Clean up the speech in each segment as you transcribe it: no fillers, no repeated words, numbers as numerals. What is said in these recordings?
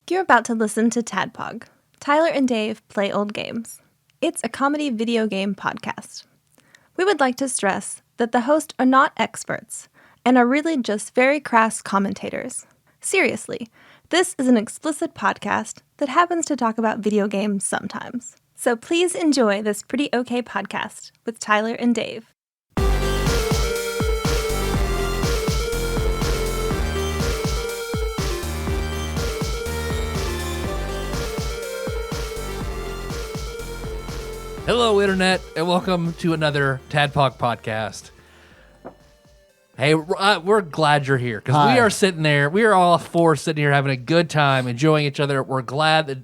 You're about to listen to TADPOG. Tyler and Dave play old games. It's a comedy video game podcast. We would like to stress that the hosts are not experts and are really just very crass commentators. Seriously, this is an explicit podcast that happens to talk about video games sometimes. So please enjoy this pretty okay podcast with Tyler and Dave. Hello, Internet, and welcome to another TADPOG podcast. Hey, we're glad you're here, because we are sitting there, we are all four sitting here having a good time, enjoying each other. We're glad that,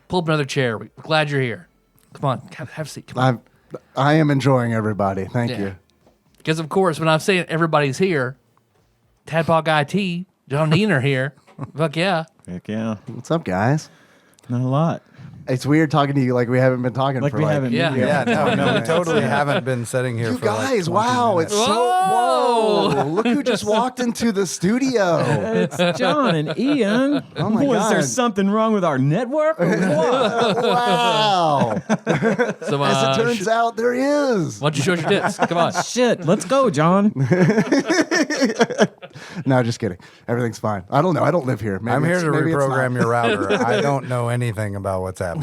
pull up another chair, we're glad you're here. Come on, have a seat, come on. I am enjoying everybody, thank you. Because, of course, when I'm saying everybody's here, TADPOG IT, John Diener here, fuck yeah. Heck yeah. What's up, guys? Not a lot. It's weird talking to you like we haven't been talking Like for we haven't. Yeah. No, we totally haven't been sitting here You for guys, like 20 wow, minutes. it's so whoa! Look who just walked into the studio. It's John and Ian. Oh my Was God. there something wrong with our network or what? Wow! So, As it turns out, there is. why don't you show us your tits? Come on. Shit, let's go, John. No, just kidding. Everything's fine. I don't know. I don't live here. Maybe I'm here it's- to maybe it's reprogram not. your router. I don't know anything about what's happening.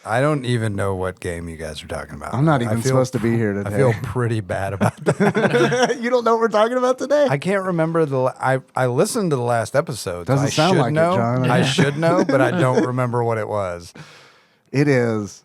I don't even know what game you guys are talking about. I'm not I even feel- supposed to be here I today. feel pretty bad about that. You don't know what we're talking about today? I can't remember I listened to the last episode. Doesn't I sound should like it, know. John. I should know, but I don't remember what it was. It is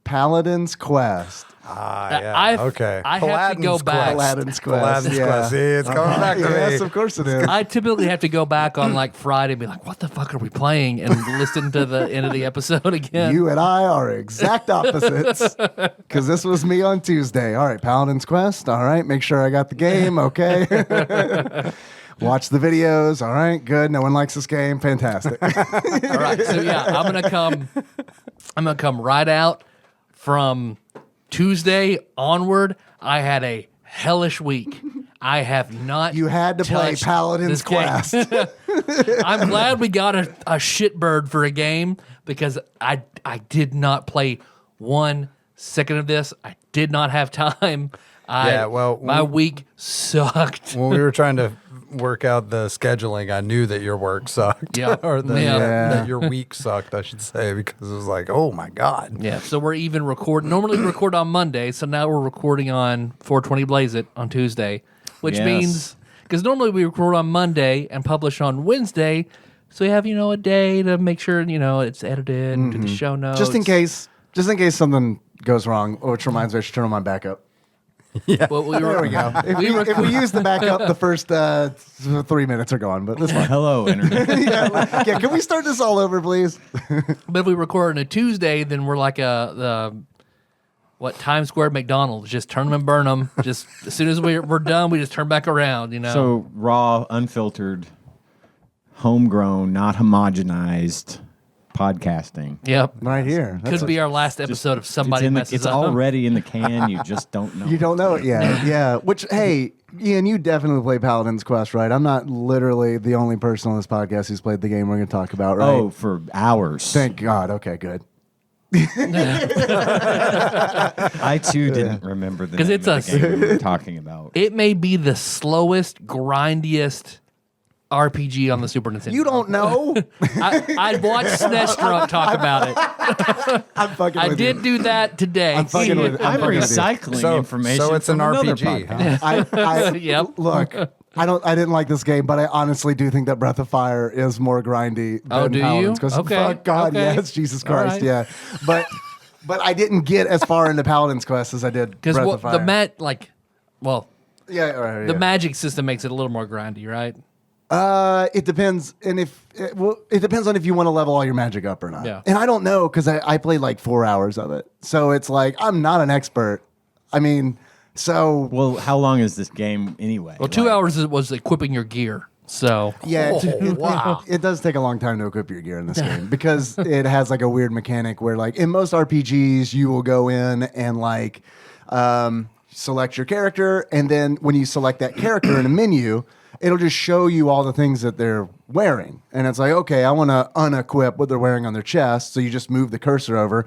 Paladin's Quest. Yeah. Okay. I have to go back. Paladin's Quest. Paladin's yeah. Quest. See, it's coming back to Yes, me. of course it is. I typically have to go back on like Friday and be like, what the fuck are we playing? And listen to the end of the episode again. You and I are exact opposites because this was me on Tuesday. All right, Paladin's Quest. All right, make sure I got the game. Okay. Watch the videos. All right, good. No one likes this game. Fantastic. All right, so yeah, I'm gonna come right out from Tuesday onward. I had a hellish week. I have not. You had to play touched Paladin's this game. Quest. I'm glad we got a shitbird for a game because I did not play 1 second of this. I did not have time. My week sucked. When we were trying to work out the scheduling, I knew that your work sucked. Yeah. or Yeah. that your week sucked, I should say, because it was like, oh my God. Yeah, so we're even recording. Normally we record on Monday, so now we're recording on 420 Blaze It on Tuesday, which Yes. means because normally we record on Monday and publish on Wednesday, so we have a day to make sure it's edited, do the show notes, just in case something goes wrong, which reminds me, I should turn on my backup. Yeah, well, There we go. If we use the backup, the first 3 minutes are gone, but this one. Hello, Internet. Yeah, can we start this all over, please? But if we record on a Tuesday, then we're like Times Square McDonald's, just turn them and burn them. Just as soon as we're done, we just turn back around. So raw, unfiltered, homegrown, not homogenized podcasting. Yep. Right here. Could be our last episode if somebody messes It's up. already in the can. You just don't know. You don't know it yet. Yeah. Which, hey, Ian, you definitely play Paladin's Quest, right? I'm not literally the only person on this podcast who's played the game we're going to talk about, right? Oh, for hours. Thank God. Okay, good. I too didn't remember the 'Cause name it's of the game we were talking about. It may be the slowest, grindiest RPG on the Super Nintendo. You don't know. I'd watch SNES Drunk talk about it. I'm fucking I with did you. do that today. I'm fucking with I'm fucking with you. recycling information. So it's an from another RPG. podcast. I Yep. Look, I didn't like this game, but I honestly do think that Breath of Fire is more grindy than Oh, do you? Paladin's Quest. Okay, Fuck God, okay. yes, Jesus All Christ, right. yeah. But I didn't get as far into Paladin's Quest as I did Because Breath of Fire. the magic system makes it a little more grindy, right? It depends, and it depends on if you want to level all your magic up or not. Yeah. And I don't know because I played like 4 hours of it, so it's like I'm not an expert. I mean, so Well, how long is this game anyway? Well, 2 hours was equipping your gear. So yeah, wow. it does take a long time to equip your gear in this game because it has like a weird mechanic where like in most RPGs you will go in and like select your character, and then when you select that character in a menu, it'll just show you all the things that they're wearing. And it's like, okay, I want to unequip what they're wearing on their chest. So you just move the cursor over,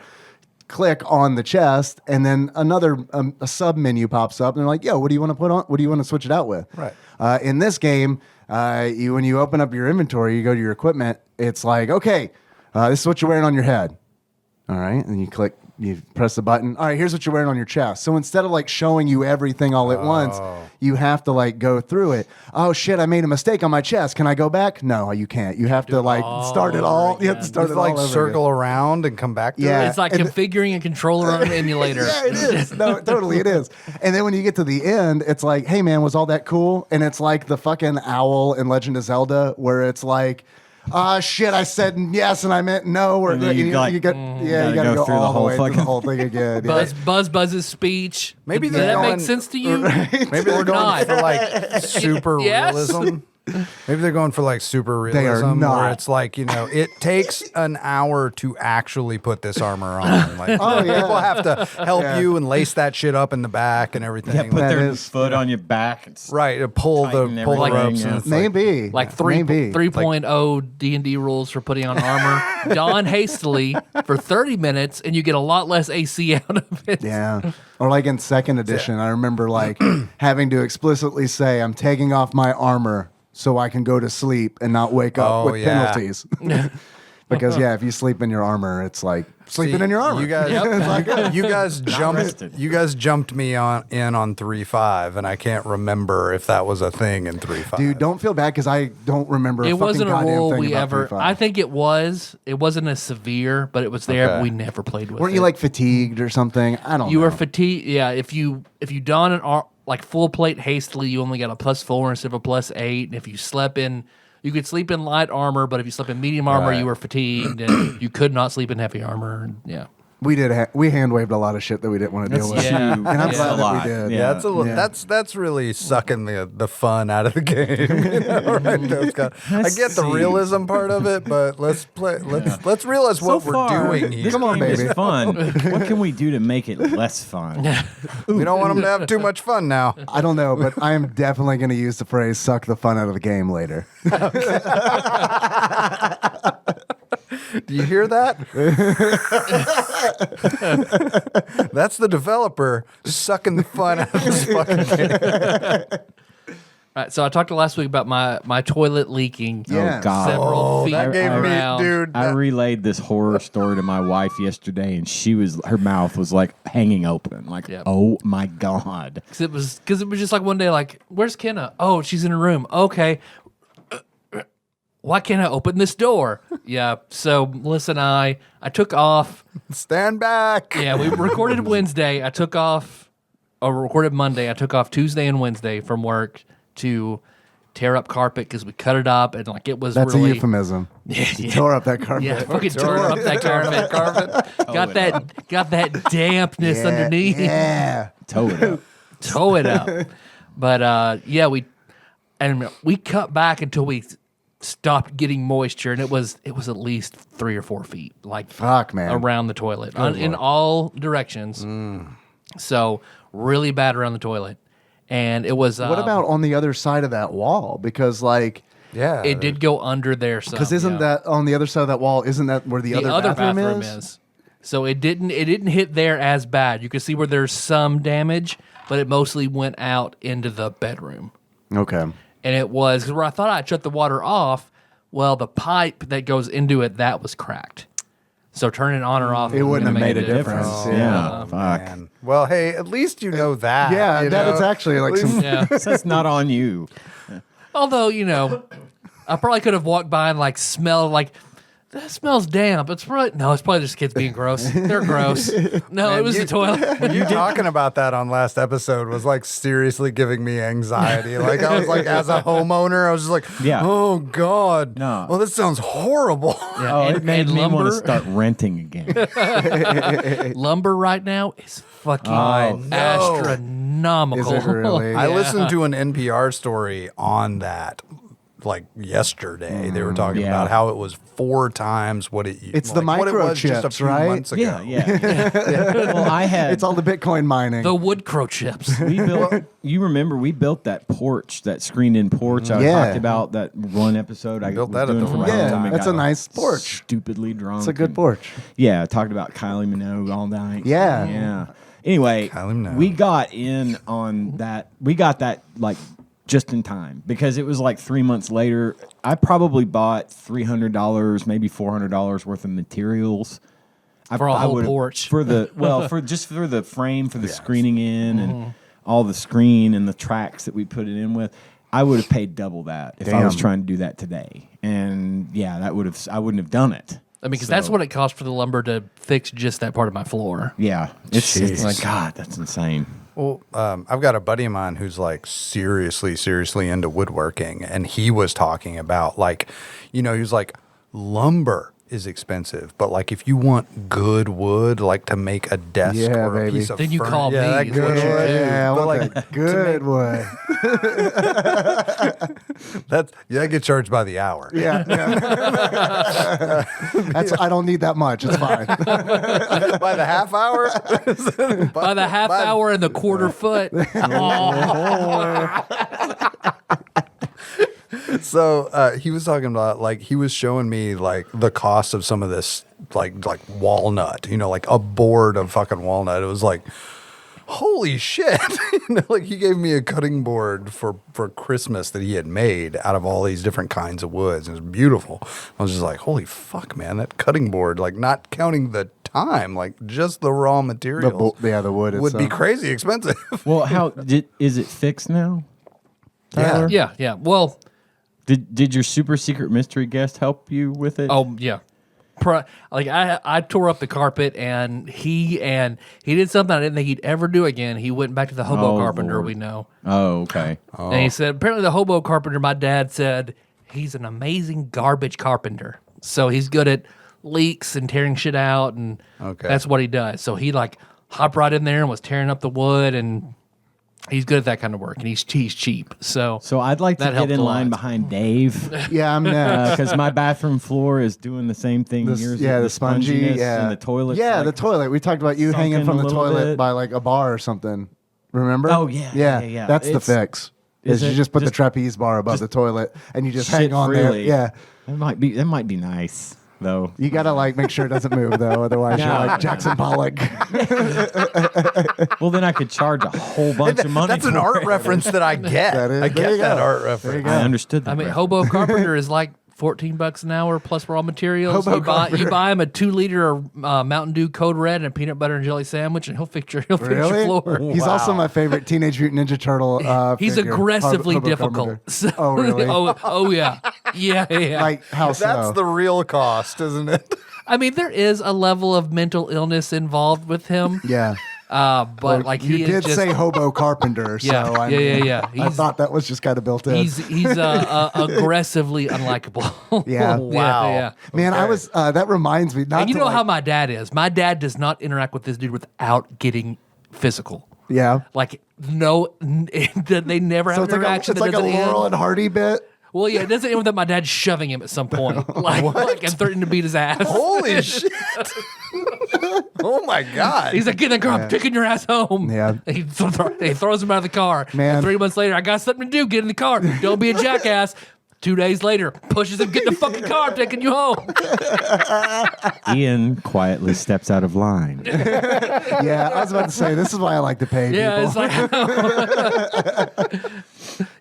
click on the chest, and then another a sub menu pops up, and they're like, yo, what do you want to put on? What do you want to switch it out with? Right. In this game, when you open up your inventory, you go to your equipment, it's like, okay, this is what you're wearing on your head. All right. And you click, you press the button. All right, here's what you're wearing on your chest. So instead of like showing you everything all at once, you have to like go through it. Oh shit, I made a mistake on my chest. Can I go back? No, you can't. You have to like start it all. You have to start Just it all like over circle again. around and come back to Yeah. it. It's like configuring a controller on an emulator. Yeah, it is. No, totally, it is. And then when you get to the end, it's like, hey man, was all that cool? And it's like the fucking owl in Legend of Zelda, where it's like, shit, I said yes and I meant no. Or And then you you gotta go through the all the whole way through the fucking- whole thing again. Yeah. Buzz's speech. Maybe Did they're that make going- sense to you? Maybe they're Or going not? for like super Yes. realism. Maybe they're going for like super They are realism, not. where it's like, it takes an hour to actually put this armor on. Like, Oh, yeah. people have to help you and lace that shit up in the back and everything. Yeah, put That their is- foot on your back. And Right, to pull the Tighten pull the everything, ropes. yeah. And it's like, Maybe. Like Maybe. 3.0 D&D rules for putting on armor. Don hastily for 30 minutes, and you get a lot less AC out of it. Yeah. Or like in second edition, I remember like having to explicitly say, I'm taking off my armor so I can go to sleep and not wake up Oh, with yeah. penalties. Because if you sleep in your armor, it's like sleeping in your armor. You guys, you guys jumped. rested. You guys jumped me on 3.5, and I can't remember if that was a thing in 3.5. Dude, don't feel bad because I don't remember a It fucking wasn't a goddamn rule thing we about ever. 3.5. I think it was. It wasn't as severe, but it was there. Okay. But we never played with it. Weren't you like fatigued or something? I don't know. You were fatigued. Yeah, if you don an like full plate hastily, you only got a +4 instead of a +8. And if you slept in, you could sleep in light armor, but if you slept in medium armor, Right. you were fatigued, and you could not sleep in heavy armor. And yeah, we hand waved a lot of shit that we didn't want to deal with. Yeah. And I'm Yeah. glad a that lot. we did. Yeah, that's a little, Yeah. that's really sucking the fun out of the game. You know, right? I get the see. realism part of it, but let's realize what we're doing here. This Come on, game is baby. fun. What can we do to make it less fun? We don't want them to have too much fun now. I don't know, but I am definitely going to use the phrase "suck the fun out of the game" later. Do you hear that? That's the developer sucking the fun out of this fucking game. All right. So I talked last week about my toilet leaking. Yeah. Oh God! Several feet That gave me, around. dude. I that- relayed this horror story to my wife yesterday, and her mouth was like hanging open, like, Yep. oh my God! Because it was just like one day, like, where's Kenna? Oh, she's in her room. Okay. Why can't I open this door? Yeah. So Melissa and I took off. Stand back. Yeah, we recorded Wednesday. I took off, or recorded Monday. I took off Tuesday and Wednesday from work to tear up carpet because we cut it up and like it was That's really a euphemism. You tore up that carpet. Yeah, fucking tore up that carpet. got that dampness Yeah, underneath. Yeah. Toe it up. Toe it up. But yeah, we cut back until we stopped getting moisture, and it was at least 3 or 4 feet, like Fuck, man. around the toilet in all directions. So really bad around the toilet, and it was. What about on the other side of that wall? Because like, Yeah. it? Did go under there some. because isn't that on the other side of that wall? Isn't that where the other bathroom is? So it didn't hit there as bad. You can see where there's some damage, but it mostly went out into the bedroom. Okay. And it was because where I thought I'd shut the water off, well, the pipe that goes into it, that was cracked. So turning it on or off, It wouldn't have made a difference. Oh, Yeah. fuck. Man. Well, hey, at least you know that. Yeah, you that know? is actually like some. Yeah. That's not on you. Although, I probably could have walked by and like smelled like that smells damp. It's probably just kids being gross. They're gross. No, it was the toilet. You talking about that on last episode was like seriously giving me anxiety. Like I was like, as a homeowner, I was just like, Yeah. oh God. No. Well, this sounds horrible. Yeah, Oh, and, it made and me want lumber, to start renting again. lumber right now is fucking Oh, no. astronomical. Is it really? I Yeah. listened to an NPR story on that like yesterday. They were talking about how it was 4 times what it. It's the what it was just a microchips, few right? months ago. Well, I had. It's all the Bitcoin mining. The wood crow chips. We built. You remember we built that porch, that screened-in porch I talked about that one episode. I Built was that at doing the from right home time. and That's got a nice porch. Stupidly drunk. It's a good and- porch. Yeah, I talked about Kylie Minogue all night. Yeah. Anyway, Kylie Minogue. we got in on that. We got that like just in time because it was like 3 months later. I probably bought $300, maybe $400 worth of materials. For a whole would've- porch. for the for the frame for the screening in and all the screen and the tracks that we put it in with. I would have paid double that if I was Damn. trying to do that today. And yeah, I wouldn't have done it. I mean, because that's what it costs for the lumber to fix just that part of my floor. Yeah, it's like Jeez. God, that's insane. Well, I've got a buddy of mine who's like seriously into woodworking, and he was talking about like, he was like, lumber is expensive, but like if you want good wood, like to make a desk Yeah, or a baby. piece of Then you call me, that is good what you wood. do. Yeah, I But want like that good wood. that get charged by the hour. Yeah. I don't need that much. It's fine. By the half hour. By the half hour and the quarter foot. So he was talking about like he was showing me like the cost of some of this like walnut, like a board of fucking walnut. It was like, holy shit. Like he gave me a cutting board for Christmas that he had made out of all these different kinds of woods. It was beautiful. I was just like, holy fuck, man, that cutting board, like not counting the time, like just the raw materials. The wood would be itself. crazy expensive. Well, is it fixed now? Tyler? Yeah. Well, Did your super secret mystery guest help you with it? oh yeah. Like I tore up the carpet and he did something I didn't think he'd ever do again. He went back to the hobo Oh, carpenter Lord. we know. Oh, okay. And he said apparently the hobo carpenter, my dad said, he's an amazing garbage carpenter. So he's good at leaks and tearing shit out, and that's what he does. So he like hopped right in there and was tearing up the wood, and he's good at that kind of work, and he's cheap. So I'd like to that get helped in a line lot. behind Dave Yeah, I'm next. because my bathroom floor is doing the same thing. This- Yours, yeah, is the spongy. sponginess Yeah, and the toilet. Yeah, like, the toilet. We talked about you sunken hanging from a the little toilet bit. by like a bar or something. Remember? Oh, yeah. That's the It's- fix. Is you it just put the just- trapeze bar above the toilet and you just hang shit on freely. there. Yeah. That might be nice though. You gotta like make sure it doesn't move though, otherwise you're No. like Jackson Pollock. Well, then I could charge a whole bunch of money. That's an for art it. reference that I get. That is- I there get you that go. art There you reference. go. I understood that. I mean, reference. hobo carpenter is like $14 an hour plus raw materials. Hobo You buy him a 2-liter Mountain Dew Code Red and a peanut butter and jelly sandwich, and he'll fix your Really? floor. He's also my favorite Teenage Mutant Ninja Turtle. He's figure. aggressively Hobo difficult. Carpenter. So- Oh, really? oh yeah, yeah. Like how so? That's the real cost, isn't it? I mean, there is a level of mental illness involved with him. Yeah. But like you he did is just, say hobo carpenter, so Yeah, I yeah, mean, yeah. I thought that was just kind of built in. he's aggressively unlikable. Yeah. Wow. yeah. Man, I was. That reminds me. Not And you to, know like, how my dad is. My dad does not interact with this dude without getting physical. Yeah. Like no, they never have So an it's like a, interaction. it's that like a doesn't end. Laurel and Hardy bit. Well, yeah, it doesn't end with that my dad's shoving him at some point, like and threatening to beat his ass. Holy shit. Oh my God. He's like, get in the car, I'm taking your ass home. Yeah. He throws him out of the car. Man. And 3 months later, I got something to do. Get in the car. Don't be a jackass. 2 days later, pushes him, get in the fucking car, I'm taking you home. Ian quietly steps out of line. Yeah, I was about to say this is why I like to pay Yeah, people. it's like,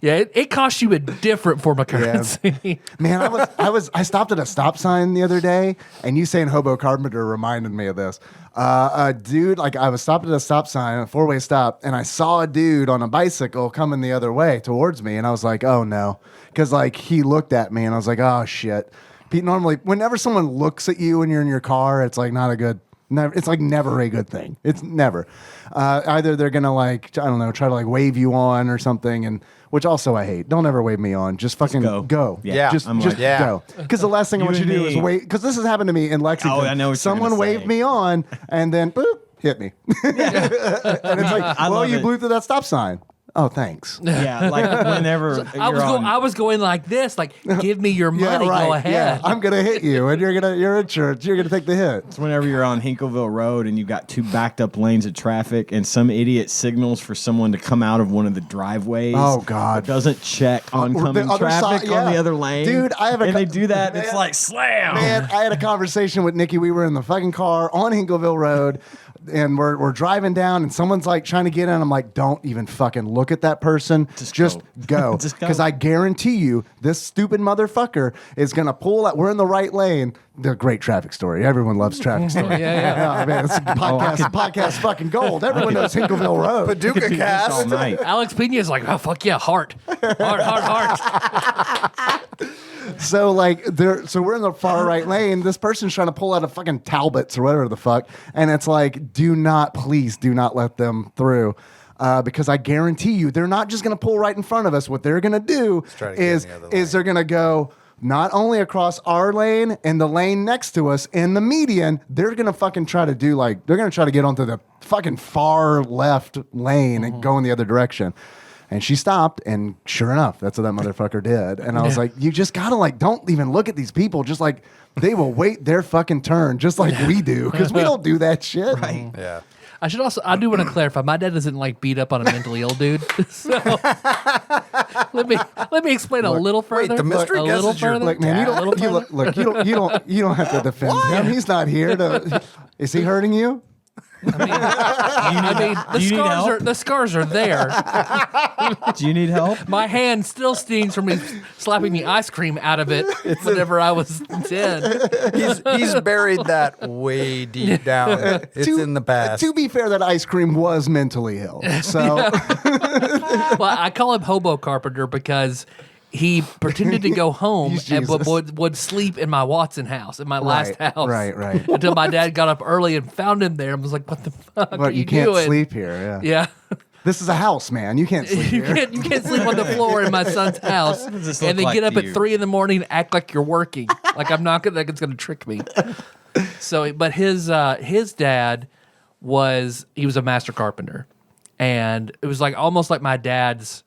yeah, it costs you a different form of currency. Man, I stopped at a stop sign the other day, and you saying hobo carpenter reminded me of this. A dude, like I was stopped at a stop sign, a 4-way stop, and I saw a dude on a bicycle coming the other way towards me, and I was like, oh no, because like he looked at me, and I was like, oh shit. Normally, whenever someone looks at you when you're in your car, it's like not a good. It's like never a good thing. It's never. Either they're gonna like I don't know, try to like wave you on or something, and which also I hate. Don't ever wave me on. Just fucking go. Yeah, Just I'm just like, yeah. go. Because the last thing I want you You to and do is me. wait. Because this has happened to me in Lexington. Oh, I know what you're Someone gonna waved say. me on and then boop hit me. And it's like, I well, love you it. blew through that stop sign. Oh, thanks. Yeah, like whenever I was going like this, like, give me your money, go ahead. Yeah, I'm gonna hit you, and your insurance. You're gonna take the hit. it's whenever you're on Hinkleville Road and you've got 2 backed up lanes of traffic, and some idiot signals for someone to come out of one of the driveways. Oh, God. but doesn't check oncoming other traffic side, yeah. on the other lane. Dude, I have a and they co- do that. Man. It's like slam. Man, I had a conversation with Nikki. We were in the fucking car on Hinkleville Road, and we're driving down, and someone's like trying to get in. I'm like, don't even fucking look at that person. Just go. Just go. Because I guarantee you, this stupid motherfucker is gonna pull out. We're in the right lane. The great traffic story. Everyone loves traffic story. Yeah. Man, it's podcast fucking gold. Everyone knows Hinkleville Road. Paducah Do this all cast. night. Alex Pena's like, oh, fuck yeah, heart. So so we're in the far right lane. This person's trying to pull out a fucking Talbots or whatever the fuck, and it's like, please do not let them through, because I guarantee you, they're not just gonna pull right in front of us. What they're gonna do try to get in is the other lane. they're gonna go not only across our lane and the lane next to us in the median. They're gonna fucking try to do they're gonna try to get onto the fucking far left lane and go in the other direction. And she stopped, and sure enough, that's what that motherfucker did. And I was like, you just gotta don't even look at these people. Just they will wait their fucking turn, just like we do, because we don't do that shit. Right. Yeah. I do want to clarify, my dad doesn't like beat up on a mentally ill dude. So let me explain a little further. the mystery a guest little is your- further. Look, man, you don't you don't have to defend him. He's not here to. Is he hurting you? The scars are there. Do you need help? My hand still stings from me slapping the ice cream out of it whenever I was 10. He's buried that way deep down. It's in the past. To be fair, that ice cream was mentally ill. So Well, I call him Hobo Carpenter because he pretended to go home He's and Jesus. would sleep in my Watson house, in my last house. right. Until my dad got up early and found him there and was like, what the fuck are But you you can't doing? sleep here. Yeah. Yeah. This is a house, man. You can't sleep You here. can't sleep on the floor in my son's house this and look then like get up to at you? 3 a.m. and act like you're working. Like it's gonna trick me. So, but his dad was a master carpenter, and it was like almost like my dad's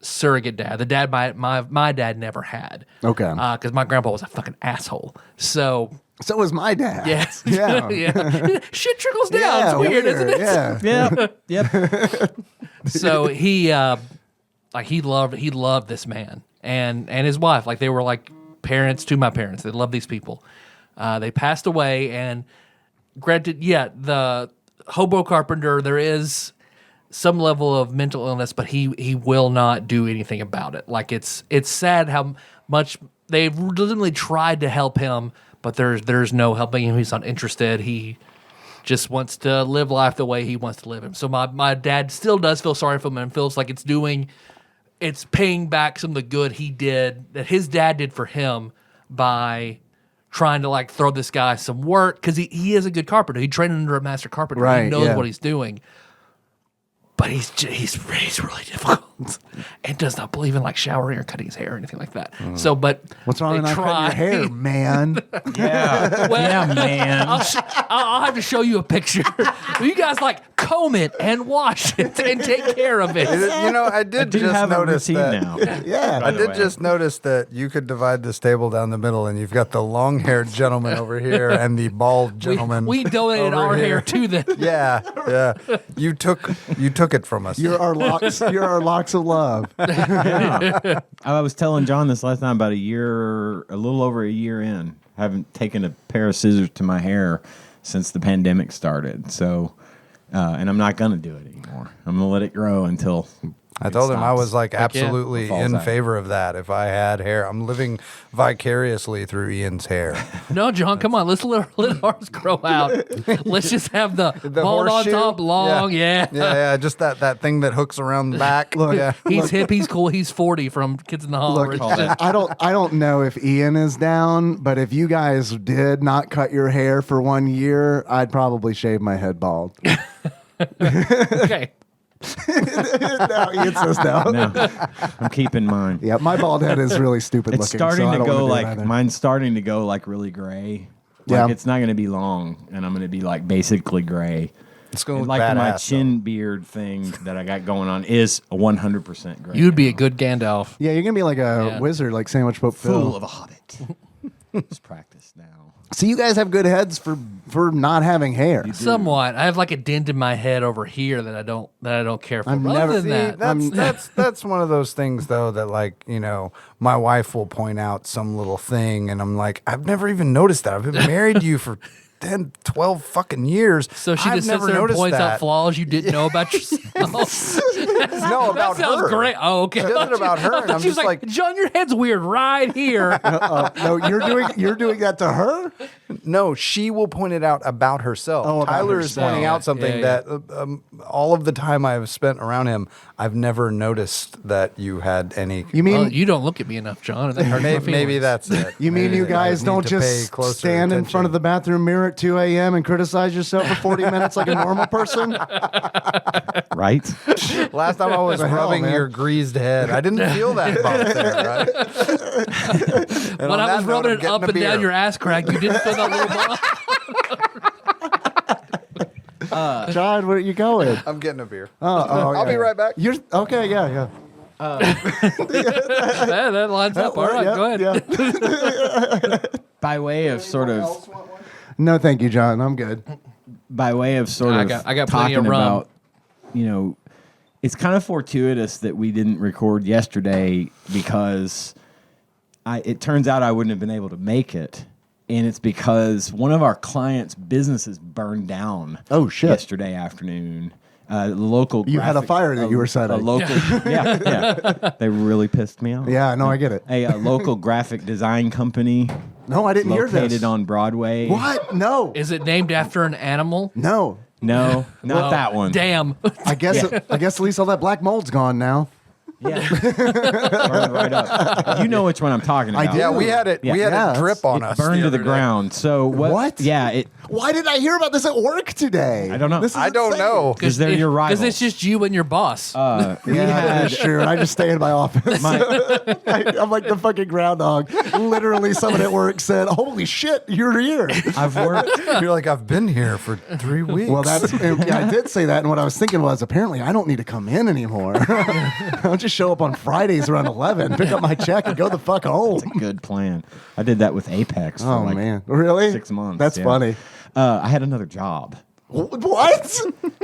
surrogate dad, the dad my dad never had. Okay. Because my grandpa was a fucking asshole. So So was my dad. yes, Yeah. yeah. Shit trickles down. Yeah, It's weird, isn't it? Yeah. Yep. So he loved this man and his wife. Like they were like parents to my parents. They loved these people. They passed away, and granted, the hobo carpenter, there is some level of mental illness, but he will not do anything about it. Like it's sad how much they've legitimately tried to help him, but there's no helping him. He's not interested. He just wants to live life the way he wants to live it. So my dad still does feel sorry for him and feels like it's paying back some of the good he did, that his dad did for him, by trying to throw this guy some work, because he is a good carpenter. He trained under a master carpenter. Right, he knows yeah. what he's doing. But he's really difficult and does not believe in showering or cutting his hair or anything like that. So, but What's wrong they with not cutting your try. hair, man? Yeah. Well, yeah, man. I'll have to show you a picture. You guys comb it and wash it and take care of it. I do just have a notice routine that. now. Yeah. I the did way. just notice that you could divide this table down the middle, and you've got the long-haired gentleman over here and the bald gentleman. We donated over our here. hair to them. Yeah. You took it from us. You're our locks. You're our locks of love. Yeah. I was telling John this last time, a little over a year in. I haven't taken a pair of scissors to my hair since the pandemic started. So, and I'm not going to do it anymore. I'm going to let it grow until I told him I was absolutely It falls in out. favor of that. If I had hair, I'm living vicariously through Ian's hair. No, John, come on. Let's let ours grow out. Let's just have the bald on horseshoe? top, long. Yeah. Just that thing that hooks around the back. Look, yeah. He's hip. He's cool. He's 40 from Kids in the Hall. Look, I don't know if Ian is down, but if you guys did not cut your hair for 1 year, I'd probably shave my head bald. Okay. No, Ian says no. no, I'm keeping mine. Yeah, my bald head is really stupid It's looking. starting so I to don't go wanna do it either. mine's starting to go really gray. Yeah. It's not going to be long, and I'm going to be basically gray. It's going to And look like my badass, chin beard thing that I got going on is 100% gray. You'd be a good Gandalf. Yeah, you're gonna be like a Yeah. wizard, like Sandwich Boat fool Phil. of a hobbit. Just practice now. So you guys have good heads for not having hair. Somewhat. I have like a dent in my head over here that I don't care for. I've But never- other than See, that, that's one of those things though that like, you know, my wife will point out some little thing and I'm like, I've never even noticed that. I've been married to you for 10, 12 fucking years. so she I've just sits never there and noticed points that. out flaws you didn't know about yourself. No, about That sounds her. great. Oh, okay. It isn't about her, and I'm She's just like- John, your head's weird right here. No, you're doing that to her. No, she will point it out about herself. Oh, about Tyler herself. is pointing out something Yeah. that all of the time I have spent around him, I've never noticed that you had any. You mean Well, you don't look at me enough, John. And that hurts my maybe feelings. that's it. you mean Maybe you I guys need don't to pay just closer stand in attention. front of the bathroom mirror at 2 a.m. and criticize yourself for 40 minutes like a normal person? Right? Last time I was the hell, rubbing man? your greased head, I didn't feel that bump there, right? And When on I that was note, rubbing I'm it getting up a and down beer. your ass crack, you didn't feel that little bump. John, where are you going? I'm getting a beer. I'll be right back. You're okay. Yeah. Yeah, that lines up. All right, Yeah, go ahead. yeah. By way of sort of No, thank you, John. I'm good. by way of sort I of got plenty talking of rum. about, you know, it's kind of fortuitous that we didn't record yesterday because it turns out I wouldn't have been able to make it. And it's because one of our clients' businesses burned down. Oh, shit. Yesterday afternoon. The local. You had a fire that you were A setting. local. Yeah. They really pissed me off. Yeah, no, I get it. A local graphic design company No, I didn't hear this. located on Broadway. What? No. Is it named after an animal? No. No, not Oh, that one. Damn. I guess at least all that black mold's gone now. Yeah. right up. You know which one I'm talking I about. do. Yeah, we had it. Yeah. We had Yeah, it drip on It us. burned to the other day. ground. So what? Yeah, Why did I hear about this at work today? I don't know. This is I don't insane. know. because they're your rivals. Because it's just you and your boss. we Yeah, had that's true. I just stay in my office. I'm like the fucking groundhog. Literally, someone at work said, "Holy shit, you're here." I've worked. You're like, I've been here for 3 weeks. Well, I did say that, and what I was thinking was, apparently, I don't need to come in anymore. I'll just show up on Fridays around 11, pick up my check, and go the fuck home. Good plan. I did that with Apex for Oh like man, really? 6 months. That's yeah. funny. I had another job. What?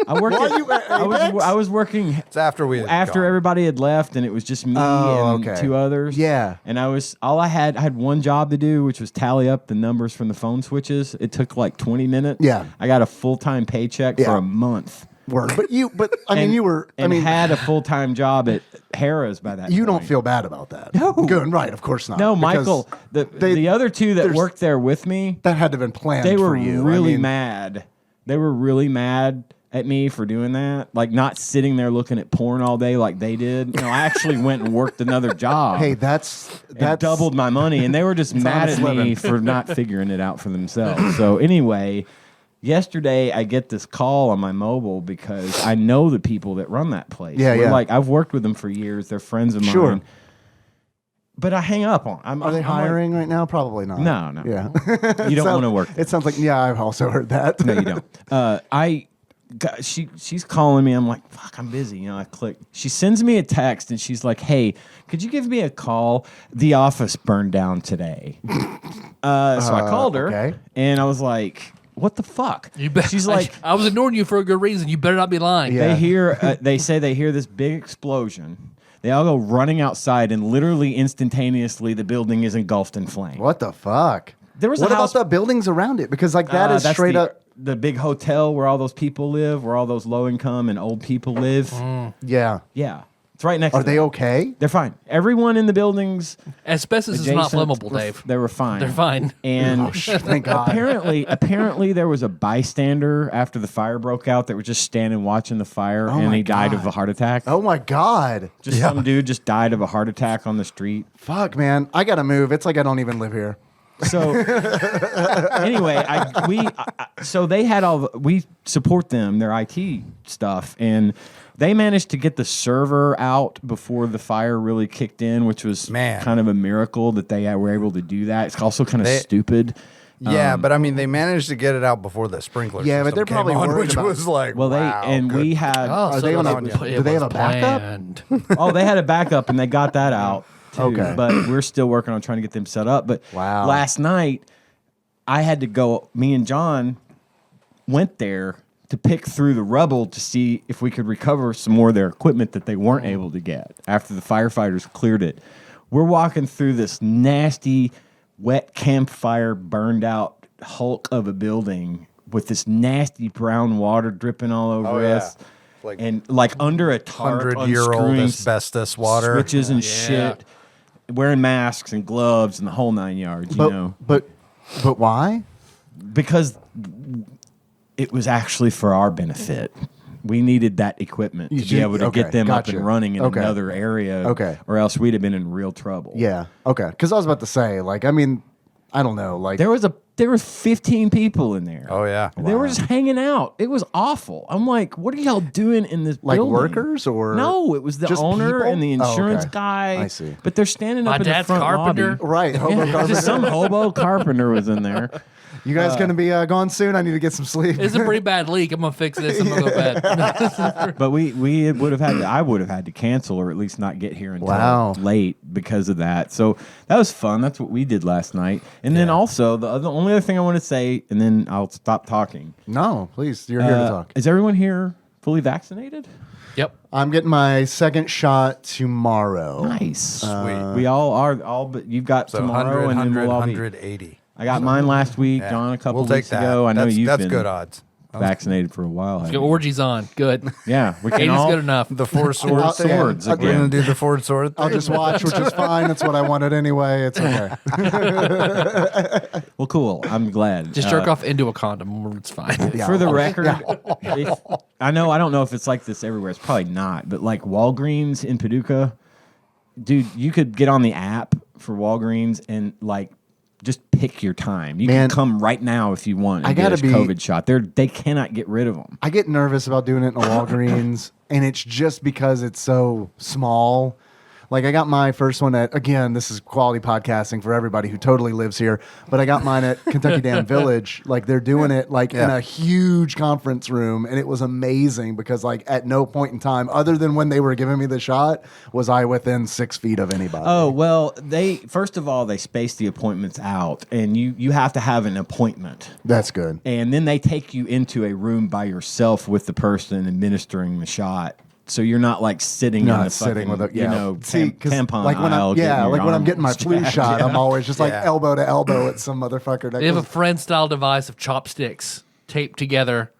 I worked. Why at- you at I Apex? was working it's after we had after gone. everybody had left, and it was just me Oh, and okay. 2 others. Yeah. And I had one job to do, which was tally up the numbers from the phone switches. It took like 20 minutes. Yeah. I got a full-time paycheck for Yeah. a month. But I mean, And- you were. I and mean, had a full-time job at Harrah's by that. you point. don't feel bad about that. No. Good, right? Of course not. No, because Michael. The other 2 that there's- worked there with me, that had to have been planned. they were for you. really I mean, mad. They were really mad at me for doing that, like not sitting there looking at porn all day like they did. You know, I actually went and worked another job. Hey, that's and doubled my money, and they were just mad at honest me living. for not figuring it out for themselves. So anyway, yesterday I get this call on my mobile because I know the people that run that place. Yeah, yeah. Like I've worked with them for years. They're friends of Sure. mine. But I hang up on. Are they I'm like, hiring right now? Probably not. No, no. Yeah. you don't want to work. It sounds like I've also heard that. No, you don't. She's calling me. I'm like, fuck, I'm busy. You know, I click. She sends me a text and she's like, hey, could you give me a call? The office burned down today. So I called her okay. and I was like, what the fuck? You bet. She's like, I was ignoring you for a good reason. You better not be lying. Yeah. they say they hear this big explosion. They all go running outside and literally instantaneously the building is engulfed in flames. What the fuck? There was what a house- about the buildings around it? Because like that is That's straight up. the big hotel where all those people live, where all those low income and old people live. Yeah. Yeah. It's right next Are to they that. okay? They're fine. Everyone in the buildings Asbestos is not adjacent flammable, Dave. They were fine. They're fine. And Oh, shit, thank God. apparently there was a bystander after the fire broke out that was just standing watching the fire and my he died God. of a heart attack. Oh my God. Just some dude just died of a heart attack on the street. Fuck, man. I gotta move. It's like I don't even live here. So anyway, so they had we support them, their IT stuff, and they managed to get the server out before the fire really kicked in, which was Man. kind of a miracle that they were able to do that. It's also kind of stupid Yeah, but I mean, they managed to get it out before the sprinkler. Yeah, but system they're came probably on, worried which about- was like, Well, wow, good. we had Are they on a- do they have a backup? they had a backup and they got that out too. Okay. But we're still working on trying to get them set up. But Wow. last night I had to go. Me and John went there to pick through the rubble to see if we could recover some more of their equipment that they weren't able to get after the firefighters cleared it. We're walking through this nasty, wet campfire, burned out hulk of a building with this nasty brown water dripping all over us. Like And like under a tarp, 100-year-old unscrewing asbestos water. switches and shit, wearing masks and gloves and the whole 9 yards, you know. But why? Because it was actually for our benefit. We needed that equipment to be able to get them up and running in another area, or else we'd have been in real trouble. Yeah. Okay. Because I was about to say, like, I mean, I don't know, like There were 15 people in there. Oh, yeah. They were just hanging out. It was awful. I'm like, what are y'all doing in this like building? workers or No, it was the just owner people? and the insurance Oh, okay. guy. I see. But they're standing up My in the dad's front carpenter. lobby. Right. Hobo Yeah, carpenter. just some hobo carpenter was in there. You guys going to be gone soon? I need to get some sleep. It's a pretty bad leak. I'm gonna fix this. I'm gonna go to bed. But we would have had to, I would have had to cancel or at least not get here until late because of that. So that was fun. That's what we did last night. And then also the only other thing I want to say, and then I'll stop talking. No, please. You're here to talk. Is everyone here fully vaccinated? Yep. I'm getting my second shot tomorrow. Nice. Sweet. We all are. But you've got So tomorrow 100, and then 100, we'll all be. 180. I got mine last week. Yeah. John a couple We'll take weeks that. ago. I know you've that's been good odds. vaccinated for a while. haven't Get you? orgies on. Good. Yeah, we can 80's all. good enough. The four swords. Swords We're again. gonna do the four sword thing. I'll just watch, which is fine. That's what I wanted anyway. It's okay. Well, cool. I'm glad. Just jerk off into a condom. It's fine. Yeah. For the record, I don't know if it's like this everywhere. It's probably not, but like Walgreens in Paducah, dude, you could get on the app for Walgreens and like just pick your time. You Man, can come right now if you want. And I gotta get a be- COVID shot. They cannot get rid of them. I get nervous about doing it in a Walgreens, and it's just because it's so small. Like, I got my first one at, again, this is quality podcasting for everybody who totally lives here, but I got mine at Kentucky Dam Village. Like, they're doing it, like, in a huge conference room, and it was amazing because, like, at no point in time, other than when they were giving me the shot, was I within 6 feet of anybody. Oh, well, first of all, they space the appointments out, and you have to have an appointment. That's good. And then they take you into a room by yourself with the person administering the shot. So you're not like sitting in the Not fucking, sitting with a, you know, See, 'cause, tampon like when aisle. like when I'm getting my flu jabbed. shot, I'm always just like Yeah. elbow to elbow at some motherfucker. That They have a goes- friend-style device of chopsticks taped together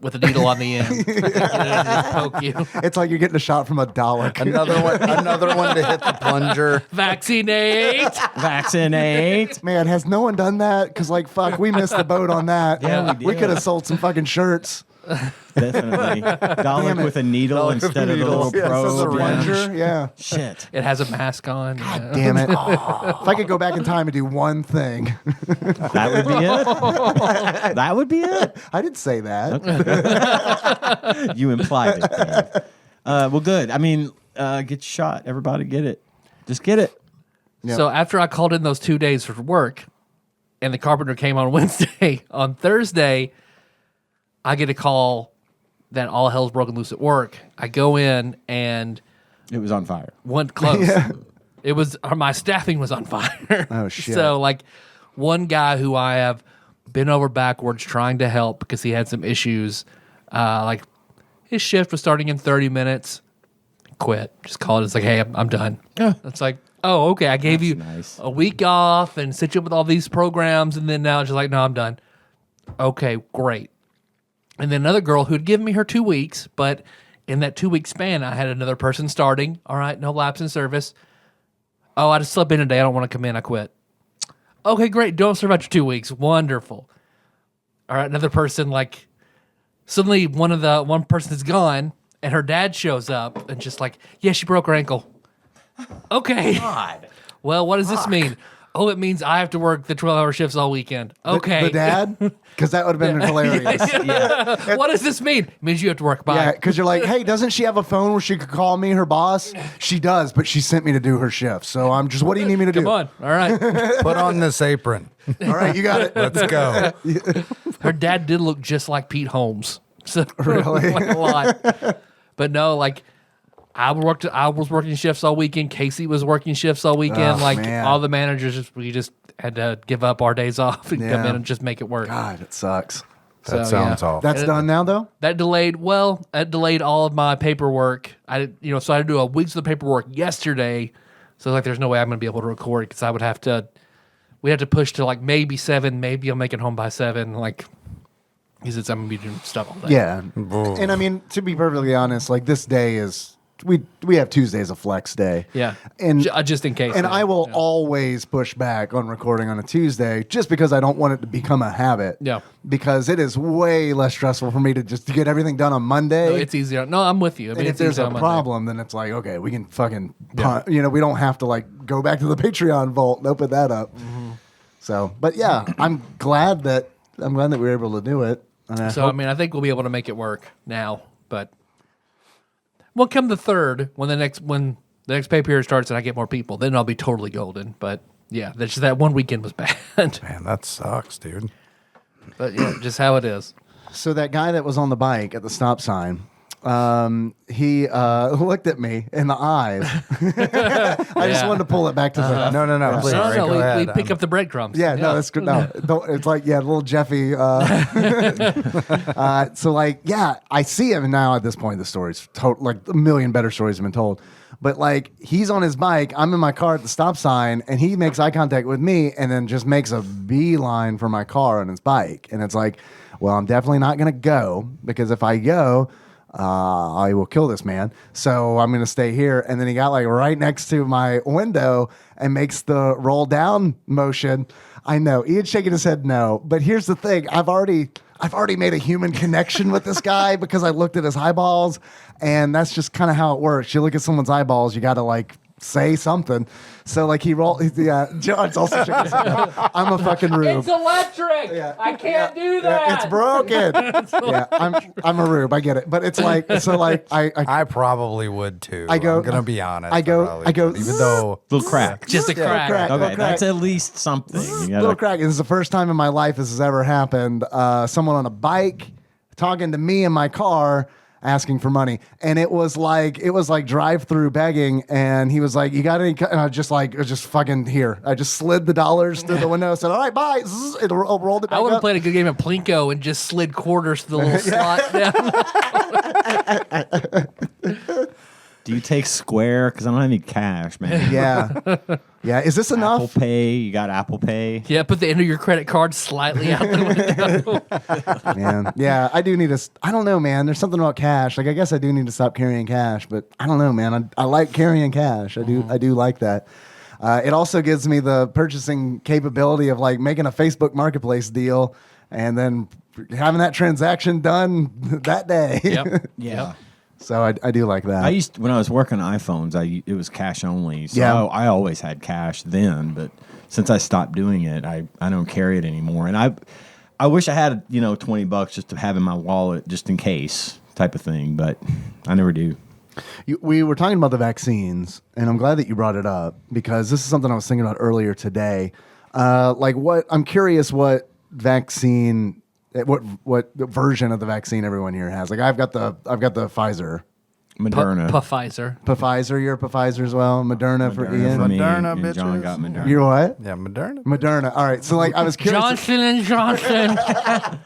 with a needle on the end. Just poke you. it's like you're getting a shot from a Dalek. Another one to hit the plunger. Vaccinate. Vaccinate. Man, has no one done that? Because, like, fuck, we missed the boat on that. Yeah, we We did. could have sold some fucking shirts. Definitely. Dalek with a needle instead of the little Yeah, probe. so the yeah. Plunger, yeah. Shit. It has a mask on. Yeah. Damn it. If I could go back in time and do one thing, That would be it. That would be it. I didn't say that. You implied it. Dave. Well, good. I mean, get your shot. Everybody get it. Just get it. Yep. So after I called in those 2 days for work, and the carpenter came on Wednesday, on Thursday, I get a call that all hell's broken loose at work. I go in and It was on fire. went close. It was my staffing was on fire. Oh, shit. So like one guy who I have been over backwards trying to help because he had some issues. Like his shift was starting in 30 minutes. Quit. Just called. It's like, hey, I'm done. It's like, oh, okay. I gave you nice. a week off and set you up with all these programs, and then now it's just like, no, I'm done. Okay, great. And then another girl who'd given me her 2 weeks, but in that 2 week span, I had another person starting. All right, no lapse in service. Oh, I just slept in today. I don't want to come in. I quit. Okay, great. Don't serve out your 2 weeks. Wonderful. All right, another person, like, suddenly one person is gone, and her dad shows up and just like, yeah, she broke her ankle. Okay. God. Well, what does this mean? Oh, it means I have to work the 12-hour shifts all weekend. Okay. The dad? Because that would have been hilarious. What does this mean? It means you have to work. Bye. Yeah, because you're like, hey, doesn't she have a phone where she could call me, her boss? She does, but she sent me to do her shift. So I'm just, what do you need me to do? Come on. All right. Put on this apron. All right, you got it. Let's go. Her dad did look just like Pete Holmes. So Really? like a lot. But no, like I was working shifts all weekend. Casey was working shifts all weekend. Oh, like man. all the managers, we just had to give up our days off and come Yeah. in and just make it work. God, it sucks. That So, sounds yeah. awful. That's done now, though? That delayed all of my paperwork. So I had to do a week's of the paperwork yesterday. So like, there's no way I'm going to be able to record because we have to push to like maybe 7. Maybe I'll make it home by 7. Like, because I'm going to be doing stuff all day. Yeah. And I mean, to be perfectly honest, like this day is, we have Tuesdays a flex day. Yeah. And just in case. And yeah. I will Yeah. always push back on recording on a Tuesday just because I don't want it to become a habit. Yeah. Because it is way less stressful for me to just get everything done on Monday. No, it's easier. No, I'm with you. I mean, and if it's there's easier a on Monday. problem, then it's like, okay, we can fucking punt. You know, we don't have to like go back to the Patreon vault and open that up. Mm-hmm. So, but yeah, I'm glad that we were able to do it. And I mean, I think we'll be able to make it work now, but we'll come the 3rd when the next pay period starts and I get more people, then I'll be totally golden. But yeah, that one weekend was bad. Man, that sucks, dude. But yeah, just how it is. So that guy that was on the bike at the stop sign, he looked at me in the eyes. I just wanted to pull it back to the. No, please. No, Ray, go we ahead. pick up the breadcrumbs. Yeah, no, that's good. No, it's like, yeah, little Jeffy. So, like, yeah, I see him now at this point. The story's like a million better stories have been told. But, like, he's on his bike. I'm in my car at the stop sign, and he makes eye contact with me and then just makes a beeline for my car on his bike. And it's like, well, I'm definitely not going to go because if I go, I will kill this man. So I'm going to stay here. And then he got like right next to my window and makes the roll down motion. I know Ian's shaking his head no, but here's the thing. I've already made a human connection with this guy because I looked at his eyeballs, and that's just kind of how it works. You look at someone's eyeballs, you got to like say something. So like he rolled. Yeah, John's also shaking his head no. I'm a fucking rube. It's electric. I can't do that. It's broken. Yeah, I'm a rube. I get it, but it's like so. Like I probably would too. I'm gonna be honest. I go, even though Little crack. Just a crack. crack. Okay, Little that's crack. at least something. You gotta- Little crack. This is the first time in my life this has ever happened. Someone on a bike talking to me in my car, asking for money, and it was like drive-through begging, and he was like, "You got any?" And I just fucking here. I just slid the dollars through the window, said, "All right, bye." Zzz, it rolled it back I would have up. played a good game of Plinko and just slid quarters to the little slot down. Do you take Square? Because I don't have any cash, man. Yeah, yeah. Is this enough? Apple Pay. You got Apple Pay. Yeah, put the end of your credit card slightly out the window. Man, yeah, I do need to. I don't know, man. There's something about cash. Like, I guess I do need to stop carrying cash, but I don't know, man. I like carrying cash. I do like that. It also gives me the purchasing capability of like making a Facebook Marketplace deal and then having that transaction done that day. Yep. Yeah. So I do like that. I used when I was working on iPhones, it was cash only. So Yeah. I always had cash then, but since I stopped doing it, I don't carry it anymore. And I wish I had $20 just to have in my wallet just in case type of thing, but I never do. We were talking about the vaccines, and I'm glad that you brought it up because this is something I was thinking about earlier today. I'm curious what vaccine, what version of the vaccine everyone here has. Like I've got the Pfizer, Moderna. Pfizer. Pfizer. You're a Pfizer as well. Moderna for Ian. for me, Moderna, and John bitches. got Moderna. You're what? yeah, Moderna. Moderna. All right. So like I was curious. Johnson and Johnson.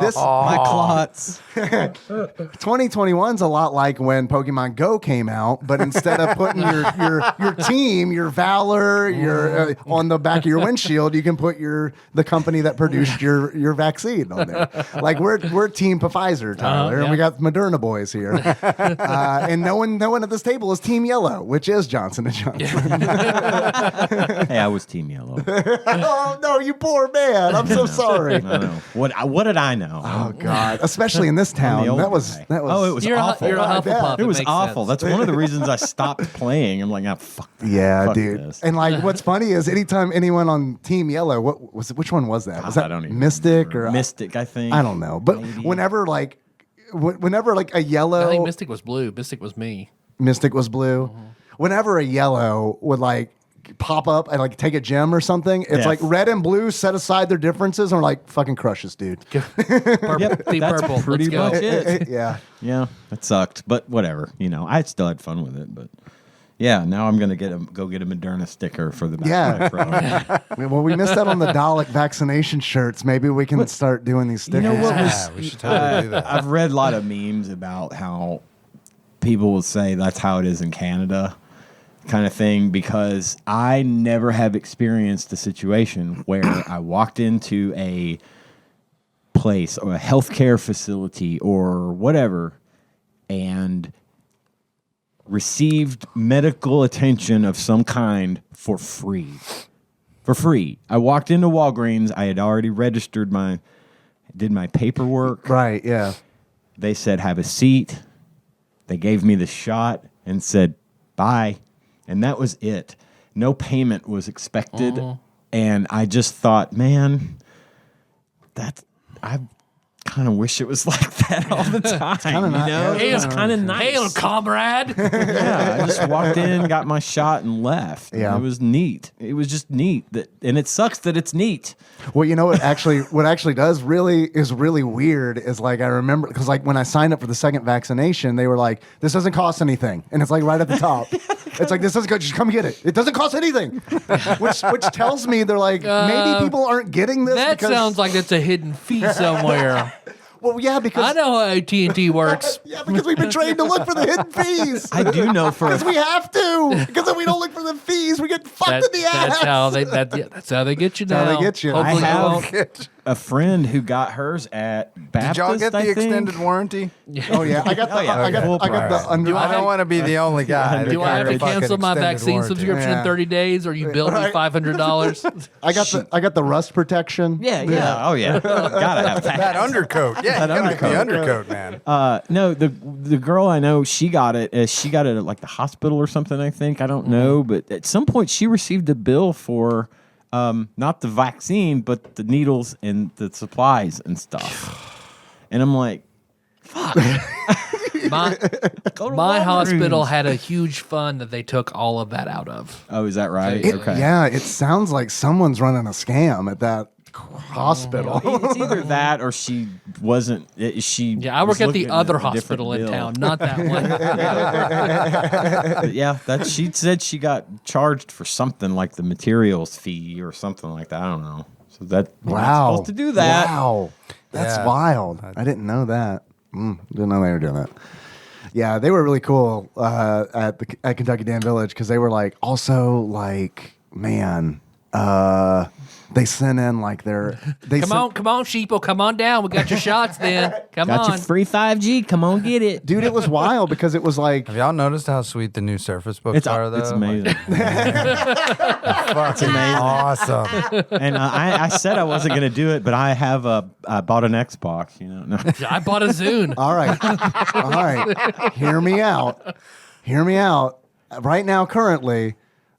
This My clots. 2021's a lot like when Pokemon Go came out, but instead of putting your team, your Valor, your on the back of your windshield, you can put the company that produced your vaccine on there. Like we're Team Pfizer, Tyler, and we got Moderna boys here, and no one at this table is Team Yellow, which is Johnson and Johnson. Hey, I was Team Yellow. Oh no, you poor man! I'm so sorry. I know. What did I know? know. Oh God! Especially in this town. old That was guy. that was. Oh, it was You're awful. You're a I bet. Hufflepuff. It was makes awful. sense. That's one of the reasons I stopped playing. I'm like, fuck that. Yeah, Fuck dude. this. And like, what's funny is anytime anyone on Team Yellow, what was it? Which one was that? Was God, that I don't even Mystic remember. or Mystic? I think. I don't know. But Maybe. whenever like a yellow I think Mystic was blue. Mystic was me. Mystic was blue. Whenever a yellow would like pop up and like take a gem or something, it's Death. like red and blue set aside their differences and are like fucking crush us, dude. Purple. Yep, Team that's purple. pretty Let's go. much it. Yeah. Yeah, it sucked, but whatever. I still had fun with it. But yeah, now I'm gonna go get a Moderna sticker for the back Yeah. of my phone. Well, we missed out on the Dalek vaccination shirts. Maybe we can start doing these stickers. You know what Yeah, we should totally do that. I've read a lot of memes about how people will say that's how it is in Canada, kind of thing, because I never have experienced a situation where I walked into a place or a healthcare facility or whatever and received medical attention of some kind for free. For free. I walked into Walgreens. I had already did my paperwork. Right, yeah. They said, have a seat. They gave me the shot and said, bye. And that was it. No payment was expected. And I just thought, man, I kind of wish it was like that all the time. It was kind of nice. Hail, comrade. Yeah, I just walked in, got my shot, and left. Yeah. And it was neat. It was just neat. And it sucks that it's neat. Well, you know what actually does really weird is like I remember because like when I signed up for the second vaccination, they were like, "This doesn't cost anything," and it's like right at the top. It's like this doesn't go. Just come get it. It doesn't cost anything, which tells me they're like maybe people aren't getting this. That because, sounds like it's a hidden fee somewhere. well, yeah, because I know how AT&T works. yeah, because we've been trained to look for the hidden fees. I do know for Because we have to. Because if we don't look for the fees, we get fucked in the ass. That's how they get you now. how they get you. Hopefully I they have- won't. a friend who got hers at Baptist. Did y'all get the I think. extended warranty? Oh yeah, I got the yeah, I got full I got the price. under. I don't want to be the only guy. Do I have to cancel my vaccine subscription in Yeah. 30 days, or you bill me Right. $500? I got the rust protection. Yeah. Oh yeah. Gotta have that. That undercoat. Yeah, That you gotta have the undercoat. undercoat, man. No, the girl I know, she got it. She got it at like the hospital or something. I think I don't know, but at some point she received a bill for not the vaccine, but the needles and the supplies and stuff. And I'm like, fuck. My Walgreens. hospital had a huge fund that they took all of that out of. Oh, is that right? Okay. Yeah, it sounds like someone's running a scam at that hospital. It's either that or she wasn't. She Yeah, I work was at the looking other a different hospital in bill. town, not that one. But yeah, that she said she got charged for something like the materials fee or something like that. I don't know. So that you're not Wow. supposed to do that. Wow. That's Yeah. wild. I didn't know that. Didn't know they were doing that. Yeah, they were really cool at Kentucky Dan Village because they were like also like man. They sent in like their Come on, sheeple, come on down. We got your shots then. Come Got on. your free 5G. Come on, get it. dude. It was wild because it was like Have y'all noticed how sweet the new Surface books It's are, though? it's amazing. Fucking awesome. And I said I wasn't gonna do it, but I bought an Xbox. No. I bought a Zune. all right. Hear me out. Right now, currently,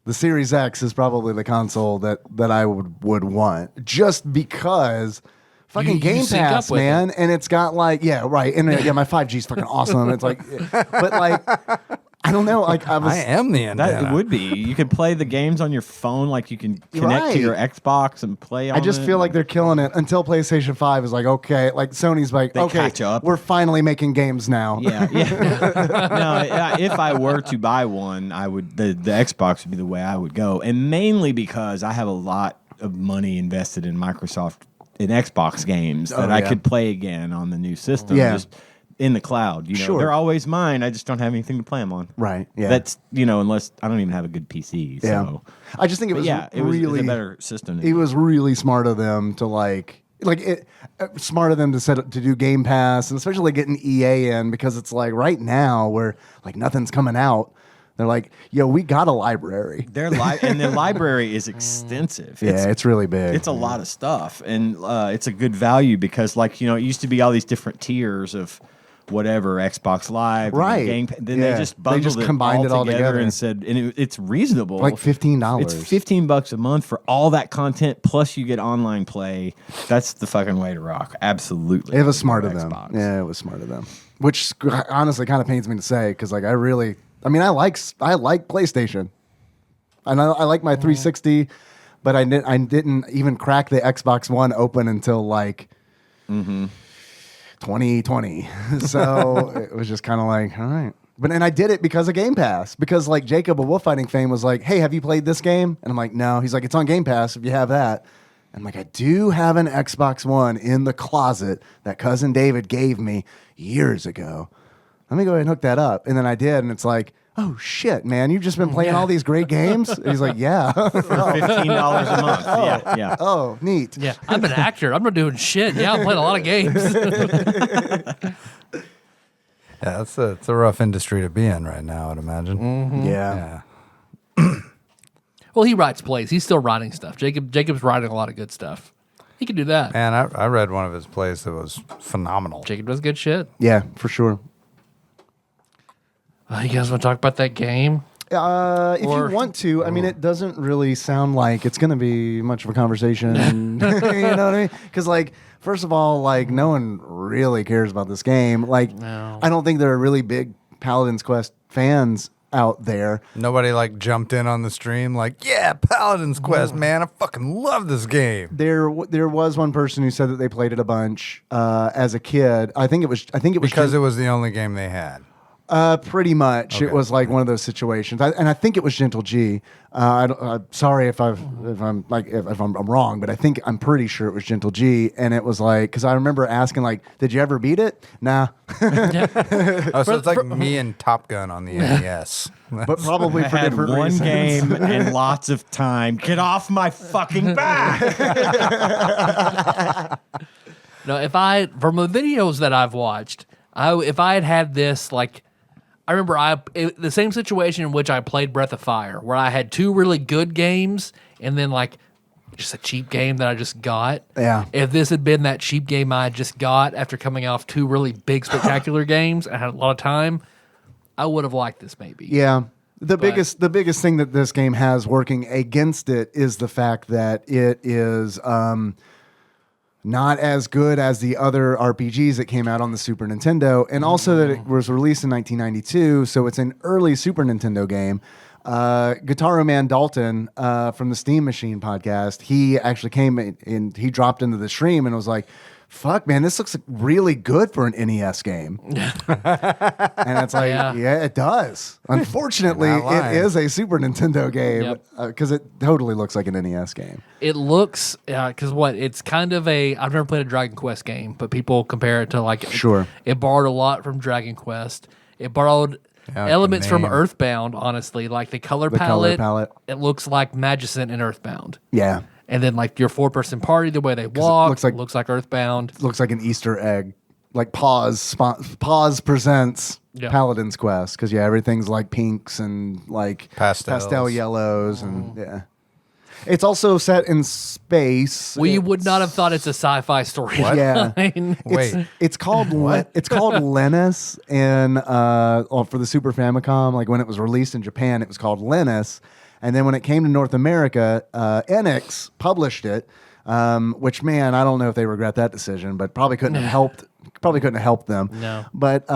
the Series X is probably the console that I would want just because fucking You Game sync up Pass, with man, and it's got like right, and my 5G is fucking awesome. It's like, but like I don't know, like I am the antenna. That would be. You can play the games on your phone, like you can connect Right. to your Xbox and play on I just it. feel like they're killing it until PlayStation 5 is like, okay, like Sony's like, They okay, catch up. we're finally making games now. Yeah. No, if I were to buy one, I would. The Xbox would be the way I would go, and mainly because I have a lot of money invested in Microsoft in Xbox games that I yeah. could play again on the new system. Yeah. Just in the cloud. Sure. They're always mine. I just don't have anything to play them on. Right, yeah. That's unless I don't even have a good PC. Yeah. So. I just think it But was it was really a better system. It was really smart of them to smart of them to do Game Pass and especially getting EA in because it's like right now where like nothing's coming out. They're like, yo, we got a library. Their library is extensive. Yeah, it's really big. It's a lot of stuff, and it's a good value because, like, it used to be all these different tiers of whatever Xbox Live, right? Game, then they just combined it all together and said, and it's reasonable, like $15. It's $15 a month for all that content, plus you get online play. That's the fucking way to rock. Absolutely, it was smart of them. Yeah, it was smart of them. Which honestly kind of pains me to say because, like, I like PlayStation, and I like my 360, but I didn't even crack the Xbox One open until like 2020. So it was just kind of like, all right. And I did it because of Game Pass. Because like Jacob of Wolffighting fame was like, hey, have you played this game? And I'm like, no. He's like, it's on Game Pass if you have that. I'm like, I do have an Xbox One in the closet that cousin David gave me years ago. Let me go ahead and hook that up. And then I did, and it's like, oh shit, man, you've just been playing all these great games? And he's like, yeah. For $15 a month. Yeah. Oh, neat. Yeah, I'm an actor. I'm not doing shit. Yeah, I'm playing a lot of games. Yeah, it's a rough industry to be in right now, I'd imagine. Yeah. Well, he writes plays. He's still writing stuff. Jacob's writing a lot of good stuff. He can do that. Man, I read one of his plays that was phenomenal. Jacob does good shit. Yeah, for sure. You guys want to talk about that game? If you want to, I mean, it doesn't really sound like it's going to be much of a conversation. You know what I mean? Because, like, first of all, like, no one really cares about this game. Like, No. I don't think there are really big Paladin's Quest fans out there. Nobody like jumped in on the stream like, yeah, Paladin's Quest, man, I fucking love this game. There was one person who said that they played it a bunch as a kid. I think it was Because it was the only game they had. Pretty much, Okay. it was like one of those situations, and I think it was Gentle G. Sorry if I'm wrong, but I'm pretty sure it was Gentle G, and it was like because I remember asking like, "Did you ever beat it?" Nah, Oh, so it's like me and Top Gun on the NES. but probably for had different one reasons. game and lots of time. Get off my fucking back! No, from the videos that I've watched, if I had this, like, I remember the same situation in which I played Breath of Fire, where I had two really good games and then like just a cheap game that I just got. Yeah. If this had been that cheap game I just got after coming off two really big spectacular games, I had a lot of time, I would have liked this maybe. Yeah. The biggest thing that this game has working against it is the fact that it is not as good as the other RPGs that came out on the Super Nintendo, and also that it was released in 1992, so it's an early Super Nintendo game. Guitar Man Dalton from the Steam Machine podcast, he actually came in, he dropped into the stream and was like, fuck, man, this looks really good for an NES game. And it's like, yeah, it does. Unfortunately, it is a Super Nintendo game because it totally looks like an NES game. It looks, because it's kind of I've never played a Dragon Quest game, but people compare it to like, Sure. It borrowed a lot from Dragon Quest. It borrowed elements from Earthbound, honestly, like the color palette. It looks like Magicent in Earthbound. Yeah. And then like your four-person party, the way they walk, looks like Earthbound. Looks like an Easter egg. Like Pause presents Paladin's Quest. Because, everything's like pinks and like pastel yellows. And it's also set in space. We would not have thought it's a sci-fi story. Yeah. Wait. It's called it's called Linus for the Super Famicom. Like when it was released in Japan, it was called Linus. And then when it came to North America, Enix published it, which, man, I don't know if they regret that decision, but probably couldn't have helped them. No. But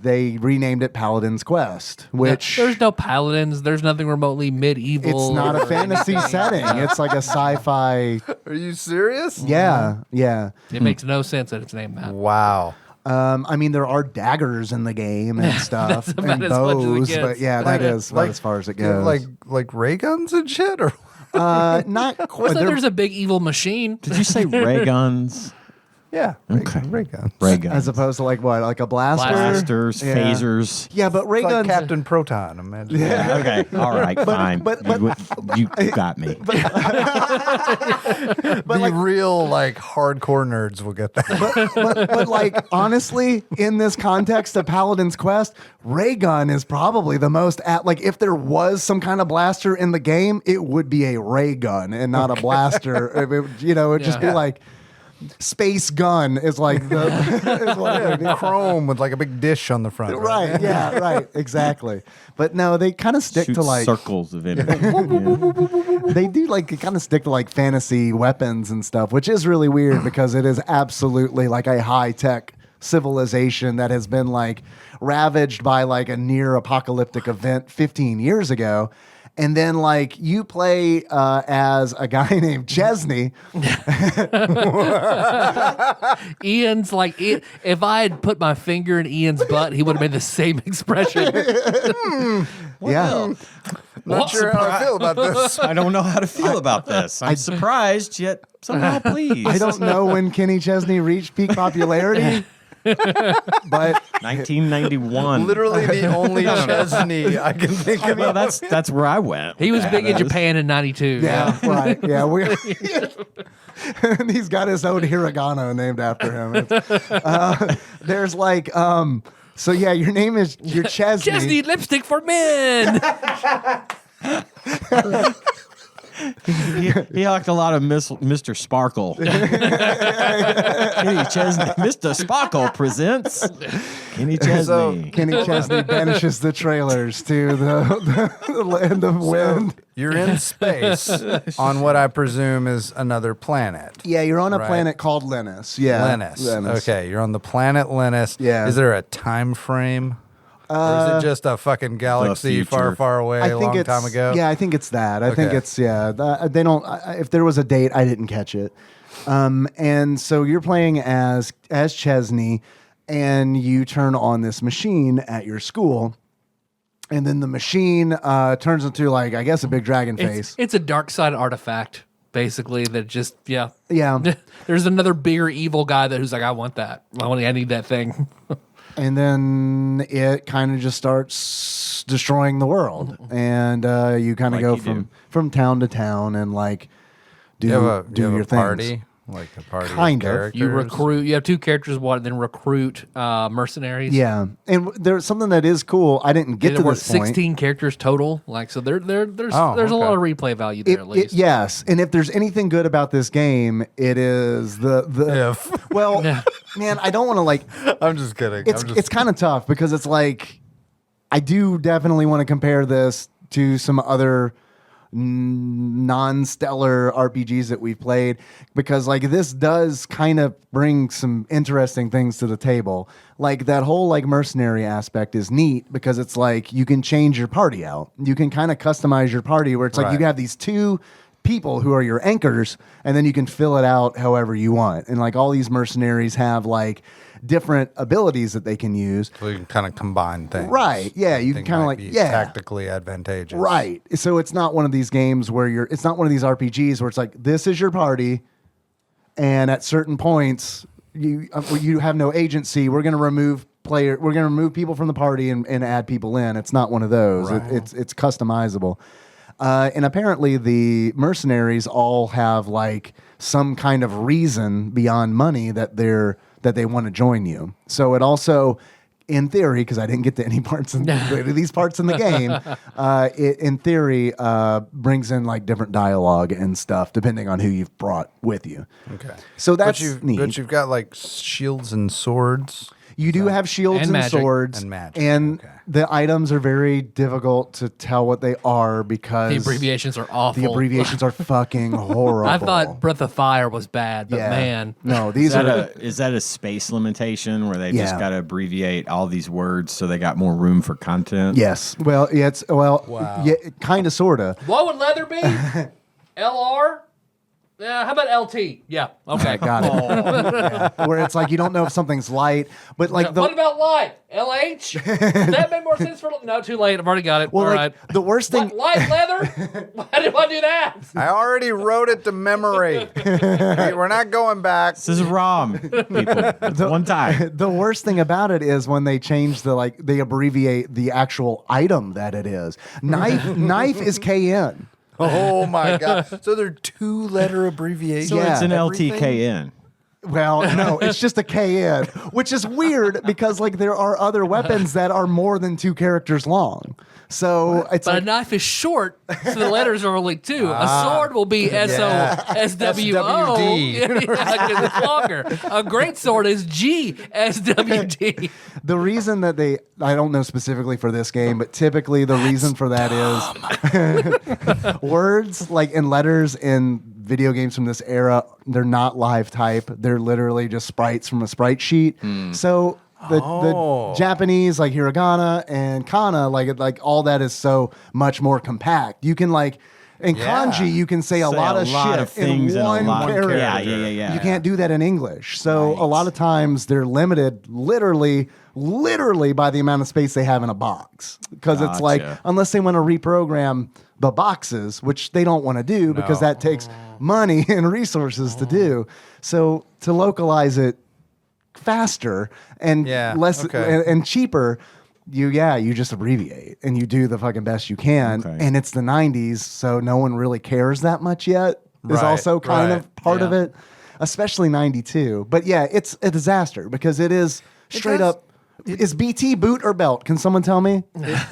they renamed it Paladin's Quest, which... There's no paladins. There's nothing remotely medieval. It's not a fantasy setting. It's like a sci-fi... Are you serious? Yeah. It makes no sense that it's named that. Wow. I mean, there are daggers in the game and stuff, and about as much as it bows, gets. but that is about as far as it goes. Like ray guns and shit, or Not quite. There's a big evil machine. Did you say ray guns? Yeah. Okay. Ray guns. Ray guns. As opposed to like what? Like a blaster? blasters, Yeah. phasers. Yeah, but ray It's like guns. Captain Proton. Imagine. Yeah, okay. All right. Fine. You got me. The real like hardcore nerds will get that. but like honestly, in this context of Paladin's Quest, ray gun is probably the most like if there was some kind of blaster in the game, it would be a ray gun and not a blaster. It'd just be like space gun is like the is what it would be. Chrome with like a big dish on the front. Right, yeah, right, exactly. But no, they kind of stick Shoot to like circles of energy. they do like kind of stick to like fantasy weapons and stuff, which is really weird because it is absolutely like a high tech civilization that has been like ravaged by like a near apocalyptic event 15 years ago. And then, like, you play as a guy named Chesney. Ian's like, if I had put my finger in Ian's butt, he would have made the same expression. Yeah. Not sure how I feel about this. I don't know how to feel about this. I'm surprised, yet somehow pleased. I don't know when Kenny Chesney reached peak popularity, but 1991. Literally the only Chesney I can think of. Well, that's where I went. He was big in Japan in '92. yeah, right. Yeah, and he's got his own hiragana named after him. There's like, so yeah, your name is Chesney. Chesney lipstick for men. He liked a lot of Mr. Sparkle. Kenny Chesney, Mr. Sparkle presents Kenny Chesney. So, Kenny Chesney banishes the trailers to the land of wind. You're in space on what I presume is another planet. Yeah, you're on a Right. planet called Linus. Yeah, Linus. Okay, you're on the planet Linus. Yeah. Is there a time frame? Or is it just a fucking galaxy far, future. far away a long time ago? Yeah, I think it's that. I think Okay. it's they don't. If there was a date, I didn't catch it. And so you're playing as Chesney, and you turn on this machine at your school, and then the machine turns into like I guess a big dragon face. It's a dark side artifact, basically. That just Yeah. There's another bigger evil guy who's like, I want that. I need that thing. And then it kind of just starts destroying the world, and you kind of Like go you from town to town and like do You have your a things. party? Like a party Kind of. characters? You recruit. You have two characters. Then recruit mercenaries. Yeah, and there's something that is cool. I didn't get to There were this point. 16 characters total. Like so, there's a lot of replay value there at least. Yes, and if there's anything good about this game, it is the If. well, man, I don't want to like. I'm just kidding. It's kind of tough because it's like I do definitely want to compare this to some other non-stellar RPGs that we've played because like this does kind of bring some interesting things to the table. Like that whole like mercenary aspect is neat because it's like you can change your party out. You can kind of customize your party where it's like Right. you have these two people who are your anchors and then you can fill it out however you want. And like all these mercenaries have like different abilities that they can use. So you can kind of combine things. Right. Yeah. You can Think kind of might like, be yeah. tactically advantageous. Right. So it's not one of these games where it's not one of these RPGs where it's like, this is your party. And at certain points, you have no agency. We're going to remove people from the party and add people in. It's not one of those. Right. It's customizable. And apparently the mercenaries all have like some kind of reason beyond money that they want to join you. So it also, in theory, because I didn't get to any parts in these parts in the game, it in theory brings in like different dialogue and stuff depending on who you've brought with you. Okay. So that's neat. But you've got like shields and swords. You do have shields and magic. swords, And magic, and okay. the items are very difficult to tell what they are because The abbreviations are awful. The abbreviations are fucking horrible. I thought Breath of Fire was bad, but man, no, these are Is that a space limitation where they just Yeah. got to abbreviate all these words so they got more room for content? yes. Well, yeah, Wow. yeah, kind of, sorta. what would leather be? LR? How about LT? Yeah. Okay. Got it. Yeah. Where it's like you don't know if something's light, but like What about light? LH? Does that make more sense for? No, too late. I've already got it. well, All like right. the worst thing. Light leather? Why did I do that? I already wrote it to memory. We're not going back. This is ROM, people. It's one time. The worst thing about it is when they change they abbreviate the actual item that it is. Knife is KN. Oh my god! So they're 2-letter abbreviations. So Yeah. it's an Everything? LTKN. Well, no, it's just a KN, which is weird because like there are other weapons that are more than 2 characters long. So it's But like a knife is short, so the letters are only 2. A sword will be SOSWO. SWD. Because it's longer. A great sword is GSWD. the reason that I don't know specifically for this game, but typically the reason for that is words like in letters in video games from this era, they're not live type. They're literally just sprites from a sprite sheet. So the Japanese like hiragana and kana, like all that is so much more compact. You can like in kanji, you can say a lot of shit things in one character. Yeah. You can't do that in English. So a lot of times they're limited literally by the amount of space they have in a box. Because it's like, Gotcha. unless they want to reprogram the boxes, which they don't want to do because that takes money and resources to do. So to localize it faster and less and cheaper, you just abbreviate and you do the fucking best you can. Okay. And it's the 90s, so no one really cares that much yet. Is Right, also kind right, of part of it, especially 92. But yeah, it's a disaster because it is straight up. Is BT boot or belt? Can someone tell me?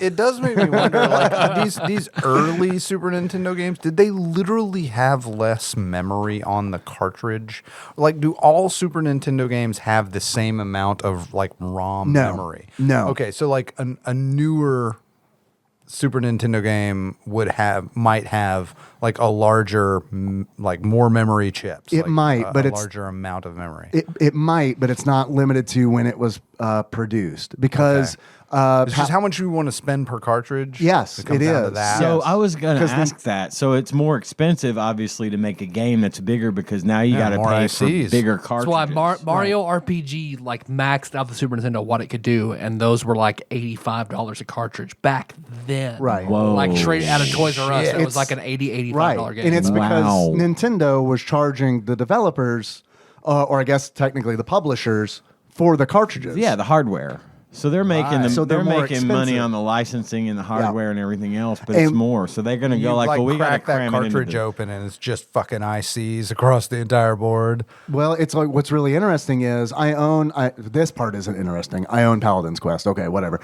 It does make me wonder, like these early Super Nintendo games, did they literally have less memory on the cartridge? Like, do all Super Nintendo games have the same amount of like ROM memory? No. Okay, so like a newer Super Nintendo game might have like a larger, like more memory chips. It like might, but a it's larger amount of memory. It might, but it's not limited to when it was produced because It's just how much you want to spend per cartridge. Yes, comes it down to is. that. So Yes. I was going to 'Cause ask that. So it's more expensive, obviously, to make a game that's bigger because now you got to more pay ICs. for bigger That's cartridges. why Mario RPG like maxed out the Super Nintendo what it could do, and those were like $85 a cartridge back then. Right. Whoa. Like straight out of Toys R Us, Shit. it was like an $85 right, game. and it's because Wow. Nintendo was charging the developers, or I guess technically the publishers, for the cartridges. Yeah, the hardware. So they're making them. So they're they're more making money expensive. on the licensing and the hardware and everything else, but it's And more. So they're going to You go like, well, we got to crack that cram it into cartridge the- open and it's just fucking ICs across the entire board. Well, it's like what's really interesting is this part isn't interesting. I own Paladin's Quest. Okay, whatever.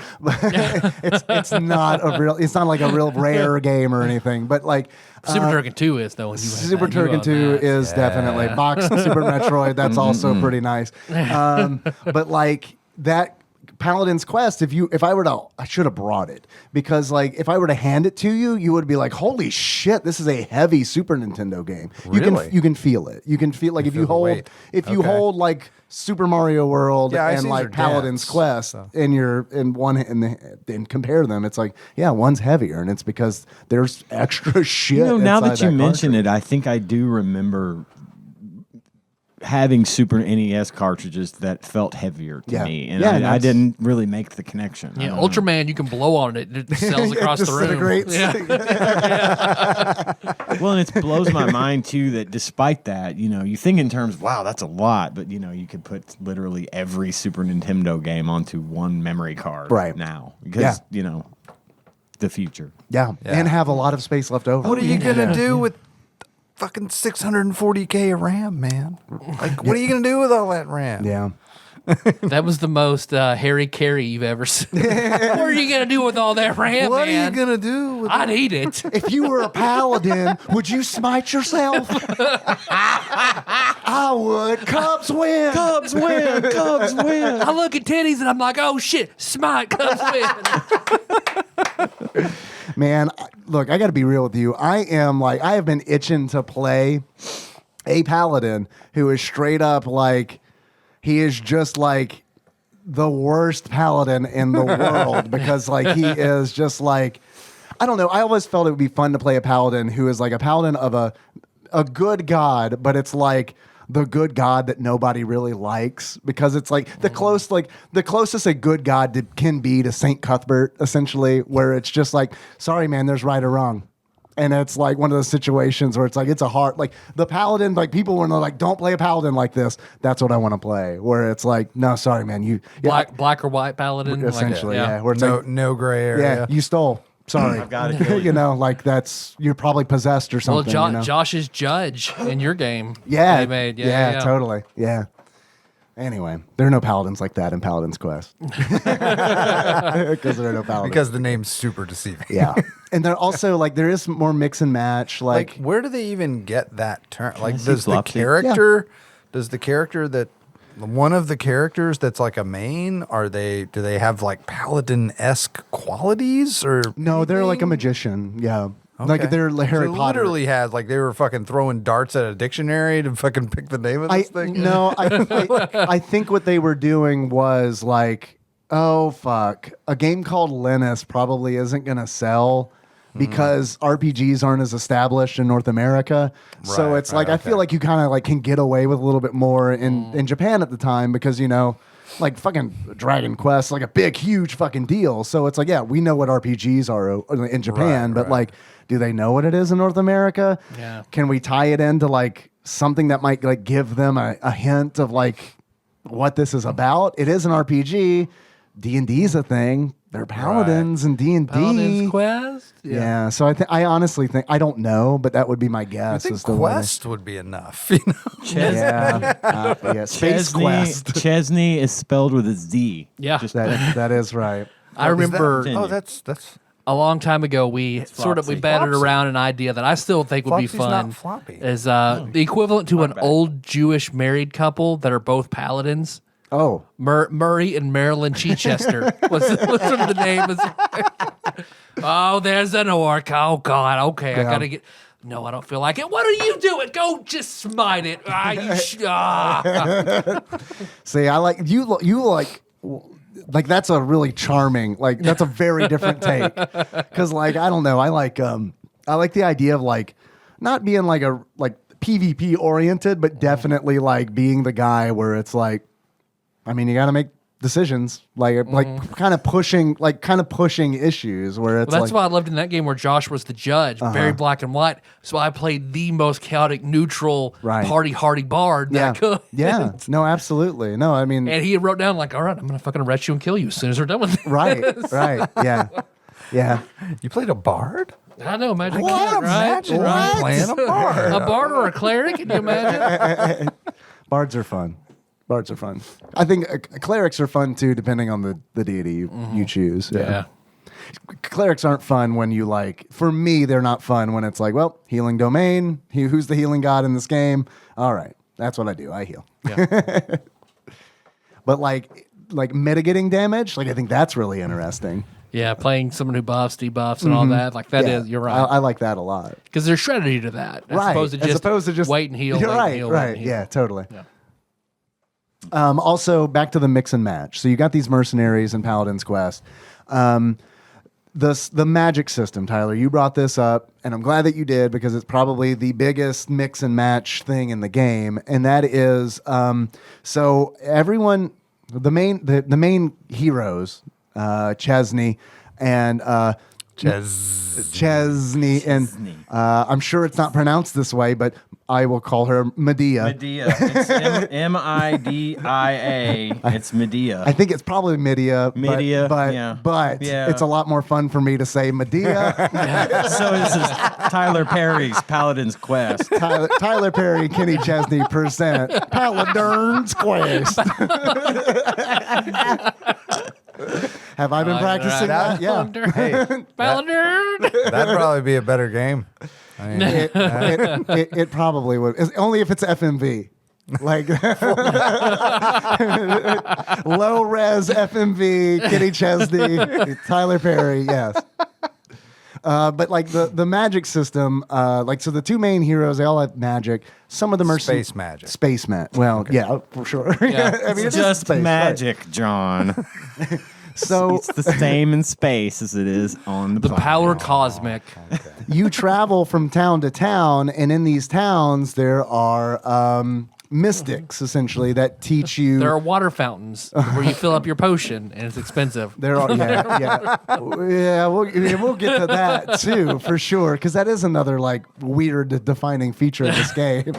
it's not like a real rare game or anything. But like Super Turrican 2 is though. And you have Super that. You own Turrican 2 that. is definitely box Super Metroid. That's also pretty nice. But like that Paladin's Quest, I should have brought it because like if I were to hand it to you, you would be like, holy shit, this is a heavy Super Nintendo game. Really? You can feel it. You can feel like if you feel the hold weight. you hold like Super Mario World Yeah, and ICs like are Paladin's dense, Quest so. and compare them, it's like, yeah, one's heavier, and it's because there's extra shit. You know, now inside that you mention cartridge. it, I think I do remember having Super NES cartridges that felt header to Yeah. me, and Yeah, I that's- didn't really make the connection. I Yeah, don't know. Ultraman, you can blow on it. It sells across the room. Disintegrates. Yeah. Well, and it blows my mind too that despite that, you know, you think in terms, wow, that's a lot, but you know, you could put literally every Super Nintendo game onto one memory card Right. now because Yeah. you know the future. Yeah, and have a lot of space left over. What are you gonna do with fucking 640K of RAM, man? Like, what are you gonna do with all that RAM? Yeah. That was the most Harry Carey you've ever seen. What are you going to do with all that RAM, What man? are you gonna do with I'd eat it. If you were a paladin, would you smite yourself? I would. Cubs win. Cubs win! Cubs win! I look at titties and I'm like, oh shit, smite comes win. Man, look, I got to be real with you. I have been itching to play a paladin who is straight up like, he is just like the worst paladin in the world because like he is just like, I don't know. I always felt it would be fun to play a paladin who is like a paladin of a good god, but it's like the good god that nobody really likes, because it's like the closest a good god can be to Saint Cuthbert, essentially, where it's just like, sorry man, there's right or wrong. And it's like one of those situations where it's like, it's a hard, like the paladin, like people were like, don't play a paladin like this. That's what I want to play. Where it's like, no, sorry, man. Black or white paladin? Essentially, Like, yeah. Where it's like, No gray area. yeah, you stole. Sorry. I've got to kill you. You know, like you're probably possessed or Well, something. You know? Josh is judge in your game. Yeah, They made. yeah, totally. Yeah. Anyway, there are no paladins like that in Paladin's Quest. Because there are no paladins. Because the name's super deceiving. Yeah. And there also, like, there is more mix and match. Like, where do they even get that term? Like, see does the Flopsy? character, one of the characters that's like a main, do they have like paladin-esque qualities or? No, they're like a anything? magician. Yeah. Okay. Like they're Harry So Potter. literally had like they were fucking throwing darts at a dictionary to fucking pick the name of this thing. No, I think what they were doing was like, oh fuck, a game called Linus probably isn't gonna sell because RPGs aren't as established in North America. So Right, it's like right, I feel like you kind of like can get away with a little bit more in Japan at the time, because you know, like fucking Dragon Quest, like a big huge fucking deal. So it's like, yeah, we know what RPGs are in Japan, but like, do they know what it is in North America? Yeah. Can we tie it into like something that might like give them a hint of like what this is about? It is an RPG. D&D's a thing. They're paladins and D&D. Paladin's Quest? Yeah. So I honestly think, I don't know, but that would be my I guess. think as to why Quest would be enough. You know? yeah. Space Quest. Chesney is spelled with a Z. Yeah. Just That is right. I remember Continue. Oh, that's a long time ago we Flopsy. batted Flopsy. around an idea that I still think would be Flopsy's fun. not floppy. Is the equivalent to an bad. old Jewish married couple that are both paladins. Oh, Murray and Marilyn Chichester. what's the name? Oh, there's an orc. Oh God. Okay, I Yeah. gotta get. No, I don't feel like it. What are you doing? Go, just smite it. see, I like you like that's a really charming, like that's a very different take. Because like I don't know, I like the idea of like not being like a like PvP oriented, but definitely like being the guy where it's like, I mean, you got to make decisions, like kind of pushing issues where it's Well, that's like, why I loved in that game where Josh was the judge, very black and white. So I played the most chaotic, neutral, Right. party hardy bard that I could. yeah, no, absolutely, no, I mean, And he wrote down like, all right, I'm gonna fucking arrest you and kill you as soon as we're done with it. right, yeah. You played a bard? I know, imagine What? that, right? Imagine Right? playing a bard. A bard or a cleric? Can you imagine? Bards are fun. I think clerics are fun too, depending on the deity you choose. Yeah. Clerics aren't fun when you like. For me, they're not fun when it's like, well, healing domain. Who's the healing god in this game? All right, that's what I do. I heal. Yeah. But like mitigating damage, like I think that's really interesting. Yeah, playing someone who buffs, debuffs, and all that. Like that is, Yeah, you're right. I like that a lot. Because there's strategy to that. As Right, opposed to just wait and heal. You're wait and right, heal, wait right. and heal. Yeah, totally. Yeah. Also, back to the mix and match. So you got these mercenaries in Paladin's Quest. The magic system, Tyler, you brought this up, and I'm glad that you did, because it's probably the biggest mix and match thing in the game, and that is so everyone, the main heroes, Chesney and Chesney, and I'm sure it's not pronounced this way, but I will call her Medea. Medea. It's Midia. It's Medea. I think it's probably Medea. Medea, but yeah. but it's a lot more fun for me to say Medea. So this is Tyler Perry's Paladin's Quest. Tyler Perry, Kenny Chesney present Paladin's Quest. Have I been practicing that? Yeah. Hey, Paladin. that'd probably be a better game. I mean, It probably would. Only if it's FMV. Like low res FMV, Kenny Chesney, Tyler Perry, yes. But like the magic system, like so the two main heroes, they all have magic. Some of them are Space magic. Space magic. Well, yeah, for sure. Yeah. I mean, It's it is just space, right. magic, John. So It's the same in space as it is on the The planet. power cosmic. you travel from town to town, and in these towns there are mystics essentially that teach you. There are water fountains where you fill up your potion, and it's expensive. There are, yeah. We'll get to that too for sure, because that is another like weird defining feature of this game.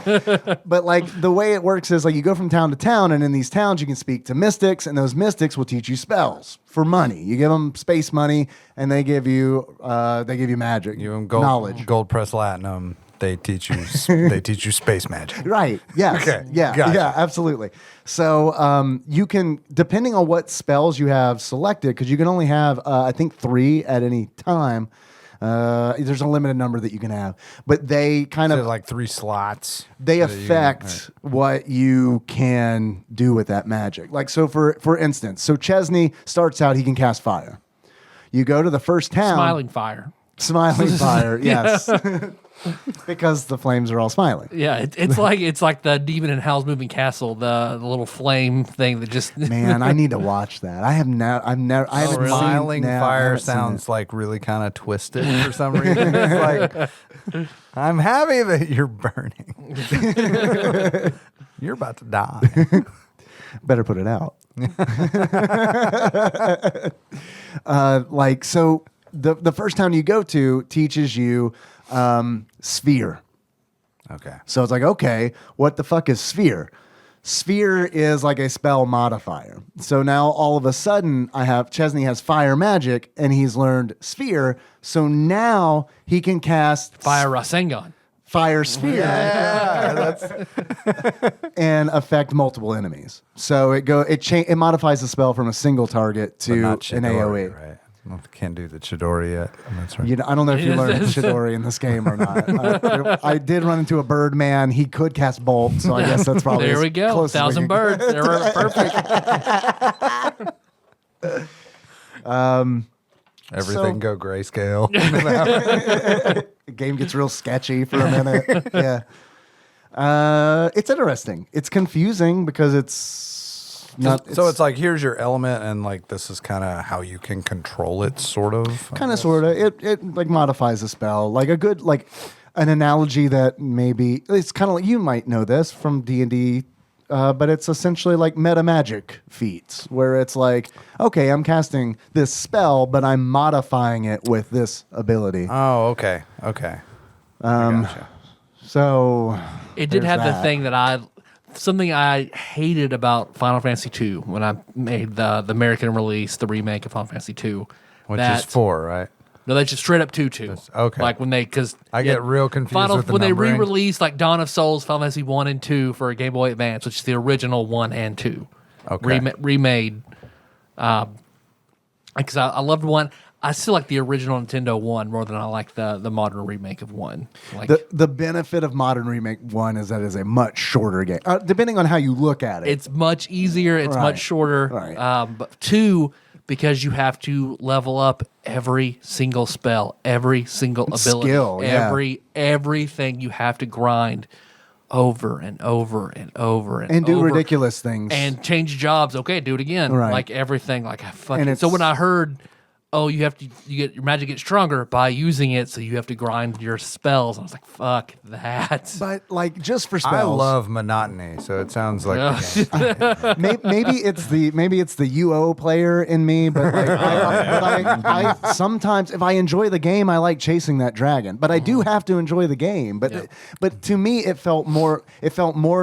But like the way it works is like you go from town to town, and in these towns you can speak to mystics, and those mystics will teach you spells for money. You give them space money, and they give you magic, You and gold, knowledge. gold press latinum. They teach you space magic. Right. Yes. Okay, Yeah. gotcha. Yeah. Absolutely. So you can, depending on what spells you have selected, because you can only have, I think, 3 at any time. There's a limited number that you can have, but they kind So of like 3 slots. they that you can- affect what you can do with that magic. Like so, for instance, so Chesney starts out, he can cast fire. You go to the first town, Smiling fire. smiling fire. Yes. Because the flames are all smiling. Yeah, it's like the demon in Howl's Moving Castle, the little flame thing that just Man, I need to watch that. I haven't seen Smiling no, I fire haven't seen sounds it. like really kind of twisted for some reason. It's like, I'm happy that you're burning. You're about to die. Better put it out. So the first town you go to teaches you sphere. Okay. So it's like, okay, what the fuck is sphere? Sphere is like a spell modifier. So now all of a sudden Chesney has fire magic and he's learned sphere. So now he can cast fire Rasengan. fire sphere and affect multiple enemies. So it modifies the spell from a single target But to not an Chidori, AoE. right? I can't do the Chidori yet. That's right. I don't know if you learned Chidori in this game or not. I did run into a bird man. He could cast Bolt, so I guess that's probably There as we go. close as we 1,000 can get. birds. They were perfect. Everything go grayscale. The game gets real sketchy for a minute. Yeah. It's interesting. It's confusing because it's not. So it's like, here's your element, and like this is kind of how you can control it, sort of. kind of sort of it like modifies a spell, like a good like an analogy that maybe it's kind of like, you might know this from D&D, but it's essentially like meta magic feats where it's like, okay, I'm casting this spell but I'm modifying it with this ability. Oh, okay. I gotcha. So It did there's have the that. thing that something I hated about Final Fantasy II when I made the American release, the remake of Final Fantasy II. Which is 4, right? No, that's just straight up 2. Okay. Like when because I get real confused with the when they numbering. re-released like Dawn of Souls, Final Fantasy 1 and 2 for Game Boy Advance, which is the original 1 and 2. Okay. Remade. Because I loved 1. I still like the original Nintendo 1 more than I like the modern remake of 1. Like the benefit of modern remake 1 is that it's a much shorter game, depending on how you look at it. it's much easier. It's Right. much shorter. Right. But 2, because you have to level up every single spell, every single ability, Skill, yeah. everything you have to grind over and over and over and do over. ridiculous things. And change jobs. Okay, do it again. Right. Like everything. Like I And fucking. it's- So when I heard, oh, you get your magic gets stronger by using it, so you have to grind your spells. I was like, fuck that. but like just for spells, I love monotony, so it sounds like the game. maybe it's the UO player in me, but like, I sometimes if I enjoy the game, I like chasing that dragon. But I do have to enjoy the game. But to me, it felt more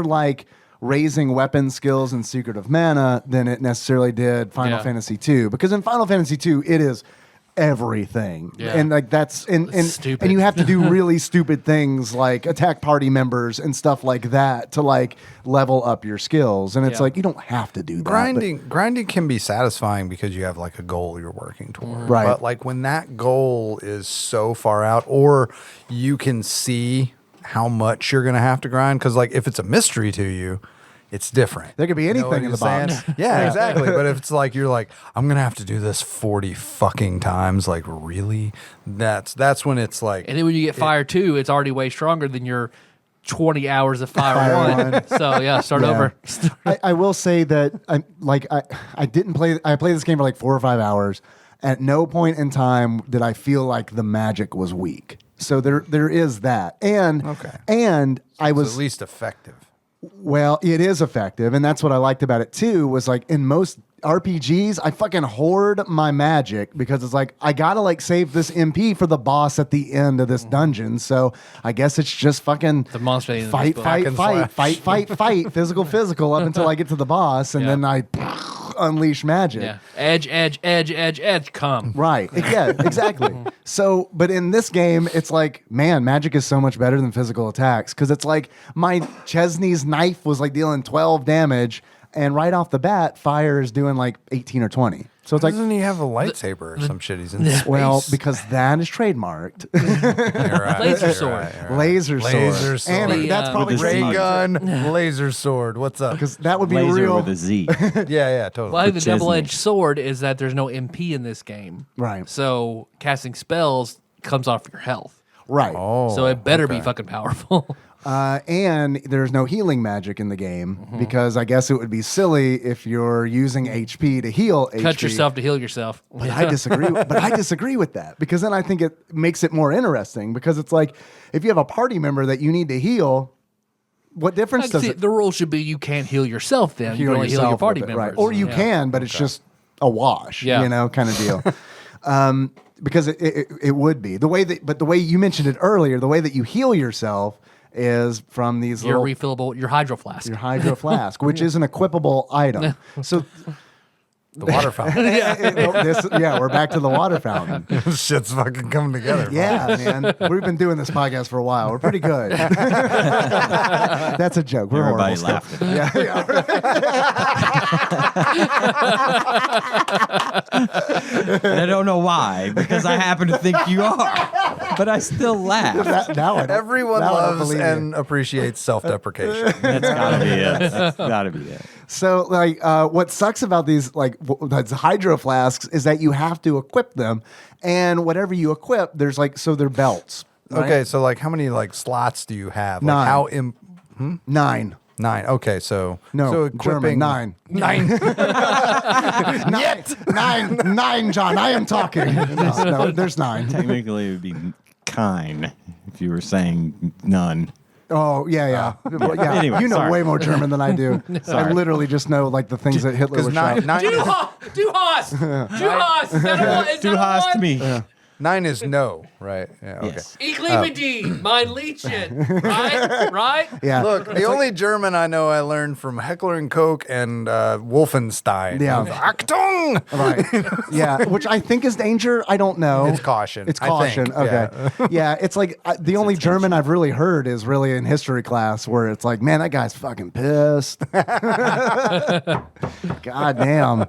like raising weapon skills in Secret of Mana than it necessarily did Final Yeah. Fantasy II. Because in Final Fantasy II, it is everything. Yeah. And like that's and Stupid. you have to do really stupid things like attack party members and stuff like that to like level up your skills. And it's Yeah. like you don't have to do that. but- Grinding can be satisfying because you have like a goal you're working toward. Right. But like when that goal is so far out, or you can see how much you're gonna have to grind, because like if it's a mystery to you, it's different. There could be You know anything what in the I'm box. saying? Yeah, exactly. But if it's like you're like, I'm gonna have to do this 40 fucking times, like really, that's when it's like, And then when you get fire 2, it's already way stronger than your 20 hours of Fire 1. So yeah, start Yeah. over. I will say that I didn't play. I played this game for like 4 or 5 hours. At no point in time did I feel like the magic was weak. So there is that, and I It's was at least effective. well, it is effective, and that's what I liked about it too. Was like in most RPGs, I fucking hoard my magic because it's like I gotta like save this MP for the boss at the end of this dungeon. So I guess it's just fucking The monster in this fight, book. fight, Hack and fight, slash. fight, physical up until I get to the boss, and Yeah. then I unleash magic. Yeah. Edge, come. Right. Yeah, exactly. So, but in this game, it's like, man, magic is so much better than physical attacks because it's like my Chesney's knife was like dealing 12 damage, and right off the bat, fire is doing like 18 or 20. So it's like, Doesn't he have a lightsaber or some shit? He's in space. well, because that is trademarked. You're right, Laser you're sword. right, you're right. Laser sword. Laser sword. And The, that's probably with the Ray Z. gun, laser sword. What's up? because that would be Laser real. with a Z. Yeah, totally. Well, I think the Chesney. double-edged sword is that there's no MP in this game. Right. So casting spells comes off your health. Right. Oh, So it better be okay. fucking powerful. And there's no healing magic in the game because I guess it would be silly if you're using HP to heal HP. Cut yourself to heal yourself. But I disagree. But I disagree with that because then I think it makes it more interesting because it's like if you have a party member that you need to heal, what difference does it The rule should be you can't heal yourself then. You can only heal your yourself party with it, members. right? Or you Yeah. can, but it's just a wash, Yeah. kind of deal. Because it would be the way the way you mentioned it earlier, the way that you heal yourself is from these Your little refillable, your hydro flask. your hydro flask, which is an equipable item. So The water fountain. we're back to the water fountain. Shit's fucking coming together. Yeah, man. We've been doing this podcast for a while. We're pretty good. That's a joke. We're Everybody horrible. laughed at it. And I don't know why, because I happen to think you are. But I still laugh. Now I don't- Everyone now I don't loves believe you. and appreciates self-deprecation. That's gotta be it. That's gotta be it. So, like, what sucks about these, like, that's hydro flasks is that you have to equip them, and whatever you equip, there's like, so they're belts. right? Okay, so like, how many like slots do you have? Like, Nine. how 9. 9? Okay, so No, so German, 9. 9. 9, John. I am talking. No, there's 9. Technically, it would be kind if you were saying none. Oh, yeah. Well, yeah. Anyway, you know sorry. way more German than I do. I Sorry. literally just know like the things that Hitler Because was 9, shot. 9, Du is, Hast! Is that a one? Is Du that a hast one? mich. 9 is no, right? Yeah. Okay. Yes. Ich liebe die, mein Liedchen. Right? Yeah. Look, the only German I know I learned from Heckler and Koch and Wolfenstein. Yeah. Achtung! Right. Yeah. Which I think is danger. I don't know. It's caution, It's I caution. think, Okay. Yeah. It's like the only German I've really heard is really in history class where it's like, man, that guy's fucking pissed. God damn.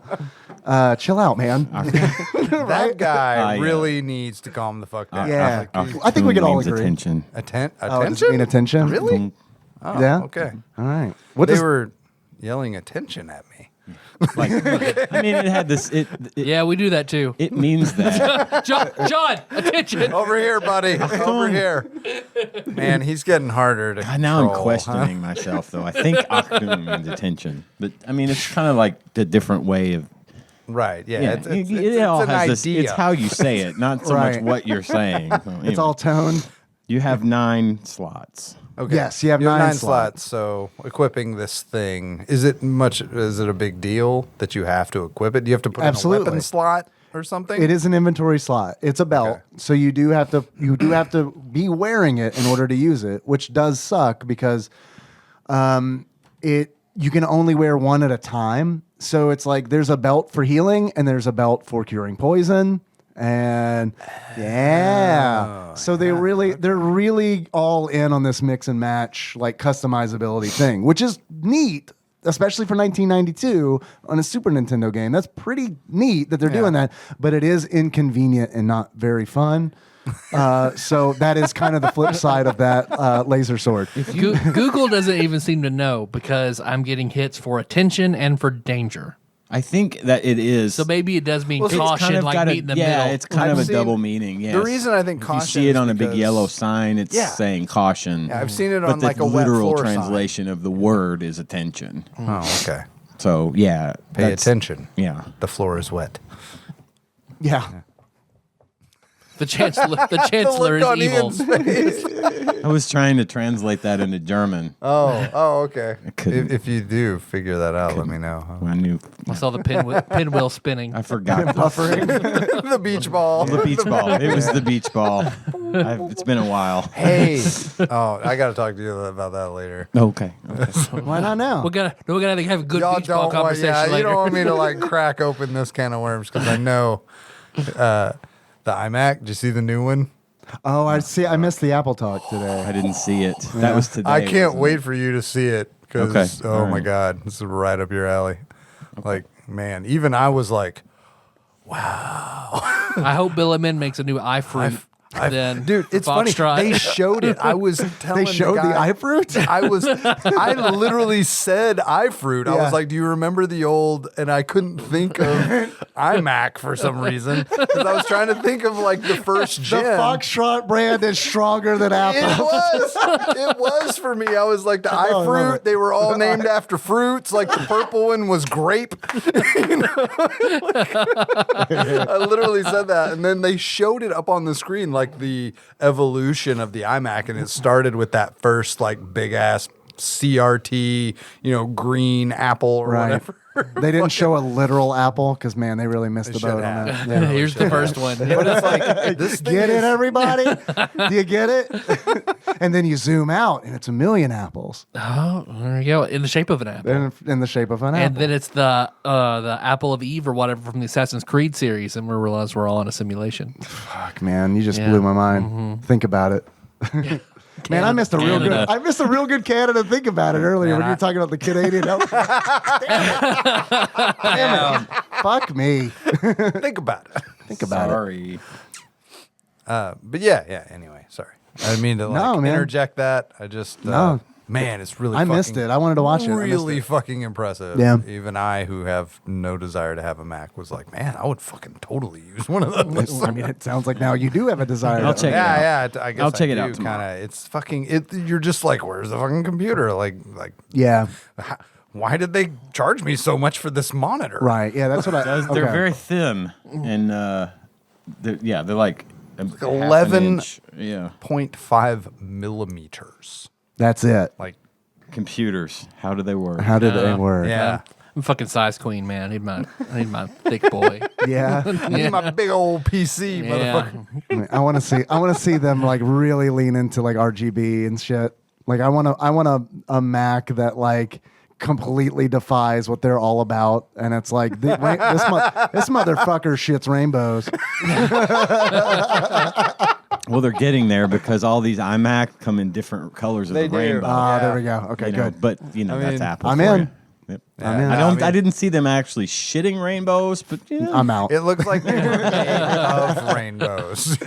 Chill out, man. That guy yeah. really needs to calm the fuck down. Yeah. Like, I think we can all means agree. attention. Oh, does it attention? mean attention? Really? Oh, Yeah. Okay. All right. What They does were yelling attention at me. Like, I mean, it had this. It Yeah, we do that too. it means that. John, attention. Over here, buddy. Over here. Man, he's getting harder to Now I'm control, questioning myself, though. I think Achtung means attention, but I mean, it's kind of like the different way of. Huh? Right. Yeah. Yeah, it all an has this. idea. It's how you say it, not so Right. much what you're saying. So, it's anyway, all tone? you have 9 slots. Okay. Yes, you have 9 slots. So equipping this thing, is it a big deal that you have to equip it? Do you have to put in a Absolutely. weapon slot or something? It is an inventory slot. It's a belt, Okay. so you do have to be wearing it in order to use it, which does suck because you can only wear one at a time. So it's like there's a belt for healing and there's a belt for curing poison. And so they're really all in on this mix and match like customizability thing, which is neat, especially for 1992 on a Super Nintendo game. That's pretty neat that they're doing that, but it is inconvenient and not very fun. So that is kind of the flip side of that laser sword. Google doesn't even seem to know because I'm getting hits for attention and for danger. I think that it is. So maybe it does mean Well, it's caution, kind of like got meet in the middle. Yeah, it's kind I've of a seen- double meaning. Yes. The reason I think if caution you see it is on a big because- yellow sign, it's Yeah. saying caution. Yeah, I've seen it but on the like a wet literal floor sign. translation of the word is attention. Oh, okay. So yeah, Pay that's- attention. Yeah, The floor is wet. Yeah. The chancellor is on evil. Ian's face. I was trying to translate that into German. Oh, okay. couldn't. If you do figure that out, let me know. I knew I saw the pinwheel spinning. I forgot Buffering. The beach ball. the beach ball. It was the beach ball. It's been a while. Hey. Oh, I got to talk to you about that later. Okay. Why not now? We're gonna have a good Y'all beach ball don't want, conversation yeah, you later. don't want me to like crack open this can of worms because I know the iMac. Did you see the new one? Oh, I see. I missed the Apple Talk today. I didn't see it. That was today. I can't wasn't wait for you to see it because Okay. oh All my right. god, this is right up your alley. Like man, even I was like, I hope Bill and Min makes a new iFruit. Then dude, it's funny. Foxtrot. They showed it. I was telling They showed the guy, iFruit? I literally said iFruit. I Yeah. was like, do you remember the old? And I couldn't think of iMac for some reason because I was trying to think of like the first The gen. Foxtrot brand is stronger than It Apple. was for me. I was like the I love iFruit. it. They were all named after fruits. Like the purple one was grape. You know? I literally said that, and then they showed it up on the screen, like the evolution of the iMac, and it started with that first like big ass CRT, green apple or Right. whatever. They didn't show a literal apple because, man, they really missed the should boat on have. that. Yeah. Here's the first one. But it's like this thing Get it, is- everybody? Do you get it? And then you zoom out, and it's a million apples Oh, there you go. In the shape of an apple. in the shape of an And apple. then it's the Apple of Eve or whatever from the Assassin's Creed series, and we realize we're all in a simulation. Fuck, man, you just Yeah. blew my mind. Think about it. Man, I missed a real good. Canada. I missed a real good Canada. Think about it earlier Man, when you were talking about the Canadian. Damn it. Fuck me. Think about it. Think about it. Sorry. But yeah. Anyway, sorry. I didn't mean to No, man. interject that. I just No. man, it's really. I missed fucking- it. I wanted to watch it. I missed Really it. fucking impressive. Yeah. Even I, who have no desire to have a Mac, was like, man, I would fucking totally use one of those. I mean, it sounds like now you do have a desire. I'll check it out. Yeah, I guess I'll check I it out do tomorrow. Kinda, it's fucking. You're just like, where's the fucking computer? Like, Yeah. why did they charge me so much for this monitor? Right. Yeah. That's what I. They're okay. very thin, and they're like 11 half an inch. Yeah, 0.5 millimeters. That's it. Like, computers. How do they work? How did they work? yeah. I'm fucking size queen, man. I need my thick boy. Yeah. I need my big old PC, Yeah. motherfucker. I want to see them like really lean into like RGB and shit. Like I want a Mac that like completely defies what they're all about, and it's like this motherfucker shits rainbows. Well, they're getting there because all these iMac come in different colors of They the do. rainbow. Ah, Yeah. there we go. Okay, you know, good. But I mean, that's Apple. I'm for in. you. Yep. I'm in. I didn't see them actually shitting rainbows, but I'm out. It looks like they were made of rainbows.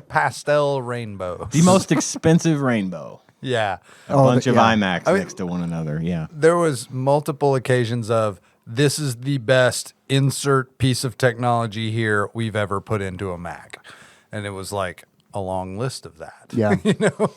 Pastel rainbows. the most expensive rainbow. Yeah. A bunch of yeah. iMacs I mean- next to one another. Yeah. There was multiple occasions of this is the best insert piece of technology here we've ever put into a Mac. And it was like a long list of that. Yeah.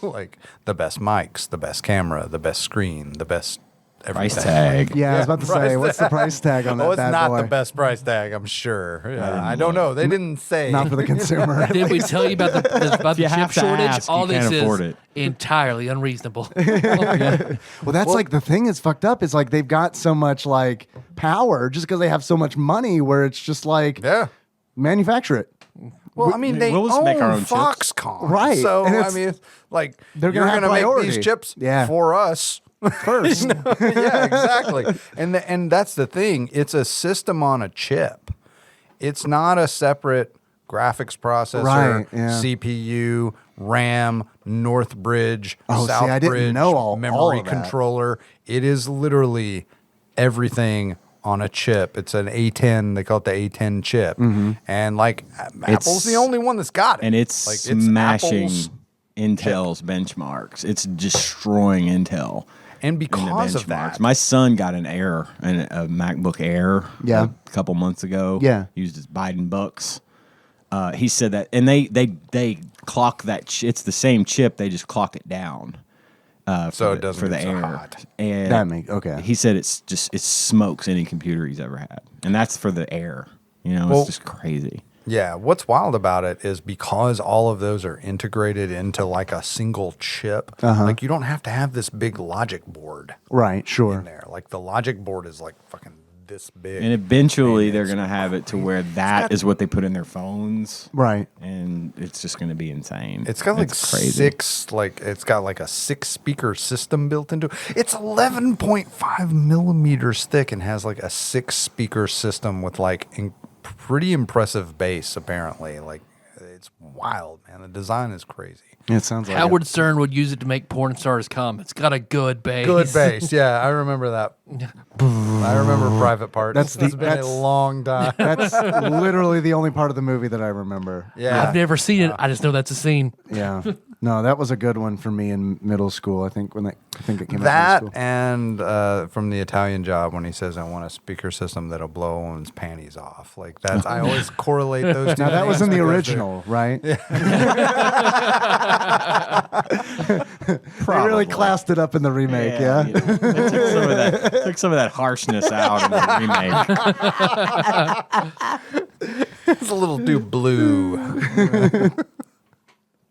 Like the best mics, the best camera, the best screen, the best Price everything. tag. Yeah, I was about to say, price what's the price tag on that Oh, it's bad not boy? the best price tag, I'm sure. I don't know. They didn't say. Not for the consumer. Did we tell you about the you chip have to shortage? ask, All you this can't is afford it. entirely unreasonable. Well, that's like the thing that's fucked up is like they've got so much like power just because they have so much money where it's just like Yeah. manufacture it. Well, I mean, they we'll just own make our own chips. Foxconn, Right, So and I it's- mean, like they're you're gonna have gonna make priority. these chips Yeah. for us First. yeah, exactly. And that's the thing. It's a system on a chip. It's not a separate graphics processor, Right, yeah. CPU, RAM, Northbridge, Oh, see, I Southbridge, didn't know all memory of that. controller. It is literally everything on a chip. It's an A10. They call it the A10 chip. Mm-hmm. And like Apple's the only one that's got it. And it's like smashing Apple's Intel's benchmarks. It's destroying Intel. And in the because of benchmarks. that, My son got an Air, a MacBook Air, Yeah. a couple months ago. Yeah. Used his Biden bucks. He said that, and they clock that. It's the same chip. They just clock it down. so it doesn't for the get so Air. hot. And okay. he said it smokes any computer he's ever had, and that's for the Air. Well, it's just crazy. Yeah, what's wild about it is because all of those are integrated into like a single chip, like you don't have to have this big logic board Right, sure. in there. Like the logic board is like fucking this big. And eventually And they're it's going to have it to where that is what they put in their phones. Right. And it's just going to be insane. It's got like crazy. it's got like a 6-speaker system built into it. It's 11.5 millimeters thick and has like a 6-speaker system with like pretty impressive bass, apparently. Like, it's wild, man. The design is crazy. It sounds like Howard Stern would use it to make porn stars come. It's got a good bass. Good bass, yeah. I remember that. I remember Private Parts. That's been a long time. That's literally the only part of the movie that I remember. Yeah. I've never seen it. I just know that's a scene. Yeah. No, that was a good one for me in middle school. I think it came out That in middle school. and from the Italian Job when he says, "I want a speaker system that'll blow one's panties off." Like that's I always correlate those two. Now that was in things the because original, right? Yeah. They really classed it up in the remake, yeah. They took some of that harshness out in the remake. it's a little too blue.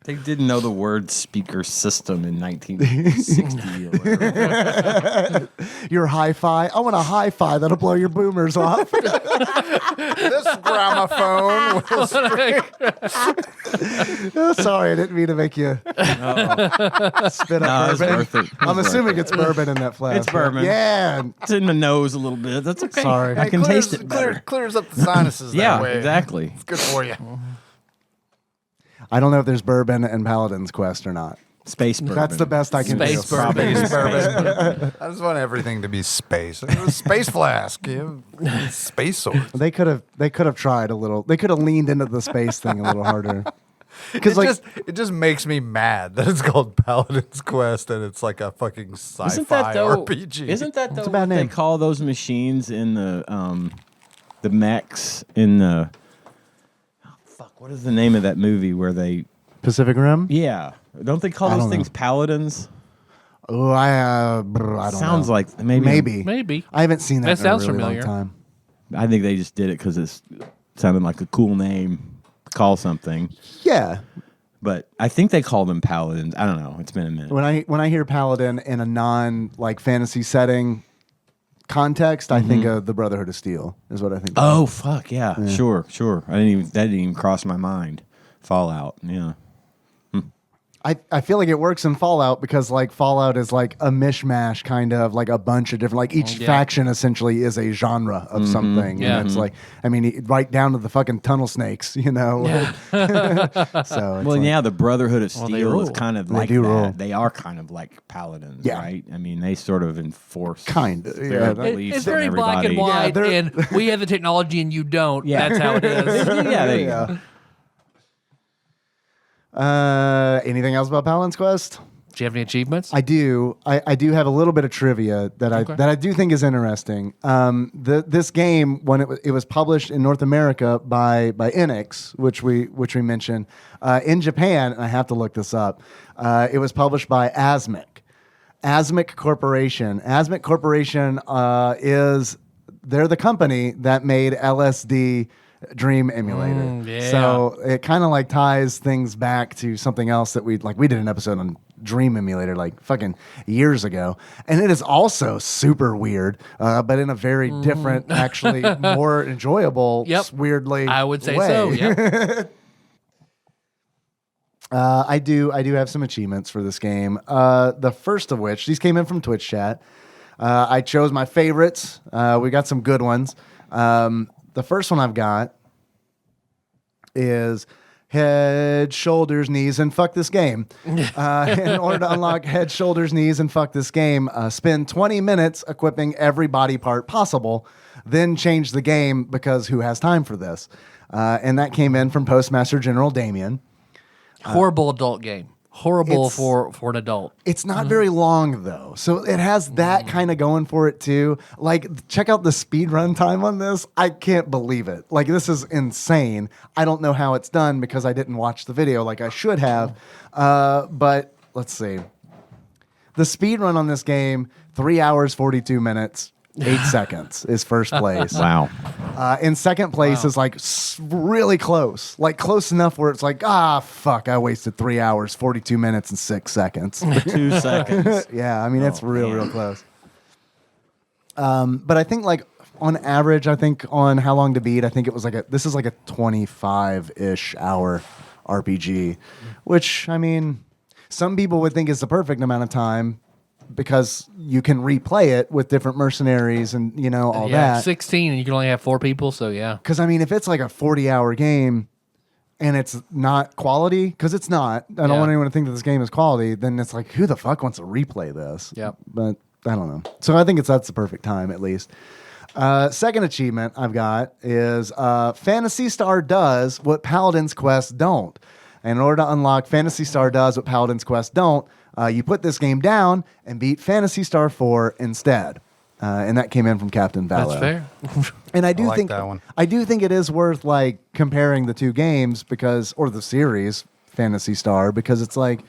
They didn't know the word speaker system in 1960 or whatever. Your hi-fi. I want a hi-fi that'll blow your boomers off. This gramophone was Oh, sorry, I didn't mean to make you spit up it's bourbon. worth it. I'm assuming it's bourbon in that flask. It's bourbon. Yeah. It's in the nose a little bit. That's okay. Sorry. I can taste it better. Clears up the sinuses. Yeah, that way. exactly. It's good for you. I don't know if there's bourbon in Paladin's Quest or not. Space bourbon. That's the best I can Space do. bourbon. Space bourbon. I just want everything to be space. It was space flask. Space sword. They could have tried a little. They could have leaned into the space thing a little harder. Because It just makes me mad that it's called Paladin's Quest and it's like a fucking sci-fi Isn't that though? RPG. Isn't that though? a bad what they name. call those machines in the mechs in the. Oh, fuck! What is the name of that movie where they? Pacific Rim? Yeah, don't they call I those don't things know. paladins? Oh, I don't Sounds know. like maybe. Maybe. I haven't seen that, That in sounds a really familiar. long time. I think they just did it because it sounded like a cool name to call something. Yeah. But I think they call them paladins. I don't know. It's been a minute. When I hear Paladin in a non like fantasy setting context, I think of the Brotherhood of Steel is what I think. Oh fuck yeah. Sure. That didn't even cross my mind. Fallout. Yeah. I feel like it works in Fallout because like Fallout is like a mishmash kind of like a bunch of different like each faction essentially is a genre of something. Yeah. And it's like I mean right down to the fucking tunnel snakes, you know. So it's Well, like, yeah, the Brotherhood of they Steel is rule. kind of They like do that. rule. They are kind of like paladins, Yeah. right? I mean, they sort of enforce Kind of, their yeah. beliefs It's on very black and everybody. white, they're- and we have the technology and you don't. Yeah. That's how it is. Yeah, there you go. Anything else about Paladin's Quest? Do you have any achievements? I do. I do have a little bit of trivia that I do think is interesting. This game, when it was published in North America by Enix, which we mentioned, in Japan, and I have to look this up. It was published by Asmic Corporation. Asmic Corporation they're the company that made LSD Dream Emulator. yeah. So it kind of like ties things back to something else that we did an episode on Dream Emulator like fucking years ago, and it is also super weird, but in a very different, actually more enjoyable, Yep. weirdly. I would say way. so. Yep. I do have some achievements for this game. The first of which, these came in from Twitch chat. I chose my favorites. We got some good ones. The first one I've got is head, shoulders, knees, and fuck this game. In order to unlock head, shoulders, knees, and fuck this game, spend 20 minutes equipping every body part possible, then change the game because who has time for this? And that came in from Postmaster General Damien. Horrible adult game. horrible It's- for an adult. It's not very long though, so it has that kind of going for it too. Like, check out the speed run time on this. I can't believe it. Like, this is insane. I don't know how it's done because I didn't watch the video like I should have. But let's see. The speed run on this game, 3 hours 42 minutes. 8 seconds is first place. Wow. In second place is like really close, like close enough where it's like, fuck, I wasted 3 hours, 42 minutes, and 6 seconds. 2 seconds. Yeah, I mean, it's real close. But I think like on average, I think on how long to beat, I think it was like this is like a 25-ish hour RPG, which, I mean, some people would think is the perfect amount of time, because you can replay it with different mercenaries and, you know, all that. 16 and you can only have 4 people, so yeah. Because, I mean, if it's like a 40-hour game and it's not quality, because it's not, I don't want anyone to think that this game is quality, then it's like, who the fuck wants to replay this? Yep. But I don't know. So I think that's the perfect time, at least. Second achievement I've got is Phantasy Star does what Paladin's Quest don't. And in order to unlock Phantasy Star does what Paladin's Quest don't, you put this game down and beat Phantasy Star 4 instead. And that came in from Captain Vallow. That's fair. And I do like think that one. I do think it is worth like comparing the two games or the series Phantasy Star, because it's like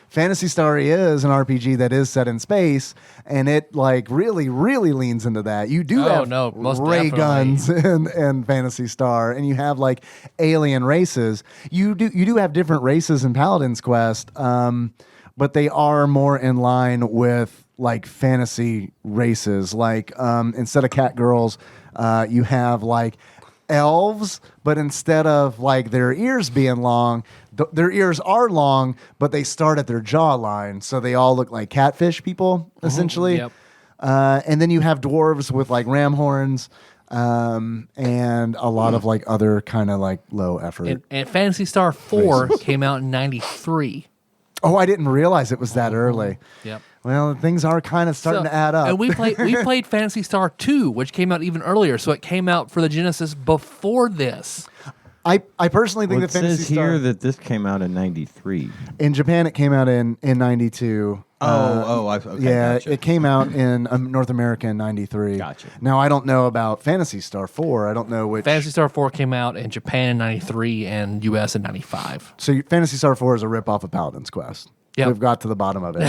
Phantasy Star is an RPG that is set in space, and it like really leans into that. You do have most ray definitely. guns in Phantasy Star, and you have like alien races. You do have different races in Paladin's Quest, but they are more in line with like fantasy races. Like instead of cat girls, you have like elves, but instead of like their ears being long, their ears are long, but they start at their jawline, so they all look like catfish people essentially. Yep. And then you have dwarves with like ram horns, and a lot of like other kind of like low effort. And Phantasy Star 4 came out in 93. Oh, I didn't realize it was that early. Yep. Well, things are kind of starting to add up. And we played Phantasy Star 2, which came out even earlier, so it came out for the Genesis before this. I personally think Well, that it Phantasy says Star here that this came out in 93. in Japan it came out in 92. Okay, Yeah, gotcha. it came out in North America in 93. Gotcha. Now, I don't know about Phantasy Star 4. I don't know which. Phantasy Star 4 came out in Japan in 93 and US in 95. So Phantasy Star 4 is a ripoff of Paladin's Quest. Yep. We've got to the bottom of it.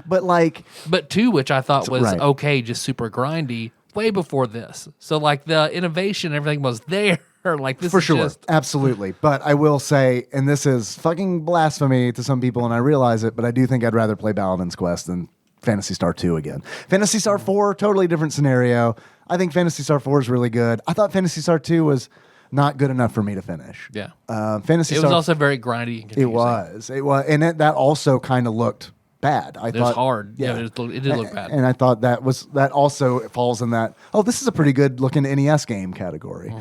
But like, But 2, which I thought was Right. okay, just super grindy, way before this. So like the innovation, everything was there. Like this for is sure, just absolutely. But I will say, and this is fucking blasphemy to some people, and I realize it, but I do think I'd rather play Paladin's Quest than Phantasy Star 2 again. Phantasy Star 4, totally different scenario. I think Phantasy Star 4 is really good. I thought Phantasy Star 2 was not good enough for me to finish. yeah. Fantasy It Star was also very grindy and confusing. It was, and that also kind of looked bad. I It thought was hard. Yeah, it did look bad. and I thought that also falls in that. Oh, this is a pretty good looking NES game category.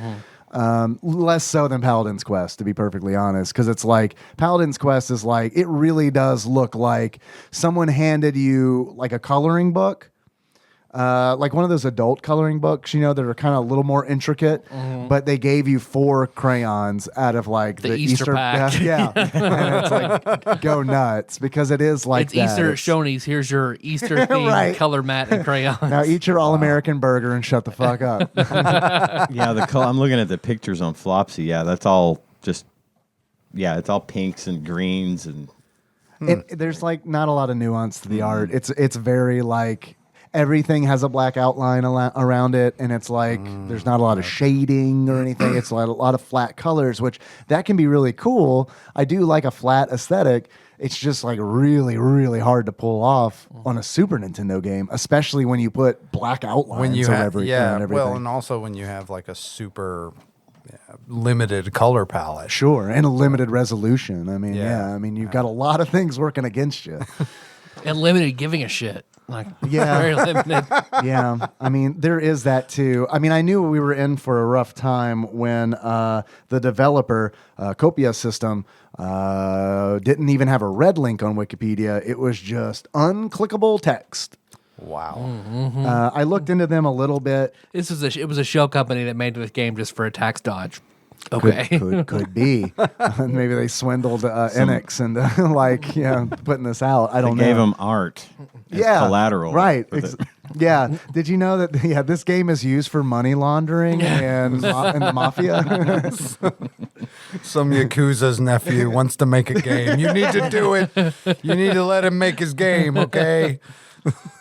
Less so than Paladin's Quest, to be perfectly honest, because it's like Paladin's Quest is like, it really does look like someone handed you like a coloring book. Like one of those adult coloring books, you know, that are kind of a little more intricate, but they gave you 4 crayons out of like The Easter pack. Yeah. And it's like, go nuts, because it is like It's Easter at It's- Shoney's. Here's your Easter themed Right. color mat and crayons. Now eat your all-American burger and shut the fuck up. Yeah, I'm looking at the pictures on Flopsy. Yeah, that's all just, it's all pinks and greens and There's like not a lot of nuance to the art. It's very like everything has a black outline around it, and it's like there's not a lot of shading or anything. It's like a lot of flat colors, which that can be really cool. I do like a flat aesthetic. It's just like really hard to pull off on a Super Nintendo game, especially when you put black outlines When you over have, everything. yeah, and everything. well, and also when you have like a super limited color palette. Sure, and a limited resolution. I mean, Yeah. I mean, you've got a lot of things working against you. And limited giving a shit. Like, Yeah. very limited. Yeah, I mean, there is that too. I mean, I knew we were in for a rough time when the developer, Copia System, didn't even have a red link on Wikipedia. It was just unclickable text. Wow. I looked into them a little bit. It was a shell company that made this game just for a tax dodge. Okay. Could be. Maybe they swindled Enix and putting this out. I don't know. Gave them art. As collateral. Right. Yeah. Did you know that? Yeah, this game is used for money laundering and the mafia. Some Yakuza's nephew wants to make a game. You need to do it. You need to let him make his game, okay?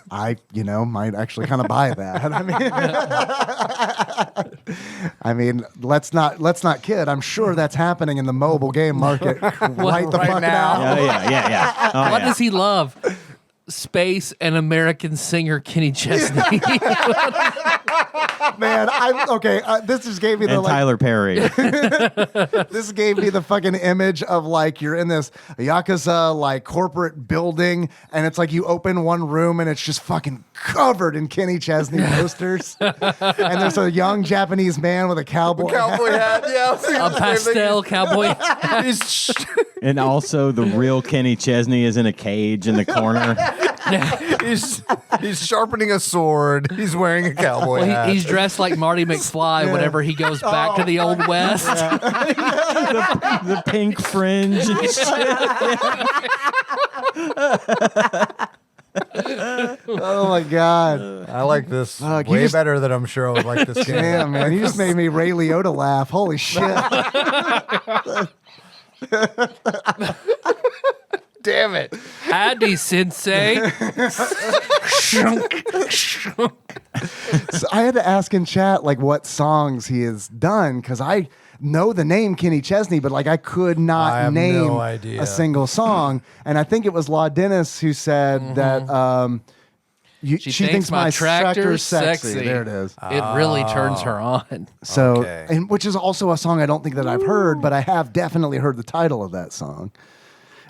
I might actually kind of buy that. I mean, let's not kid. I'm sure that's happening in the mobile game market right the fuck now. Yeah. Oh, What does he love? Space and American singer Kenny Chesney. Man, this just gave me the and Tyler Perry. This gave me the fucking image of like you're in this Yakuza like corporate building and it's like you open one room and it's just fucking covered in Kenny Chesney posters. And there's a young Japanese man with a cowboy hat. Yeah. A pastel cowboy. And also the real Kenny Chesney is in a cage in the corner. He's sharpening a sword. He's wearing a cowboy hat. He's dressed like Marty McFly whenever he goes back to the Old West. The pink fringe and shit. Oh my god. I like this way better than I'm sure I would like this game. Damn, man, you just made me Ray Liotta laugh. Holy shit. Damn it. Howdy, Sensei. So I had to ask in chat like what songs he has done because I know the name Kenny Chesney, but like I could not I have name no idea. a single song. And I think it was Law Dennis who said that she thinks my tractor's sexy. There it is. It really turns her on. So, Okay. and which is also a song I don't think that I've heard, but I have definitely heard the title of that song.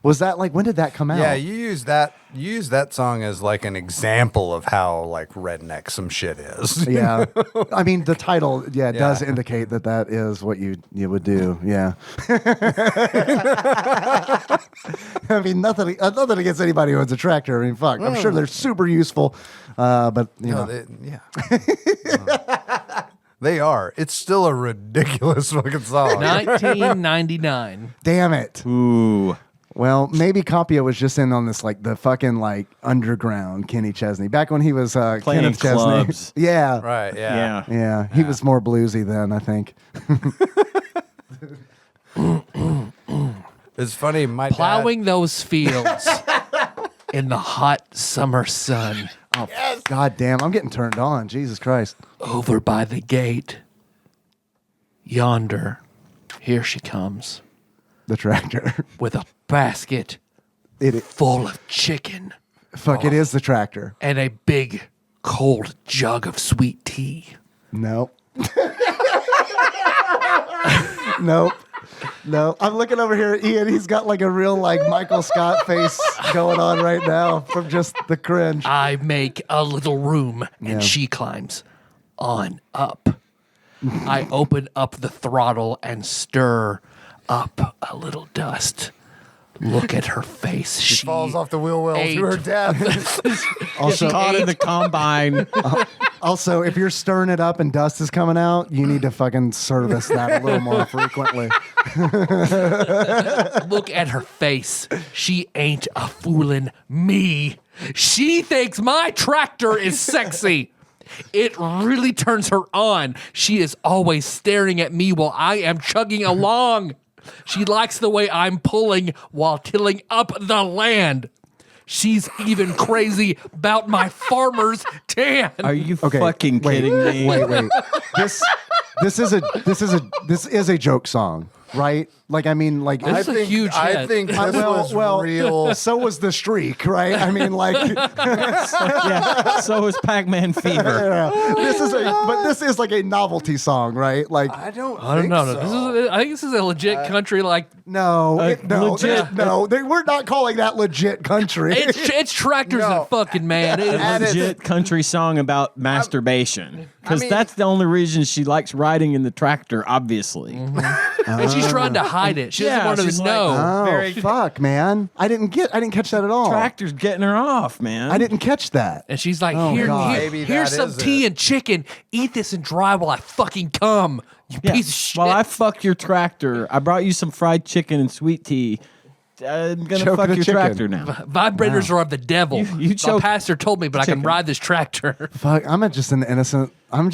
Was that like when did that come out? Yeah, you use that song as like an example of how like redneck some shit is. Yeah. I mean, the title, does indicate that is what you would do. Yeah. I mean, nothing against anybody who owns a tractor. I mean, fuck. I'm sure they're super useful, but you know. They are. It's still a ridiculous fucking song. 1999. Damn it. Ooh. Well, maybe Capia was just in on this, like the fucking like underground Kenny Chesney back when he was Playing Kenneth Chesney. clubs. Yeah, Right, yeah. yeah. He was more bluesy then, I think. It's funny, my Plowing those fields in the hot summer sun. Oh, God damn! I'm getting turned on. Jesus Christ! Over by the gate. Yonder. Here she comes. The tractor. With a basket It full of chicken it is the tractor. and a big cold jug of sweet tea. Nope. Nope. No, I'm looking over here at Ian. He's got like a real like Michael Scott face going on right now from just the cringe. I make a little room Yeah. and she climbs on up. I open up the throttle and stir up a little dust. Look at her face. She falls off the wheel well to her ate. death. Also, Caught in the combine. also, if you're stirring it up and dust is coming out, you need to fucking service that a little more frequently. Look at her face. She ain't a foolin' me. She thinks my tractor is sexy. It really turns her on. She is always staring at me while I am chugging along. She likes the way I'm pulling while tilling up the land. She's even crazy about my farmer's tan. Are you Okay, fucking kidding me? Wait. This is a joke song, right? Like, I mean, like This is a huge I hit. think this was real. So was the streak, right? I mean, like, Yeah. So is Pac-Man Fever. this is like a novelty song, right? Like, I don't know. so. I think this is a legit country. Like legit. We're not calling that legit country. it's tractors No. and fucking man. It- And it's- Legit country song about masturbation. Because I mean- that's the only reason she likes riding in the tractor, obviously. And she's trying to hide it. She doesn't want her she's to like, know. Oh, fuck, man. I didn't catch that at all. Tractor's getting her off, man. I didn't catch that. And she's like, Oh, God. Maybe here's that some is tea it. and chicken. Eat this and dry while I fucking come. You Yeah. piece of shit. While I fuck your tractor, I brought you some fried chicken and sweet tea. I'm gonna Choke fuck the your chicken. tractor now. Vibrators are of the devil. You My choke pastor told me, but I chicken. can ride this tractor. Fuck, I'm just an innocent summer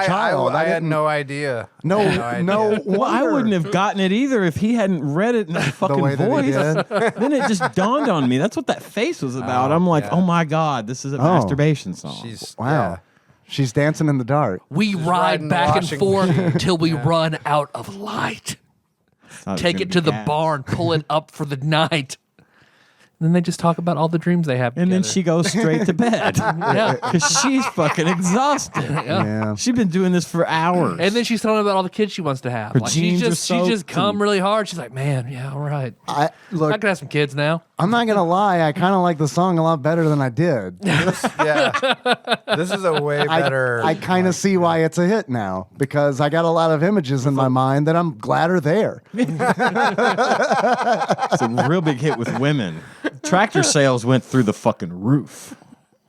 child. I had didn't- no idea. No, I had no idea. no. Well, I wonder. wouldn't have gotten it either if he hadn't read it in that fucking way that he voice. did. Then it just dawned on me. That's what that face was about. I'm like, yeah. oh my God, this is a masturbation song. She's Wow. yeah. She's dancing in the dark. We ride riding the back and washing forth machine. till we run out of light. Thought Take was it gonna to be the gas. barn, pull it up for the night. And then they just talk about all the dreams they have And then together. she goes straight to bed. Yeah. Because she's fucking exhausted. Yeah. She's been doing this for hours. And then she's telling about all the kids she wants to have. Her Like, she jeans are just soaked come and- really hard. She's like, man, yeah, all right. I Look, can have some kids now. I'm not gonna lie. I kind of like the song a lot better than I did. Yeah. This is a way better. I kind of see why it's a hit now because I got a lot of images in my mind that I'm glad are there. It's a real big hit with women. Tractor sales went through the fucking roof.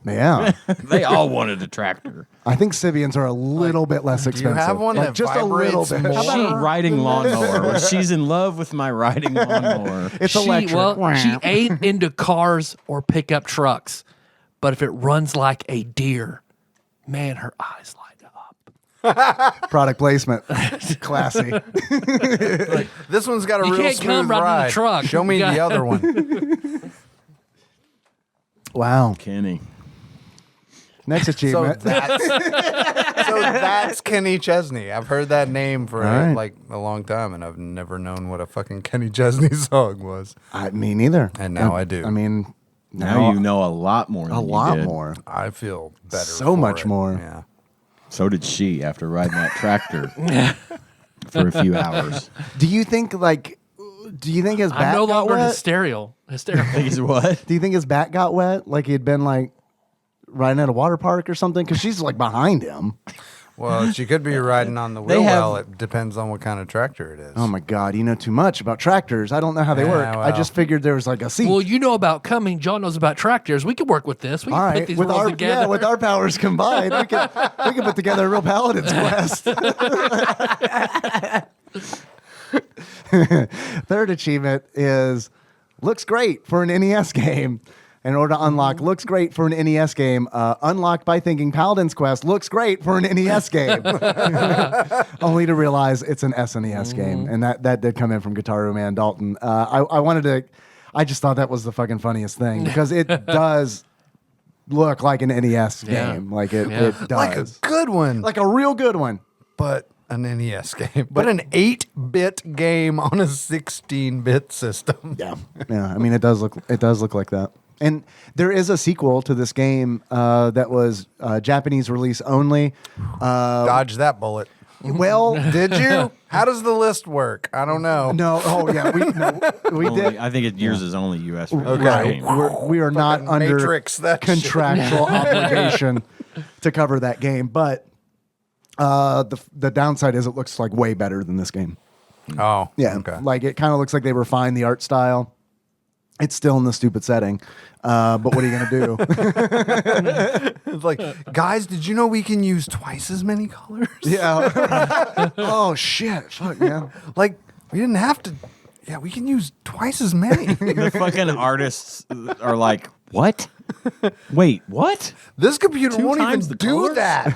Yeah, They all wanted a tractor. I think Sibians are a little bit less Do expensive. you have one Like, that just a little vibrates bit? more? She riding lawnmower. She's in love with my riding lawnmower. It's electric. Well, she ain't into cars or pickup trucks. But if it runs like a deer, man, her eyes light up. Product placement, classy. This one's got a You real can't come smooth right in the ride. truck. Show me You got- the other one. Wow. Kenny. Next So achievement. that's Kenny Chesney. I've heard that name for All right. like a long time, and I've never known what a fucking Kenny Chesney song was. Me neither. And now I do. I mean, Now you know a lot more. a than you lot did. more. I feel better. So for much it. more. Yeah. So did she after riding that tractor for a few hours. Do you think his back I'm no got longer wet? hysterical. He's what? Do you think his back got wet? Like he had been like riding at a water park or something? Because she's like behind him. Well, she could be riding on the They wheel have- well. It depends on what kind of tractor it is. Oh my God, you know too much about tractors. I don't know how they Yeah, work. I well. just figured there was like a seat. Well, you know about coming. John knows about tractors. We can work with this. We can All put right, these with rules our together. with our powers combined, we can put together a real Paladin's quest. Third achievement is looks great for an NES game. In order to unlock, looks great for an NES game. Unlocked by thinking Paladin's Quest looks great for an NES game. Only to realize it's an SNES game, and that did come in from Guitar Man Dalton. I just thought that was the fucking funniest thing because it does look like an NES Yeah. game. Like it does. like a good one, Like a real good one. but an NES game, but an 8-bit game on a 16-bit system. Yeah. Yeah. I mean, it does look like that. And there is a sequel to this game that was Japanese release only. Dodge that bullet. Well, Did you? How does the list work? I don't know. no. Oh, yeah. We Only- did. I think yours is only U.S. Right. We are not Fucking under Matrix that shit. contractual obligation to cover that game. But the downside is it looks like way better than this game. Oh, Yeah. Okay. Like it kind of looks like they refined the art style. It's still in the stupid setting. But what are you going to do? It's like, guys, did you know we can use twice as many colors? Yeah. Oh, shit. Fuck, man. Like, we didn't have to. Yeah, we can use twice as many. The fucking artists are like, what? Wait, what? This computer Two won't even times the do colors? that.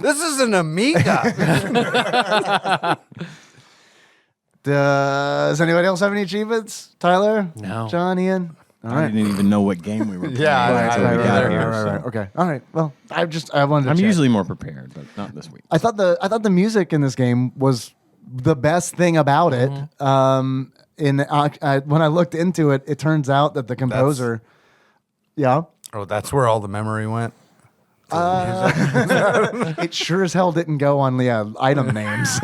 This is an Amiga. Does anybody else have any achievements? Tyler? No. John, Ian? All I right. didn't even know what game we were playing. Yeah, I until didn't we either. got here, right. so. Okay. All right. Well, I wanted to I'm check. usually more prepared, but not this week. I thought the music in this game was the best thing about it. When I looked into it, it turns out that the composer, yeah, Oh, that's where all the memory went. it sure as hell didn't go on the item names.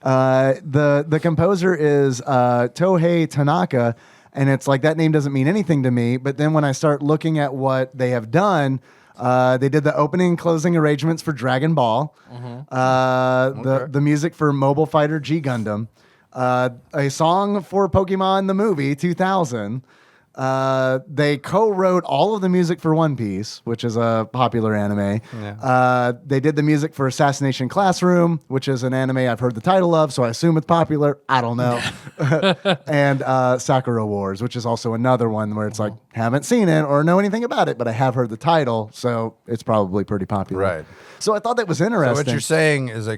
The composer is Tohei Tanaka, and it's like that name doesn't mean anything to me. But then when I start looking at what they have done, They did the opening and closing arrangements for Dragon Ball. The music for Mobile Fighter G Gundam. A song for Pokemon the movie 2000. They co-wrote all of the music for One Piece, which is a popular anime. Yeah. They did the music for Assassination Classroom, which is an anime I've heard the title of, so I assume it's popular. I don't know. And Sakura Wars, which is also another one where it's like, haven't seen it or know anything about it, but I have heard the title, so it's probably pretty popular. Right. So I thought that was interesting. So what you're saying is a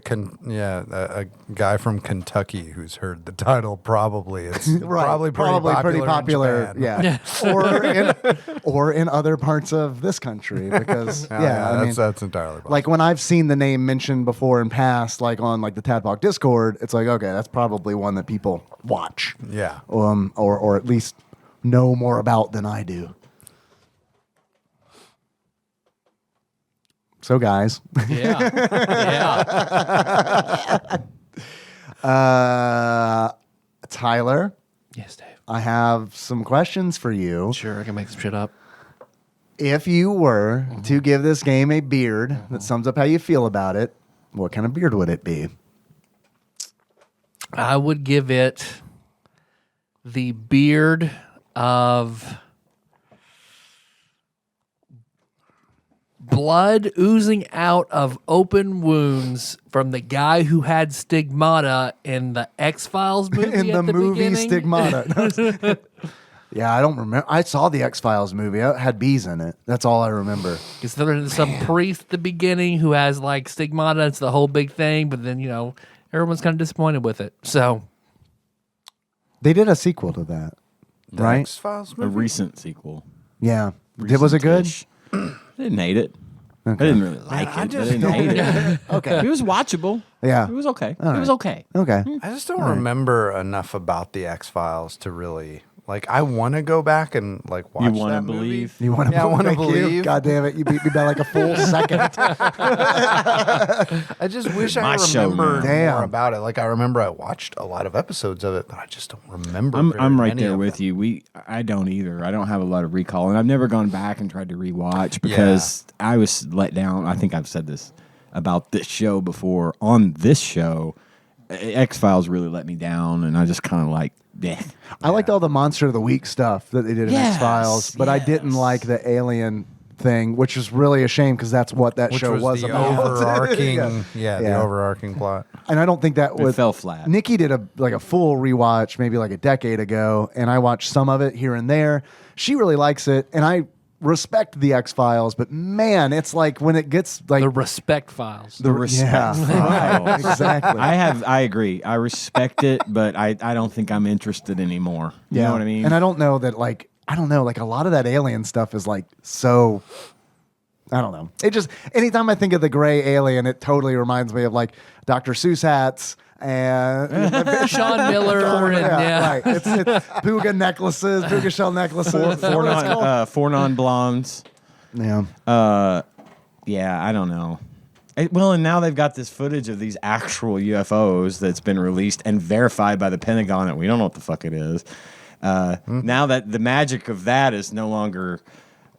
guy from Kentucky who's heard the title probably. It's Right. probably pretty popular. In Japan. or in other parts of this country because I mean, that's entirely possible. like when I've seen the name mentioned before in past, like on like the TADPOG Discord, it's like, okay, that's probably one that people watch. Yeah. Or at least know more about than I do. So guys, Tyler, Yes, Dave. I have some questions for you. Sure, I can make some shit up. If you were to give this game a beard that sums up how you feel about it, what kind of beard would it be? I would give it the beard of blood oozing out of open wounds from the guy who had stigmata in the X-Files movie In the at the movie beginning. Stigmata. Yeah, I don't remember. I saw the X-Files movie. It had bees in it. That's all I remember. Because there's some priest at the beginning who has like stigmata. It's the whole big thing, but then, everyone's kind of disappointed with it. So They did a sequel to that, right? X-Files A movie? recent sequel. Yeah. Was it good? Recent-ish. I didn't hate it. I didn't really like it. I didn't hate it. Okay. It was watchable. Yeah. It was okay. All It was right. okay. Okay. I just don't remember enough about the X-Files to really I want to go back and watch You wanna that movie. believe? You want to? Yeah, I want to believe. God damn it! You beat me by like a full second. I just wish My I show, remembered man. Damn. more about it. I remember I watched a lot of episodes of it, but I just don't remember. I'm right many there of with them. you. I don't either. I don't have a lot of recall, and I've never gone back and tried to rewatch because I was let down. I think I've said this about this show before. On this show, X-Files really let me down, and I just kind of I liked all the Monster of the Week stuff that they did in Yes, X-Files, but I didn't like the alien thing, which is really a shame because that's what that Which show was the about. overarching, the Yeah. overarching plot. And I don't think that It fell flat. Nikki did a full rewatch maybe like a decade ago, and I watched some of it here and there. She really likes it, and I respect the X-Files, but man, it's like when it gets like the respect files. the respect. Yeah, right, exactly. I agree. I respect it, but I don't think I'm interested anymore. You know what I mean? And I don't know that I don't know, a lot of that alien stuff is so, I don't know. It just, anytime I think of the gray alien, it totally reminds me of Dr. Seuss hats and Sean Miller right. It's Puga necklaces, Puga shell necklaces. Four non-blondes. Yeah. Yeah, I don't know. Well, and now they've got this footage of these actual UFOs that's been released and verified by the Pentagon that we don't know what the fuck it is. Now that the magic of that is no longer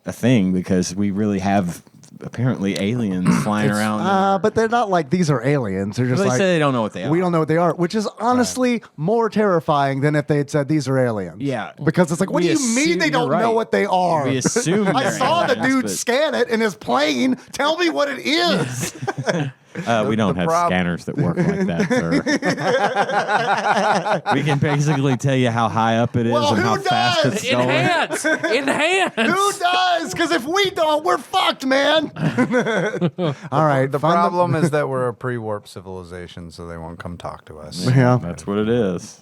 a thing because we really have apparently aliens flying around. But they're not like these are aliens. They're just They like say they don't know what they are. we don't know what they are, which is honestly more terrifying than if they had said these are aliens. Yeah. Because it's like, what We do you mean assume they don't you're know right. what they are? We assume I they're saw the aliens, dude but- scan it in his plane. Tell me what it is. We don't have scanners that work like that, sir. We can basically tell you how high up it is Well, and how who fast does? it's going. Enhance! Who does? Because if we don't, we're fucked, man. All right. The find problem is that we're a pre-warp civilization, so they won't come talk to us. Yeah. That's what it is.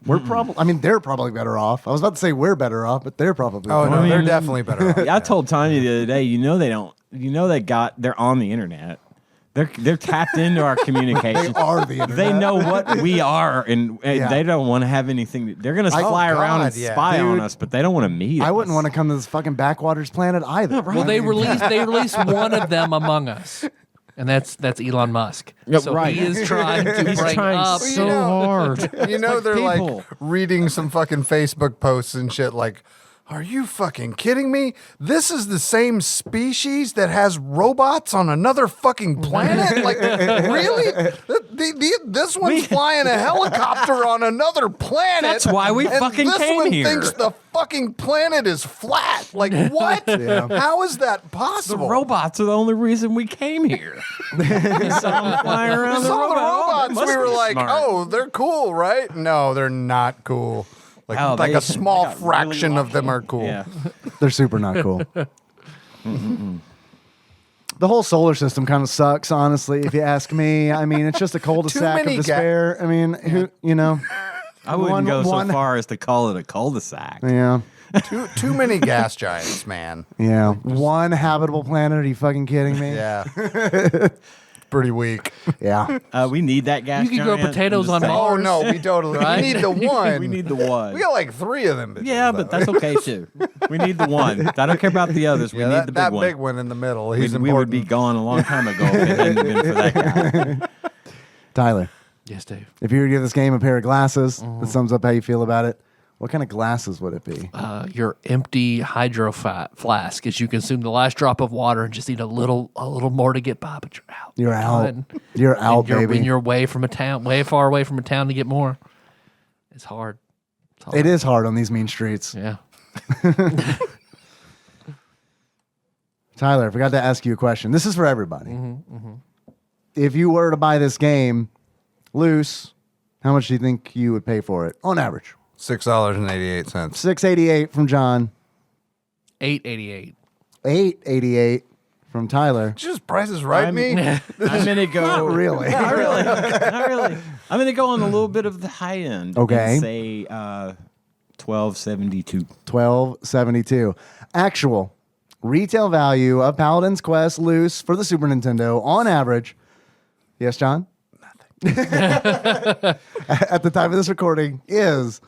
We're probably, I mean, they're probably better off. I was about to say we're better off, but they're probably Oh better no, off. they're definitely better. Off. I told Tanya the other day, they don't. They're on the internet. They're tapped into our communication. They are the internet. They know what we are, and Yeah. they don't want to have anything. They're going to fly around and God, yeah. spy on Dude, us, but they don't want to meet us. I wouldn't want to come to this fucking backwaters planet either. Well, they released one of them among us, and that's Elon Musk. Yeah, So right. he is trying to He's bring trying up. so hard. You know, they're people. reading some fucking Facebook posts and shit Are you fucking kidding me? This is the same species that has robots on another fucking planet? Like, really? This one's flying a helicopter on another planet. That's why we and fucking this came one here. thinks the fucking planet is flat. Like, what? Yeah. How is that The possible? robots are the only reason we came here. We saw them flying around We saw the robots. Must We were be like, smart. oh, they're cool, right? No, they're not cool. Like, Oh, like they- a small they got fraction really of them lucky. are cool. Yeah. They're super not cool. The whole solar system kind of sucks, honestly, if you ask me. I mean, it's just a cul-de-sac of many despair. I mean, who, you know, I wouldn't go one- so far as to call it a cul-de-sac. yeah. Too many gas giants, man. Yeah. One habitable planet. Are you fucking kidding me? Yeah. Pretty weak. Yeah. We need that gas. You can grow giant. potatoes I'm on just saying. Mars. Oh no, we totally Right? we need the one. We need the one. We got like 3 of them. Bitches, Yeah, but though. that's okay too. We need the one. I don't care about the others. We Yeah, need that, the big that one. big one in the middle. We, He's we would be important. gone a long time ago if it hadn't been for that guy. Tyler, Yes, Dave. if you were to give this game a pair of glasses that sums up how you feel about it, what kind of glasses would it be? Your empty hydro flask as you consume the last drop of water and just need a little more to get by, but you're out. You're out. done. You're out, And you're, baby. when you're away from a town, way far away from a town to get more. It's hard. It's hard. It is hard on these mean streets. Yeah. Tyler, I forgot to ask you a question. This is for everybody. Mm-hmm, If you were to buy this game loose, how much do you think you would pay for it on average? $6.88. $6.88 from John, $8.88. $8.88 from Tyler. Just prices right, me. I'm gonna go. Not really. Not really. Not really. I'm gonna go on a little bit of the high end. Okay. And say $12.72. $12.72. Actual retail value of Paladin's Quest loose for the Super Nintendo on average. Yes, John? Nothing. At the time of this recording is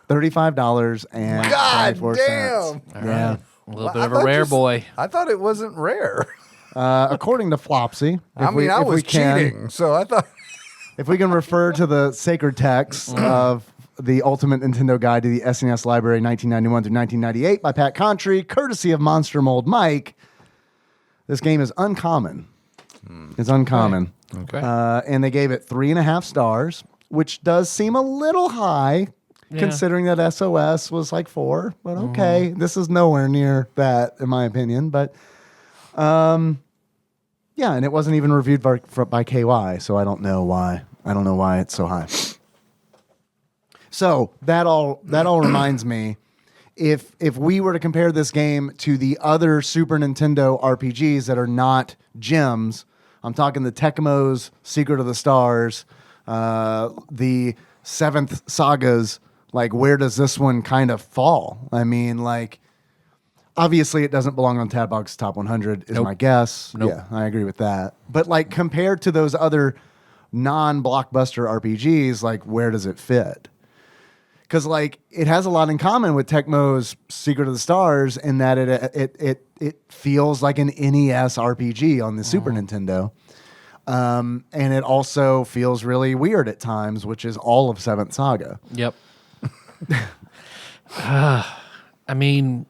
$35.24. God damn. Yeah. A little Well, bit I of a thought rare you- boy. I thought it wasn't rare. According to Flopsy, I mean, I was can, cheating, so I thought. if we can refer to the sacred text of the Ultimate Nintendo Guide to the SNES Library 1991 through 1998 by Pat Contry, courtesy of Monster Mold Mike, this game is uncommon. It's uncommon. Okay. And they gave it 3.5 stars, which does seem a little high considering that SOS was like 4. But okay, this is nowhere near that, in my opinion. But yeah, and it wasn't even reviewed by KY, so I don't know why. I don't know why it's so high. So that all reminds me, if we were to compare this game to the other Super Nintendo RPGs that are not gems, I'm talking the Tecmo's Secret of the Stars, the Seventh Sagas, like where does this one kind of fall? I mean, like, obviously it doesn't belong on TADPOG's top 100 is my guess. Nope. Yeah, I agree with that. But like compared to those other non-blockbuster RPGs, like where does it fit? Because like it has a lot in common with Tecmo's Secret of the Stars in that it feels like an NES RPG on the Super Nintendo, and it also feels really weird at times, which is all of Seventh Saga. Yep. I mean,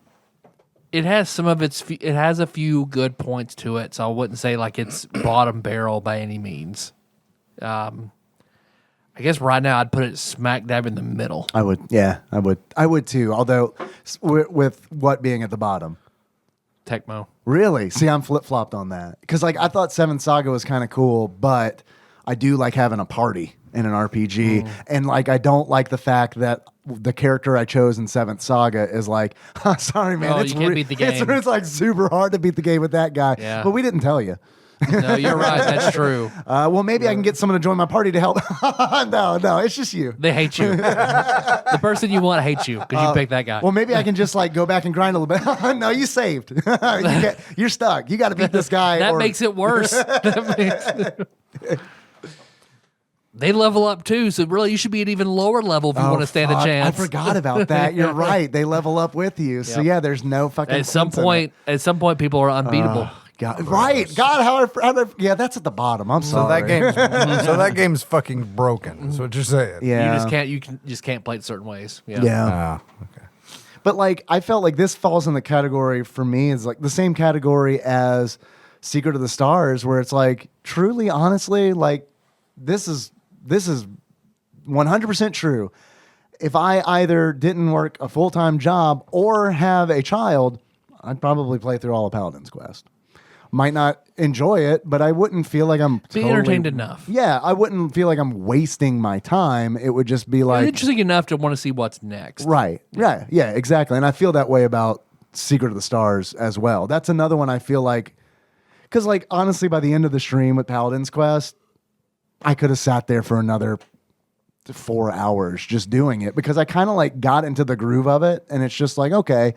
it has some of its. It has a few good points to it, so I wouldn't say like it's bottom barrel by any means. I guess right now I'd put it smack dab in the middle. I would too. Although with what being at the bottom. Tecmo. Really? See, I'm flip-flopped on that. Because, like, I thought Seventh Saga was kind of cool, but I do like having a party in an RPG. And, like, I don't like the fact that the character I chose in Seventh Saga is like, sorry, man. Oh, it's you can't beat the game. It's like super hard to beat the game with that guy. Yeah. But we didn't tell you. No, you're right. That's true. Well, maybe I can get someone to join my party to help. No, it's just you. They hate you. The person you want hates you because you picked that guy. Well, maybe I can just like go back and grind a little bit. No, you saved. You're stuck. You got to beat this guy. That or- makes it worse. They level up too, so really you should be at even lower level if you want to stand fuck. a chance. I forgot about that. You're right. They level up with you. So Yep. yeah, there's no fucking. At some sense in point, people are unbeatable. it. God, right? God, yeah, that's at the bottom. I'm So sorry. that game's fucking broken. That's what you're saying. Yeah, You just can't play it certain ways. Yeah. Yeah. Ah, okay. But like, I felt like this falls in the category for me is like the same category as Secret of the Stars, where it's like truly, honestly, like this is 100% true. If I either didn't work a full-time job or have a child, I'd probably play through all of Paladin's Quest. Might not enjoy it, but I wouldn't feel like I'm Be entertained enough. Yeah, I wouldn't feel like I'm wasting my time. It would just be like Interesting enough to want to see what's next. right. Yeah, exactly. And I feel that way about Secret of the Stars as well. That's another one I feel like, because like honestly, by the end of the stream with Paladin's Quest, I could have sat there for another 4 hours just doing it because I kind of like got into the groove of it, and it's just like, okay,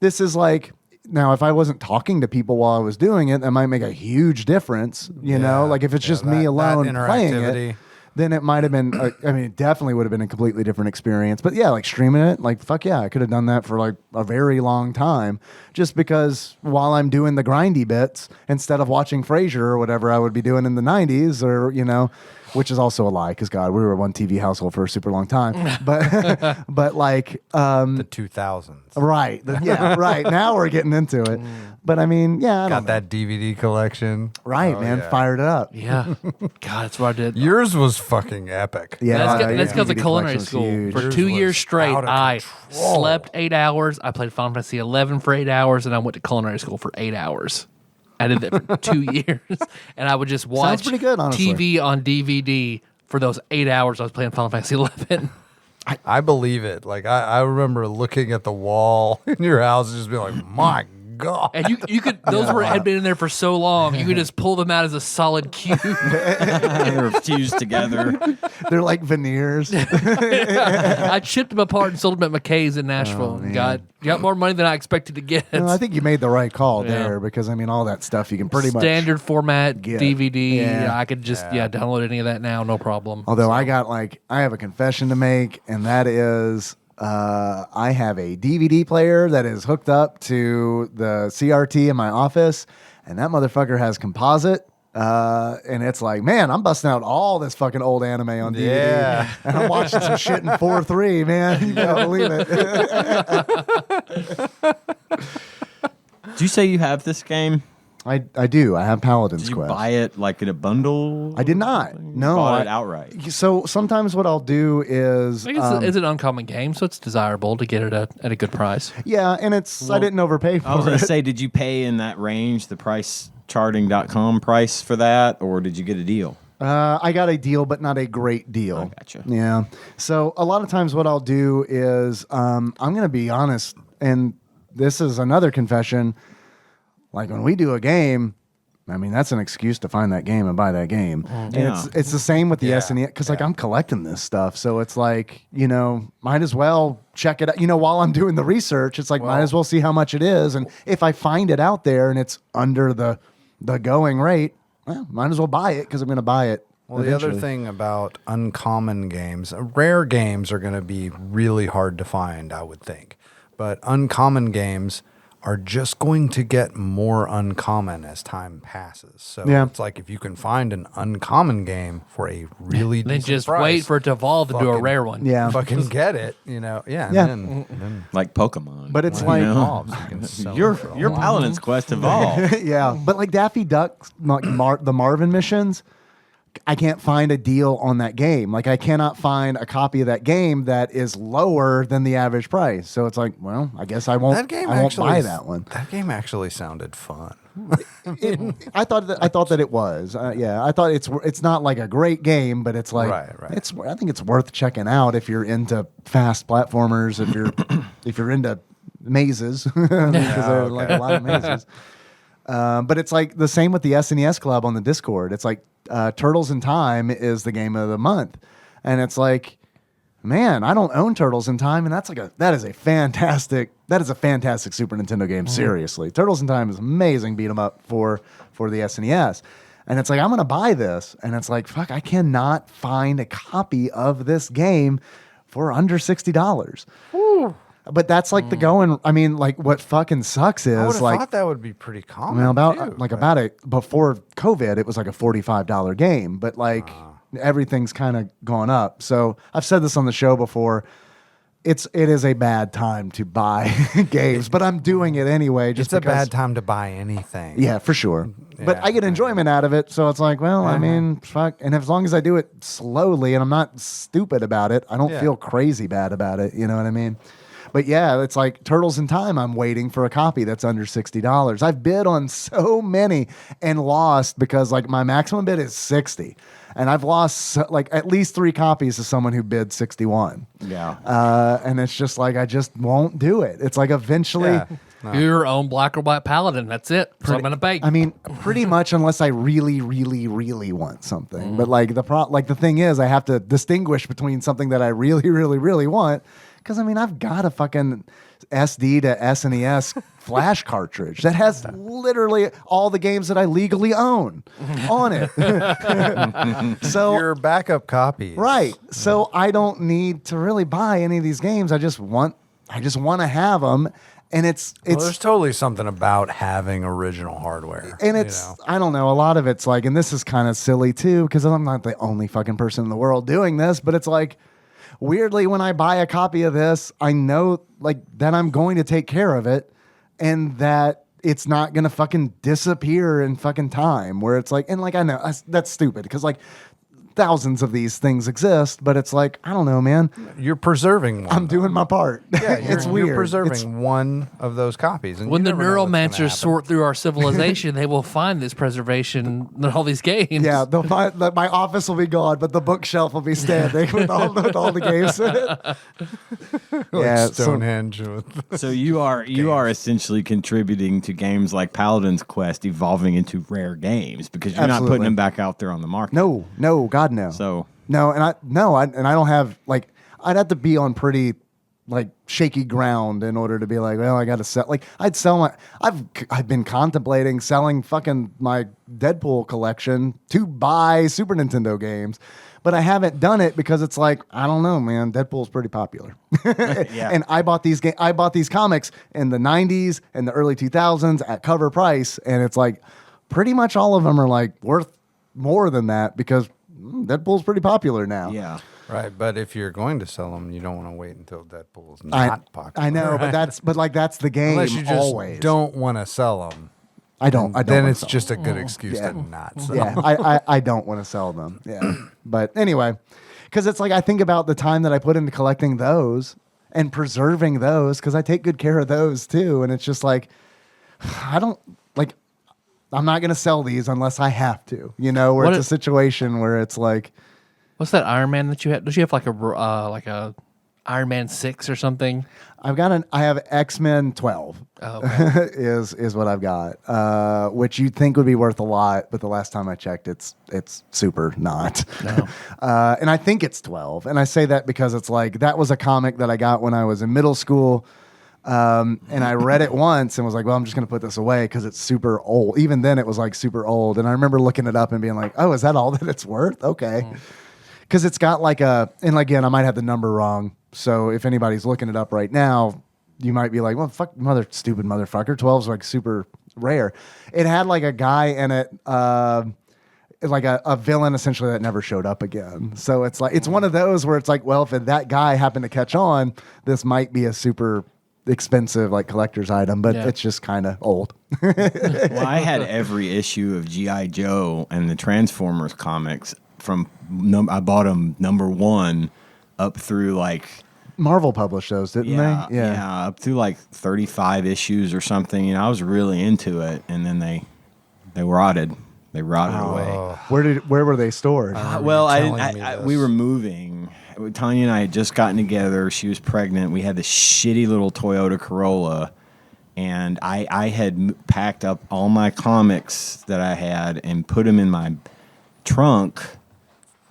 this is like. Now, if I wasn't talking to people while I was doing it, that might make a huge difference. You know, like if it's just me alone playing it, then it might have been, I mean, it definitely would have been a completely different experience. But yeah, like streaming it, like, fuck yeah, I could have done that for like a very long time just because while I'm doing the grindy bits, instead of watching Frasier or whatever I would be doing in the 90s or, you know, which is also a lie because God, we were a one TV household for a super long time. But but like the 2000s. Right. Yeah, right. Now we're getting into it. But I mean, yeah, I Got don't know. that DVD collection. Right, Oh, man. yeah. Fired it up. Yeah. God, that's what I did. Yours was fucking epic. Yeah, That's because of DVD culinary collection's school. huge. For Yours 2 was years straight, out of I control. slept 8 hours. I played Final Fantasy 11 for 8 hours, and I went to culinary school for 8 hours. I did that for 2 years, and I would just watch pretty good, honestly. TV on DVD for those 8 hours I was playing Final Fantasy 11. I believe it. Like I remember looking at the wall in your house and just being like, my God. And you could those were had been in there for so long, you could just pull them out as a solid cube. They're fused together. They're like veneers. I chipped them apart and sold them at McKay's in Nashville. and got more money than I expected to get. No, I think you made the right call Yeah. there because I mean all that stuff you can pretty much. Standard format get. DVD. Yeah. I could just download any of that now, no problem. Although I have a confession to make, and that is I have a DVD player that is hooked up to the CRT in my office, and that motherfucker has composite. And it's like, man, I'm busting out all this fucking old anime on DVD. Yeah. And I'm watching some shit in 4:3, man. You gotta believe it. Did you say you have this game? I do. I have Paladin's Did you Quest. buy it like in a bundle? I did not. You No, bought it outright. So sometimes what I'll do is, I guess it's an uncommon game, so it's desirable to get it at a good price. yeah, and it's I didn't overpay for I was going it. to say, did you pay in that range, the pricecharting.com price for that, or did you get a deal? I got a deal, but not a great deal. I gotcha. Yeah. So a lot of times what I'll do is I'm going to be honest, and this is another confession. Like when we do a game, I mean, that's an excuse to find that game and buy that game. And Yeah. it's the same with the Yeah. SNES because like I'm collecting this stuff. So it's like, might as well check it out. While I'm doing the research, it's like, might as well see how much it is. And if I find it out there and it's under the going rate, well, might as well buy it because I'm going to buy it. Well, the other eventually. thing about uncommon games, rare games are going to be really hard to find, I would think. But uncommon games are just going to get more uncommon as time passes. So Yeah. it's like if you can find an uncommon game for a really Then decent just price, wait for it to evolve into a fucking- rare one. Yeah. fucking get it, Yeah. Yeah. And then Like Pokemon. But it's You like- know? evolves, you can sell your it for a your lot. Paladin's Quest evolved. Yeah. But like Daffy Duck, like the Marvin missions, I can't find a deal on that game. Like I cannot find a copy of that game that is lower than the average price. So it's like, well, I guess I won't. That game I won't actually buy that one. That game actually sounded fun. I thought that it was. Yeah, I thought it's not like a great game, but it's like Right. I think it's worth checking out if you're into fast platformers. If you're into mazes because there are like a lot of mazes. But it's like the same with the SNES Club on the Discord. It's like Turtles in Time is the game of the month, and it's like, man, I don't own Turtles in Time, and that is a fantastic Super Nintendo game. Seriously, Turtles in Time is amazing. Beat 'em up for the SNES, and it's like I'm gonna buy this, and it's like fuck, I cannot find a copy of this game for under $60. But that's like the going. I mean, like what fucking sucks I would is have like. thought that would be pretty common. Well, too, about it before COVID, it was like a $45 game, but like everything's kind of gone up. So I've said this on the show before. it is a bad time to buy games, but I'm doing it anyway. Just It's a because, bad time to buy anything. Yeah, for sure. But Yeah. I get enjoyment out of it, so it's like, well, I mean, fuck. And as long as I do it slowly and I'm not stupid about it, I don't Yeah. feel crazy bad about it. You know what I mean? But yeah, it's like Turtles in Time. I'm waiting for a copy that's under $60. I've bid on so many and lost because like my maximum bid is 60, and I've lost like at least 3 copies to someone who bid 61. Yeah. And it's just like I just won't do it. It's like eventually. Yeah. Your own black or white Paladin. That's it. That's what I'm gonna pay. I mean, pretty much unless I really, really, really want something. But like the thing is, I have to distinguish between something that I really, really, really want. Because I mean, I've got a fucking SD to SNES flash cartridge that has literally all the games that I legally own on it. So Your backup copies. right. So I don't need to really buy any of these games. I just want to have them. And it's Well, there's totally something about having original hardware. and it's you know? I don't know, a lot of it's like, and this is kind of silly too, because I'm not the only fucking person in the world doing this, but it's like weirdly when I buy a copy of this, I know like that I'm going to take care of it and that it's not gonna fucking disappear in fucking time, where it's like, and like I know that's stupid because like thousands of these things exist, but it's like, I don't know, man. You're preserving one. I'm doing my part. Yeah, It's weird. You're preserving It's- one of those copies. And when you the never know what's gonna neuromancers happen. sort through our civilization, they will find this preservation in all these games. Yeah, they'll find that my office will be gone, but the bookshelf will be standing with all the games in it. Like yeah, so- Stonehenge. with So you are essentially contributing to games like Paladin's Quest evolving into rare games because you're not Absolutely. putting them back out there on the market. No, God, no. So No, and I don't have like I'd have to be on pretty like shaky ground in order to be like, well, I got to sell. Like I've been contemplating selling fucking my Deadpool collection to buy Super Nintendo games, but I haven't done it because it's like, I don't know, man. Deadpool's pretty popular. Yeah. And I bought these comics in the 90s and the early 2000s at cover price, and it's like pretty much all of them are like worth more than that because Deadpool's pretty popular now. yeah. Right, but if you're going to sell them, you don't want to wait until Deadpool's I not popular. I know, but that's the game. Unless you just always. don't want to sell them. I don't. Then wanna it's sell just a good excuse Yeah. to not sell. them. Yeah, I don't want to sell them. Yeah, but anyway, because it's like I think about the time that I put into collecting those and preserving those because I take good care of those too, and it's just like I don't like. I'm not going to sell these unless I have to, where What it's a if- situation where it's like, What's that Iron Man that you have? Does you have like a Iron Man 6 or something? I have X-Men 12 Oh, okay. is what I've got, which you'd think would be worth a lot, but the last time I checked, it's super not. No. And I think it's 12. And I say that because it's like, that was a comic that I got when I was in middle school. And I read it once and was like, well, I'm just going to put this away because it's super old. Even then it was like super old. And I remember looking it up and being like, oh, is that all that it's worth? Okay. Because it's got like and again, I might have the number wrong. So if anybody's looking it up right now, you might be like, well, fuck, stupid motherfucker. 12's like super rare. It had like a guy in it, like a villain essentially that never showed up again. So it's like, it's one of those where it's like, well, if that guy happened to catch on, this might be a super expensive like collector's item, but Yeah. it's just kind of old. Well, I had every issue of G.I. Joe and the Transformers comics I bought them number 1 up through like Marvel published those, didn't they? yeah, up through like 35 issues or something. I was really into it, and then they rotted. They rotted away. Where were they stored? Well, telling me we this. were moving. Tanya and I had just gotten together. She was pregnant. We had this shitty little Toyota Corolla, and I had packed up all my comics that I had and put them in my trunk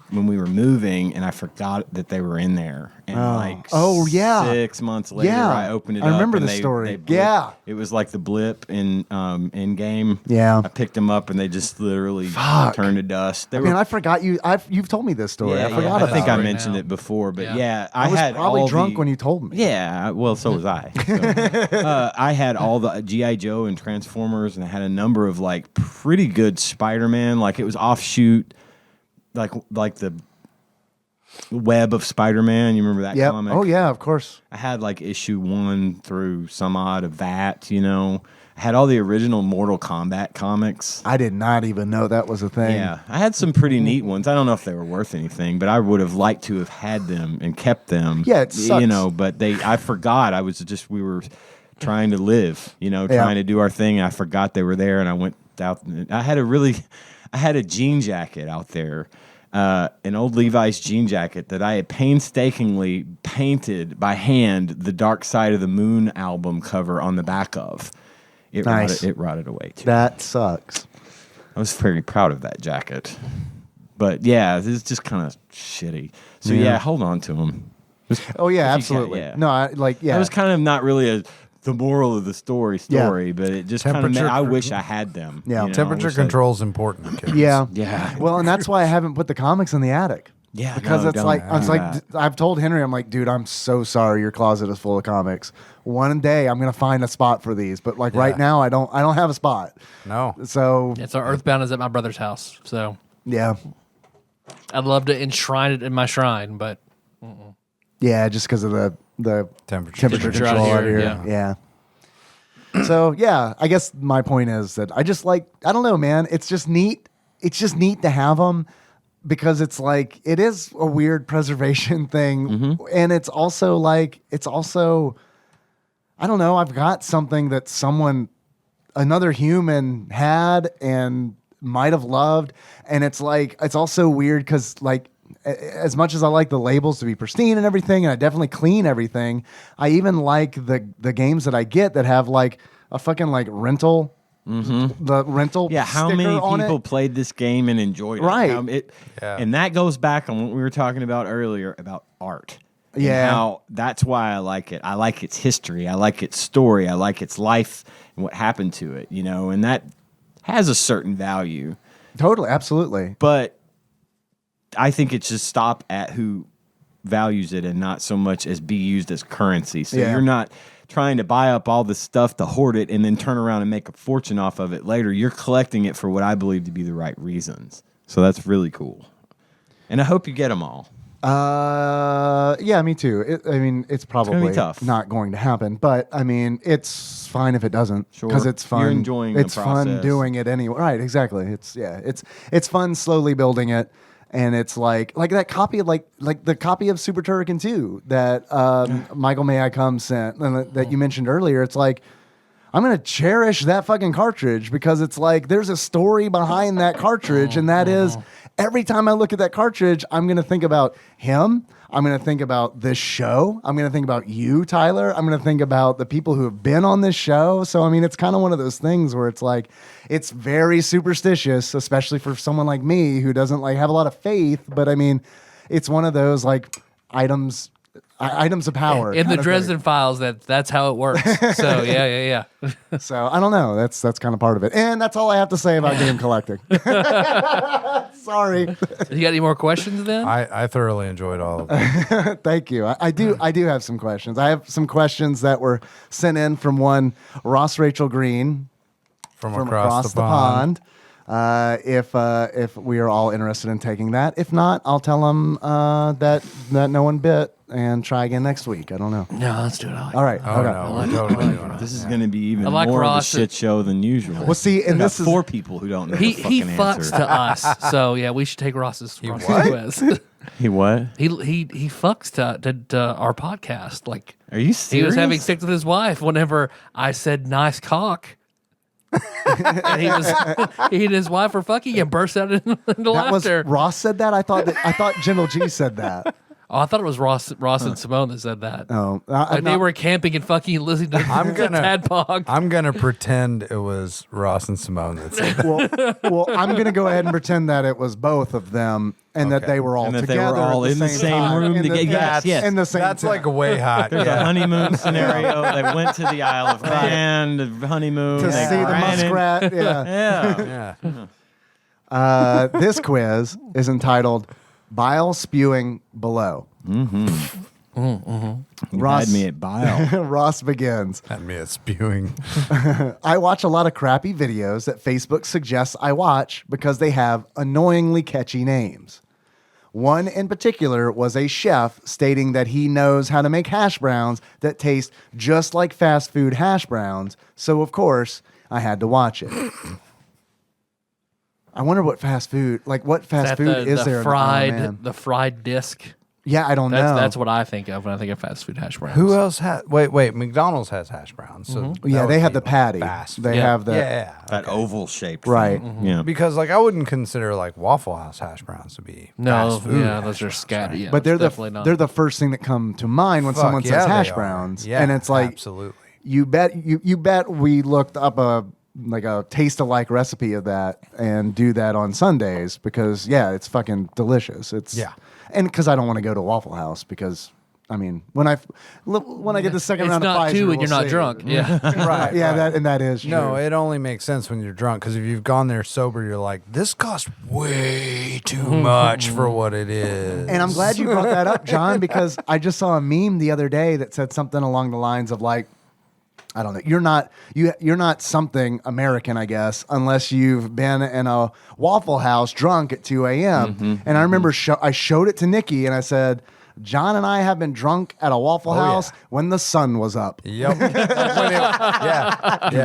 when we were moving, and I forgot that they were in there. And yeah. 6 months later, Yeah. I opened it I up. remember and the they story. blipped. Yeah. It was like the blip in game. Yeah. I picked them up, and they just literally Fuck. turned to dust. They I mean, I forgot you've told me this story. I forgot about I think it. I right mentioned now. it before, but Yeah. yeah, I was had probably all drunk the- when you told me. Yeah, well, so was I. So, I had all the G.I. Joe and Transformers, and I had a number of like pretty good Spider-Man. Like it was offshoot, like the Web of Spider-Man. You remember that Yep. comic? Oh yeah, of course. I had like issue 1 through some odd of that, you know. I had all the original Mortal Kombat comics. I did not even know that was a thing. Yeah, I had some pretty neat ones. I don't know if they were worth anything, but I would have liked to have had them and kept them. Yeah, it sucks. You know, but I forgot. We were trying to live, you know, trying to do our thing. And I forgot they were there, and I went out. I had a jean jacket out there, an old Levi's jean jacket that I had painstakingly painted by hand the Dark Side of the Moon album cover on the back of. It rotted away too. That sucks. I was very proud of that jacket. But yeah, it's just kind of shitty. So yeah, hold on to them. Oh yeah, absolutely. No, That was kind of not really the moral of the story, but it just kind of I wish I had them. Yeah. You know? Temperature control is important. Kids. Yeah. Yeah. Well, and that's why I haven't put the comics in the attic. Yeah, because no, it's don't like do that. I've told Henry, I'm like, dude, I'm so sorry your closet is full of comics. One day I'm gonna find a spot for these, but like right now I don't have a spot. No. So Yeah, so Earthbound is at my brother's house. So yeah, I'd love to enshrine it in my shrine, but yeah, just because of the temperature Temperature out control out here, here. Yeah. So yeah, I guess my point is that I just like, I don't know, man. It's just neat. It's just neat to have them. Because it's like, it is a weird preservation thing. And it's also, I don't know, I've got something that another human had and might have loved. And it's like, it's also weird because like, as much as I like the labels to be pristine and everything, and I definitely clean everything, I even like the games that I get that have like a fucking like rental. The rental how sticker many on people it. played this game and enjoyed it? Right. And that goes back on what we were talking about earlier about art. And Yeah. how that's why I like it. I like its history. I like its story. I like its life and what happened to it, you know, and that has a certain value. Totally, absolutely. But I think it should stop at who values it and not so much as be used as currency. So Yeah. you're not trying to buy up all this stuff to hoard it and then turn around and make a fortune off of it later. You're collecting it for what I believe to be the right reasons. So that's really cool. And I hope you get them all. Yeah, me too. It's probably tough. not going to happen, but I mean, it's fine if it doesn't, Sure. because it's fun. You're enjoying the it's fun process. doing it anyway. Right? Exactly. It's fun slowly building it, and it's like that copy, like the copy of Super Turrican 2 that Michael May I Come sent, and that you mentioned earlier. It's like, I'm going to cherish that fucking cartridge because it's like there's a story behind that cartridge, and that is every time I look at that cartridge, I'm going to think about him. I'm going to think about this show. I'm going to think about you, Tyler. I'm going to think about the people who have been on this show. So, I mean, it's kind of one of those things where it's like, it's very superstitious, especially for someone like me who doesn't like have a lot of faith. But I mean, it's one of those like items of power. in the kind of Dresden Files, that's how it works. So yeah. thing. So I don't know. That's kind of part of it. And that's all I have to say about game collecting. Sorry. You got any more questions then? I thoroughly enjoyed all of it. Thank you. I do have some questions. I have some questions that were sent in from one Ross Rachel Green From from across the pond. If we are all interested in taking that. If not, I'll tell them that no one bit and try again next week. I don't know. No, let's do it. All right. Oh, okay. no, we're totally doing it. This is going to be even I like more Ross. of a shit show than usual. Well, see, and We got this is 4 people who don't know He the fucking fucks answer. to us. So yeah, we should take Ross's what? quiz. He what? he fucks to our podcast. Like Are you serious? he was having sex with his wife whenever I said nice cock. And he and his wife were fucking and burst out into that was laughter. Ross said that. I thought Gentle G said that. Oh, I thought it was Ross and Simone that said that. Oh, Like they were camping and fucking and listening to Tadpog. I'm gonna pretend it was Ross and Simone that said that. well, I'm gonna go ahead and pretend that it was both of them and that Okay. they were all And that they together were all at in the same time, room in the- together. Yes. in the same. That's time. like way hot. There's a Yeah. honeymoon scenario. They went to the Isle of Man, the honeymoon. to they see the ran in. muskrat. Yeah. Yeah. This quiz is entitled "Bile Spewing Below." You Ross- had me at bile. Ross begins. Had me at spewing. I watch a lot of crappy videos that Facebook suggests I watch because they have annoyingly catchy names. One in particular was a chef stating that he knows how to make hash browns that taste just like fast food hash browns. So, of course, I had to watch it. I wonder what fast food, what fast food is there? The fried disc. Yeah, I don't know. That's what I think of when I think of fast food hash browns. Who else has? Wait. McDonald's has hash browns. So Yeah, they have the patty. Fast. They have the That oval shaped. right. Yeah. Because I wouldn't consider Waffle House hash browns to be fast food. Yeah, those are scattered. Yeah, But they're definitely not. the first thing that come to mind when Fuck, someone yeah, says they hash are. browns, Yeah, and it's like absolutely. you bet we looked up a taste alike recipe of that and do that on Sundays because it's fucking delicious. And because I don't want to go to Waffle House because when I get the second it's round of not Pfizer, two, and we'll you're not see. drunk. Yeah, Right. Yeah, that is true. No, it only makes sense when you're drunk because if you've gone there sober, you're like, this costs way too much for what it is. And I'm glad you brought that up, John, because I just saw a meme the other day that said something along the lines of I don't know. You're not something American, I guess, unless you've been in a Waffle House drunk at 2 a.m. And I remember I showed it to Nikki and I said, John and I have been drunk at a Waffle House when the sun was up. Yep. You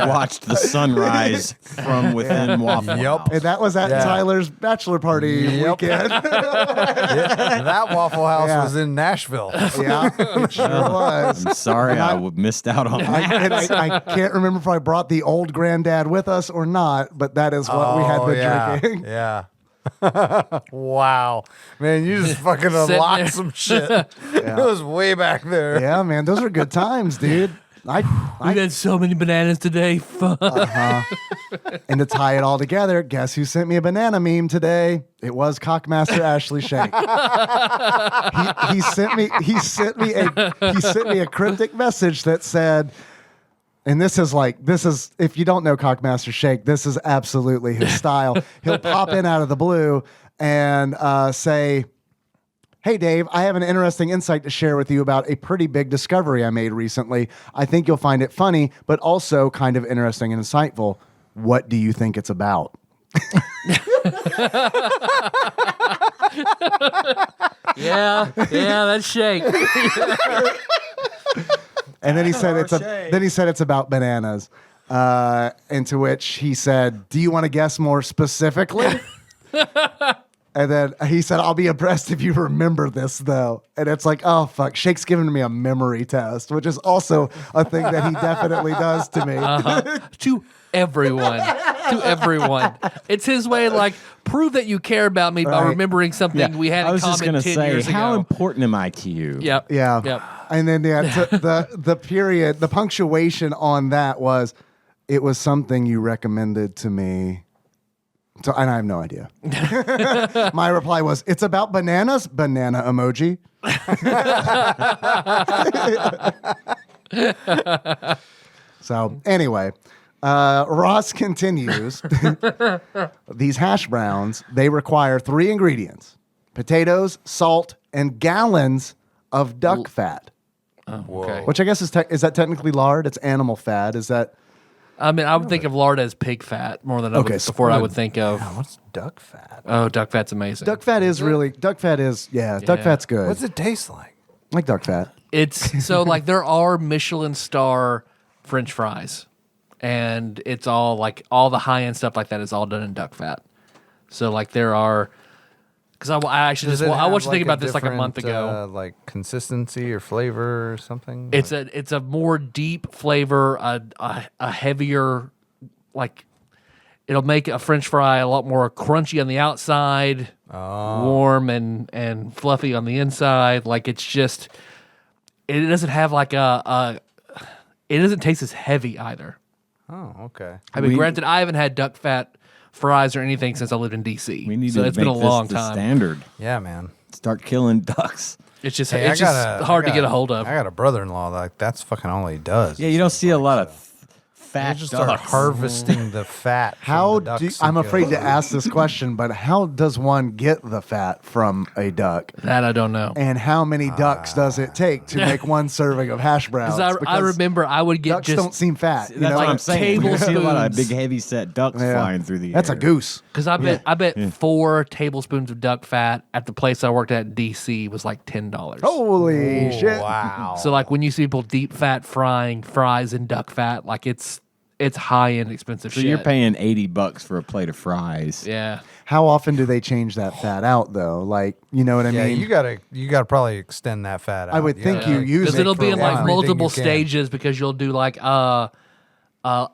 watched the sunrise from within Waffle House. And that was at Tyler's bachelor party weekend. That Waffle House was in Nashville. Yeah, it sure was. I'm sorry I missed out on that. I can't remember if I brought the old granddad with us or not, but that is what we had been drinking. Yeah. Wow. Man, you just fucking unlocked some shit. It was way back there. Yeah, man, those are good times, dude. we've had so many bananas today. Fuck. And to tie it all together, guess who sent me a banana meme today? It was Cockmaster Ashley Shank. He sent me a cryptic message that said, and this is if you don't know Cockmaster Shake, this is absolutely his style. He'll pop in out of the blue and say, hey, Dave, I have an interesting insight to share with you about a pretty big discovery I made recently. I think you'll find it funny, but also kind of interesting and insightful. What do you think it's about? Yeah, that's Shake. And then he said it's about bananas. And to which he said, do you want to guess more specifically? And then he said, I'll be impressed if you remember this, though. And it's like, oh, fuck. Shake's giving me a memory test, which is also a thing that he definitely does to me. To everyone. It's his way to prove that you care about me by remembering something we had in common 10 years ago. How important am I to you? Yep. Yeah. Yep. And then the period, the punctuation on that was, it was something you recommended to me. So, and I have no idea. My reply was, it's about bananas, banana emoji. So anyway, Ross continues. These hash browns, they require 3 ingredients: potatoes, salt, and gallons of duck fat. Okay. Which I guess is that technically lard? It's animal fat. Is that? I would think of lard as pig fat more than I would think of. What's duck fat? Oh, duck fat's amazing. Duck fat is duck fat's good. What's it taste like? Like duck fat. It's so there are Michelin star French fries, and it's all all the high end stuff like that is all done in duck fat. So there are, because I actually I want you to think about this a month ago. Consistency or flavor or something. It's a more deep flavor, a heavier it'll make a French fry a lot more crunchy on the outside, warm and fluffy on the inside. It's just, it doesn't have it doesn't taste as heavy either. Oh, okay. Granted, I haven't had duck fat fries or anything since I lived in DC. We need so to it's make been a this long the time. standard. Yeah, man. Start killing ducks. It's just Hey, it's just hard to get a hold of. I got a brother-in-law that's fucking all he does. Yeah, you don't see a lot of fat just start ducks. harvesting the fat. from How the do ducks I'm you afraid kill. to ask this question, but how does one get the fat from a duck? That I don't know. And how many ducks does it take to make one serving of hash browns? Because I remember I would get ducks just don't seem fat. You That's know? what I'm saying. You see a lot of tablespoons. big, heavy set ducks Yeah. flying through the air. That's a goose. because I bet 4 tablespoons of duck fat at the place I worked at in DC was like $10. Holy shit! Wow. So like when you see people deep fat frying fries in duck fat, like it's high end expensive So shit. you're paying $80 for a plate of fries. Yeah. How often do they change that fat out though? Like, you know what I yeah, mean? you gotta probably extend that fat out. I would think you use Because it it'll for be a in like while. multiple Everything you can. stages because you'll do like a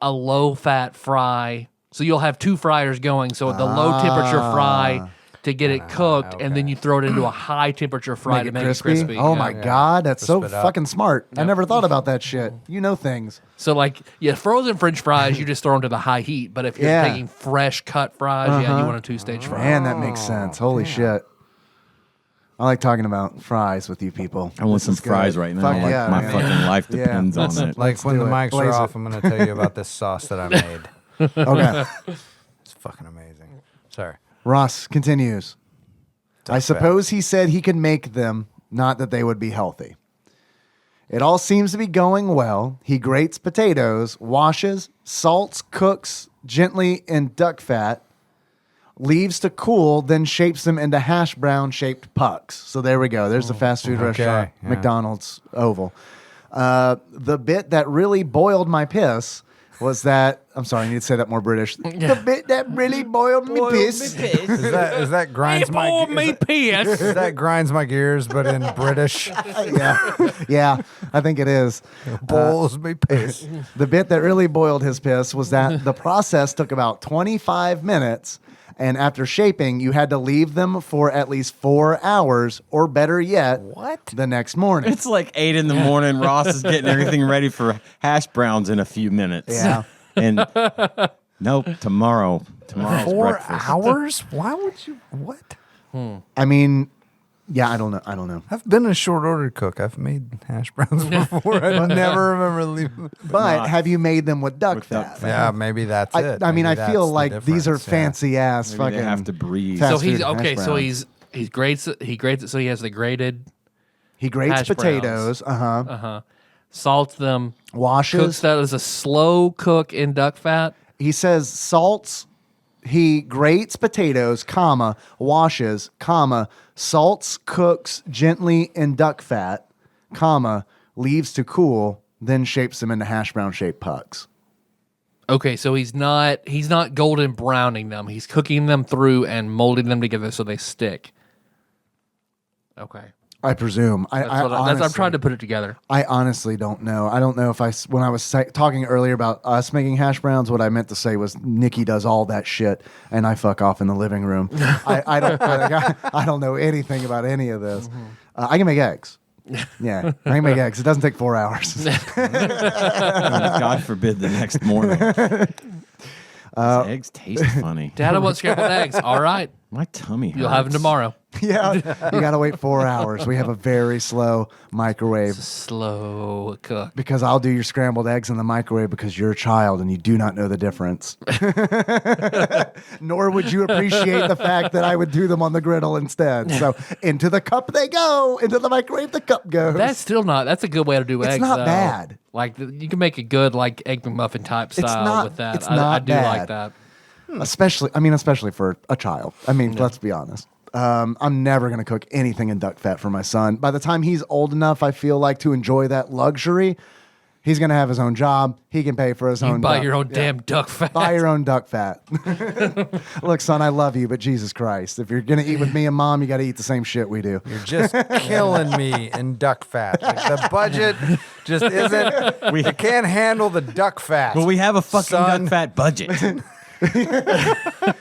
low fat fry. So you'll have 2 fryers going. So the low temperature fry to get it cooked, and then you throw it into a high temperature fry to make it crispy. Oh yeah. my god, that's so Crisp it up. fucking smart. I never thought about that shit. You know things. So like frozen French fries, you just throw them to the high heat. But if you're Yeah. taking fresh cut fries, you want a 2-stage fry. Man, that makes sense. Holy shit. I like talking about fries with you people. I want This some is good. fries right now. Fuck Like yeah, my man. fucking life Yeah. depends on it. Like Let's when do the it. mics Blaze are it. off, I'm going to tell you about this sauce that I made. Okay. It's fucking amazing. Sorry. Ross continues. I fat. suppose he said he could make them, not that they would be healthy. It all seems to be going well. He grates potatoes, washes, salts, cooks gently in duck fat, leaves to cool, then shapes them into hash brown shaped pucks. So there we go. There's the fast food restaurant, yeah. McDonald's Oval. The bit that really boiled my piss was that, I'm sorry, I need to say that more British. The bit that really boiled me piss. Is that grinds my PS. is that grinds my gears, but in British Yeah, I think it is. boils me piss. The bit that really boiled his piss was that the process took about 25 minutes, and after shaping, you had to leave them for at least 4 hours, or better yet, the next morning. It's like 8 in the morning. Ross is getting everything ready for hash browns in a few minutes. Yeah. And nope, tomorrow's 4 breakfast. hours? Why would you? What? I mean, yeah, I don't know. I've been a short order cook. I've made hash browns before. I never remember leaving. But have you made them with duck fat? Yeah, maybe that's it. I mean, Maybe I feel that's the like these are difference, yeah. fancy ass Maybe fucking. they have to breathe. fast So he's food hash okay. So browns. he grates it. So he has the grated, He grates hash potatoes, salts them, cooks washes. that as a slow cook in duck fat. He says salts. He grates potatoes, comma, washes, comma, salts, cooks gently in duck fat, comma, leaves to cool, then shapes them into hash brown shaped pucks. Okay, so he's not golden browning them. He's cooking them through and molding them together so they stick. Okay, I presume. I'm trying to put it together. I honestly don't know. I don't know if when I was talking earlier about us making hash browns, what I meant to say was Nikki does all that shit and I fuck off in the living room. I don't know anything about any of this. I can make eggs. Yeah, I can make eggs. It doesn't take 4 hours. God forbid the next morning. These eggs taste funny. Dad, I want scrambled eggs. All right, My tummy hurts. you'll have them tomorrow. Yeah, you got to wait 4 hours. We have a very slow microwave Slow cook. because I'll do your scrambled eggs in the microwave because you're a child and you do not know the difference. Nor would you appreciate the fact that I would do them on the griddle instead. So into the cup they go. Into the microwave the cup goes. That's still not. That's a good way to do It's eggs. not though. bad. Like you can make a good like egg McMuffin type style not- with that. it's I not do like bad. that. especially for a child. I mean, let's be honest. I'm never going to cook anything in duck fat for my son. By the time he's old enough, I feel like to enjoy that luxury, he's going to have his own job. He can pay for his You own can buy duck- your own yeah. damn duck fat. Buy your own duck fat. Look, son, I love you, but Jesus Christ. If you're going to eat with me and mom, you got to eat the same shit we do. You're just killing me in duck fat. Like the budget just isn't. We can't handle the duck fat. But we have a fucking Son. duck fat budget.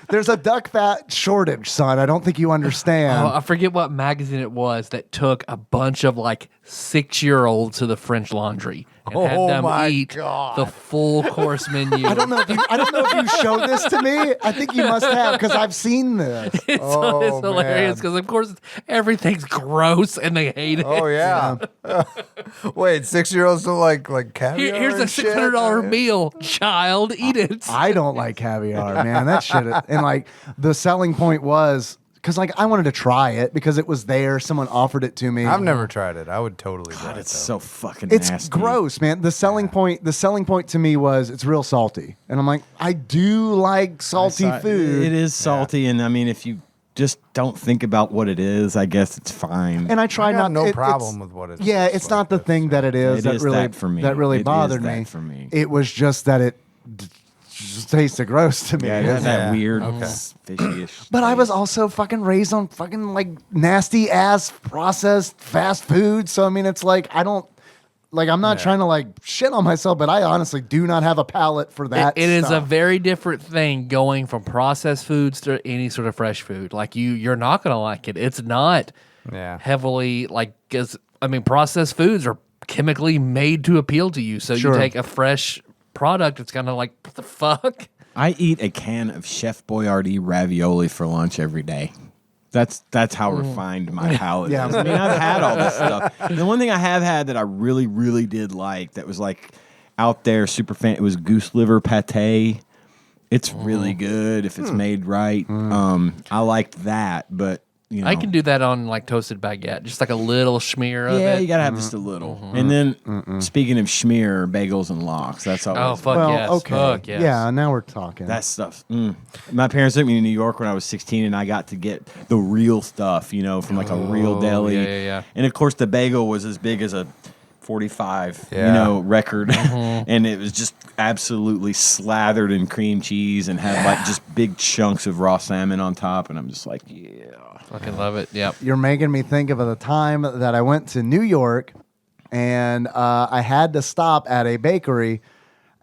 There's a duck fat shortage, son. I don't think you understand. Oh, I forget what magazine it was that took a bunch of like 6-year-olds to the French Laundry and had them eat the full course menu. I don't know if you showed this to me. I think you must have because I've seen this. It's hilarious because, of course, everything's gross and they hate it. Oh yeah. Wait, 6-year-olds don't like caviar? Here's a and shit? $600 meal. Child, eat it. I don't like caviar, man. That shit. And like the selling point was because like I wanted to try it because it was there. Someone offered it to me. I've never tried it. I would totally try it. It's though. so fucking It's nasty. gross, man. The selling point to me was it's real salty, and I'm like, I do like salty food. It is salty, and I mean, if you just don't think about what it is, I guess it's fine. And I try I got not. no problem with what it is. Yeah, it's not the thing that it is It that is really that for me. that really It is bothered that me. for me. It was just that it just tasted gross to me. Yeah, it has that Yeah. weird Okay. fishy-ish. But I was taste. also fucking raised on fucking like nasty ass processed fast food. So I mean, it's like I don't like. I'm not trying to like shit on myself, but I honestly do not have a palate for that. It is a stuff. very different thing going from processed foods to any sort of fresh food. Like you're not gonna like it. It's not Yeah. heavily like because I mean processed foods are chemically made to appeal to you. So Sure. you take a fresh product, it's kind of like what the fuck. I eat a can of Chef Boyardee ravioli for lunch every day. That's how refined my palate Yeah. is. I mean, I've had all this stuff. The one thing I have had that I really, really did like that was like out there super fan. It was goose liver pate. It's really good if it's made right. I liked that, but you know, I can do that on like toasted baguette, just like a little smear of Yeah, it. you gotta have just a little. And then speaking of schmear, bagels and lox, that's Oh always fuck well, yes, okay. fuck yes. Yeah, now we're talking. that stuff. My parents took me to New York when I was 16, and I got to get the real stuff, you know, from like a real deli. yeah. And of course, the bagel was as big as a 45, Yeah. you know, record, and it was just absolutely slathered in cream cheese and had like just big chunks of raw salmon on top. And I'm just like, yeah. Fucking love it. Yep. You're making me think of the time that I went to New York and I had to stop at a bakery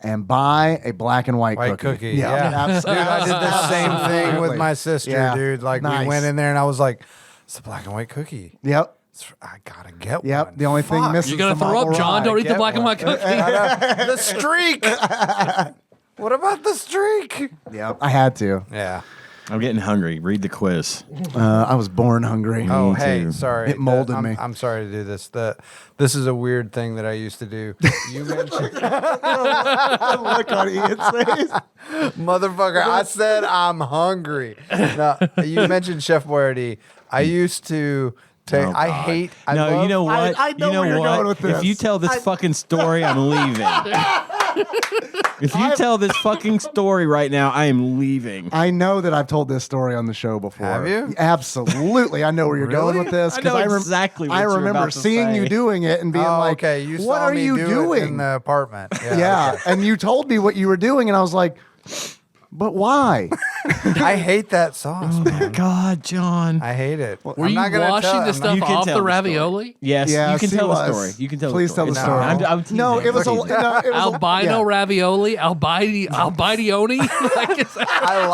and buy a black and white Cookie. Yeah, Dude, I did the same thing with Absolutely. my sister, Yeah. dude. Like Nice. we went in there and I was like, it's a black and white cookie. Yep. I gotta get Yep. one. The only thing Fuck. missing You're gonna is the throw up, Marble John. Rye. Don't eat the Get black and one. white cookie. The streak. What about the streak? Yep. I had to. Yeah. I'm getting hungry. Read the quiz. I was born hungry. Oh, Me hey, too. sorry. It molded me. I'm sorry to do this. This is a weird thing that I used to do. You mentioned, Look on Ian's face. motherfucker. I said I'm hungry. No, you mentioned Chef Boyardee. I used to take. Oh, I God. hate. I No, love, you know what? I know you know where you're what? going with If you this. tell this fucking story, I'm leaving. If you tell this fucking story right now, I am leaving. I know that I've told this story on the show before. Have you? Absolutely. I know where you're going with this. I know 'cause exactly what I you're remember about to seeing say. you doing it and being Oh, like, okay. You what saw are me you do it doing? in the apartment? Yeah. Okay. And you told me what you were doing, and I was like, but why? I hate that sauce, Oh my man. God, John. I hate it. Were you washing the stuff You can off tell the the story. ravioli? Yes, Yes, you can he tell the was. story. You can tell Please the story. tell the story. I'm teasing. No, it was a I'm teasing. no, it was Albino yeah. ravioli, albinioni. Like it's, I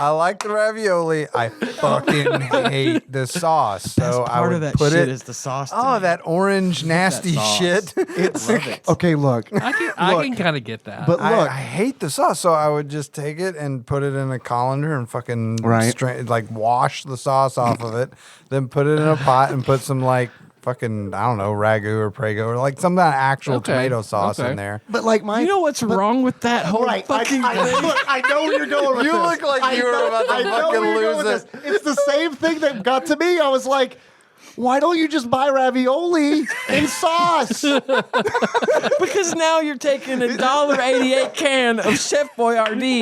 like the ravioli. I fucking hate the sauce. So I Part would of that put shit it. is the sauce. to Oh, me. that orange nasty sauce. shit. It's Love it. okay. Look, I can kind of get that. but look, I hate the sauce, so I would just take it and put it in a colander and fucking Right. like wash the sauce off of it, then put it in a pot and put some like fucking I don't know ragu or prego or like some kind of actual Okay. tomato sauce Okay. in there. but like my You know what's wrong with that whole right. fucking thing? I know where you're going with You this. look like I you were know- about to I know fucking where you're going lose with this. It's the same thing that got to me. I was like, why don't you just buy ravioli and sauce? Because now you're taking a $1.88 can of Chef Boyardee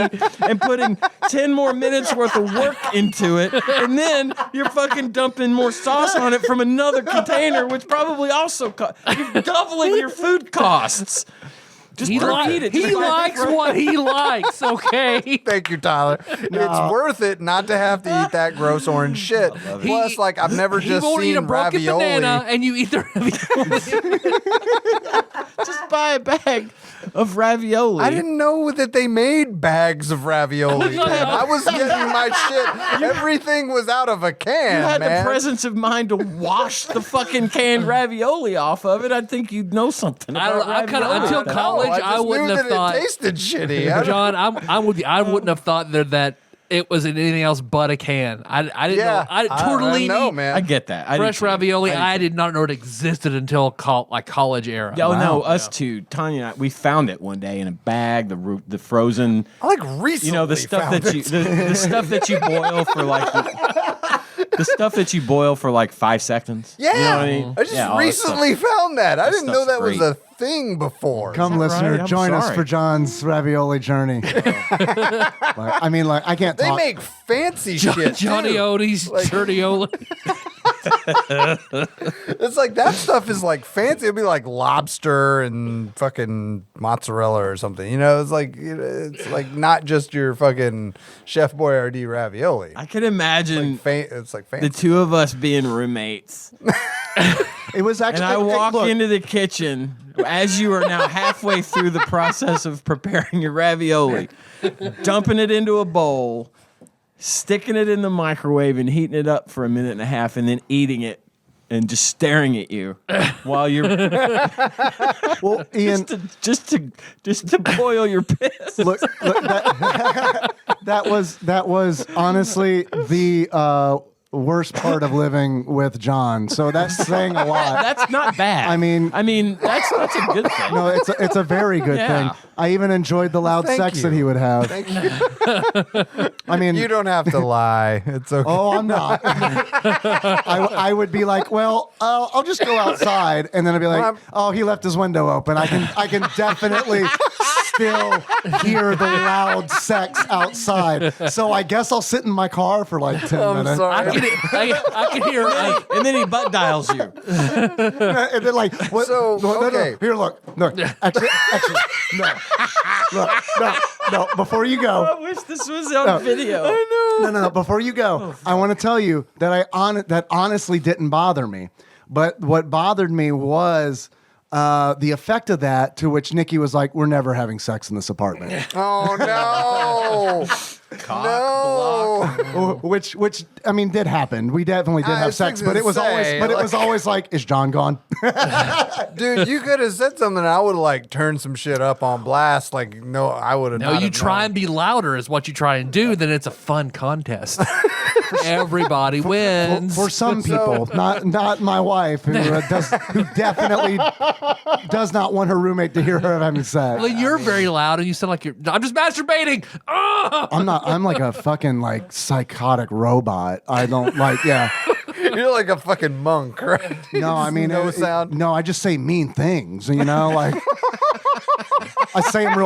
and putting 10 more minutes worth of work into it, and then you're fucking dumping more sauce on it from another container, which probably also you're doubling your food costs. Just he repeat it. he Just likes what he likes, okay? Thank you, Tyler. It's worth it not to have to eat that gross orange shit. Plus, like I've never He just won't eat a seen broken ravioli. banana and you eat the ravioli. Just buy a bag of ravioli. I didn't know that they made bags of ravioli. Man. I was getting my shit. Everything was out of a can. You had man. the presence of mind to wash the fucking canned ravioli off of it. I think you'd know something about I kind of ravioli. until college, I just wouldn't knew have that thought. it tasted shitty. I John, I'm with you. I wouldn't have thought that it was in anything else but a can. I didn't know. Tortellini, know, man. I get that. fresh ravioli. I did not know it existed until college era. Oh no, us two, Tanya and I, we found it one day in a bag, the frozen. I like recently. You know the stuff found that it. the stuff that you boil for like the stuff that you boil for like 5 seconds. Yeah, you know what I mean. I just Yeah, all that stuff. recently found that. I didn't know stuff's that was great. a thing before. Come, that listener, right? I'm join us sorry. for John's ravioli journey. I can't They talk. make fancy shit. Johnny too. Odie's, Churdioli. It's like that stuff is like fancy. It'd be like lobster and fucking mozzarella or something. You know, it's like not just your fucking Chef Boyardee ravioli. I can imagine It's like fancy. the two of us being roommates, It was and actually. I walk look, into the kitchen as you are now halfway through the process of preparing your ravioli, dumping it into a bowl, sticking it in the microwave and heating it up for a minute and a half, and then eating it and just staring at you while you're Well, Ian, just to boil your piss. look that was honestly the worst part of living with John. So that's saying a lot. That's not bad. I mean, that's a good thing. No, it's a very good Yeah. thing. I even enjoyed the loud Thank sex you. that he would have. Thank you. I mean, You don't have to lie. It's okay. oh, I'm not. I would be like, well, I'll just go outside, and then I'd be like, oh, he left his window open. I can definitely still hear the loud sex outside. So I guess I'll sit in my car for like 10 I'm minutes. sorry. I can hear. And then he butt dials you. And then like, what? So, no, okay. Here, look. Actually, no. Look, no. Before you go. I wish this was on video. No. Before you go, I want to tell you that that honestly didn't bother me. But what bothered me was the effect of that, to which Nikki was like, "We're never having sex in this apartment." Oh no. No. which I mean did happen. We definitely did I have was sex, just but it was gonna always say, it was always like, "Is John gone?" Dude, you could have said something. I would have like turned some shit up on blast. Like, no, I would have. No, you try and be louder is what you try and do. Then it's a fun contest. Everybody wins. For some people, not my wife, who definitely does not want her roommate to hear her having sex. Well, you're very loud, and you sound like I'm just masturbating. Oh! I'm not. I'm like a fucking like psychotic robot. I don't like. Yeah. You're like a fucking monk, right? No, I mean no sound. No, I just say mean things. You know, like I say them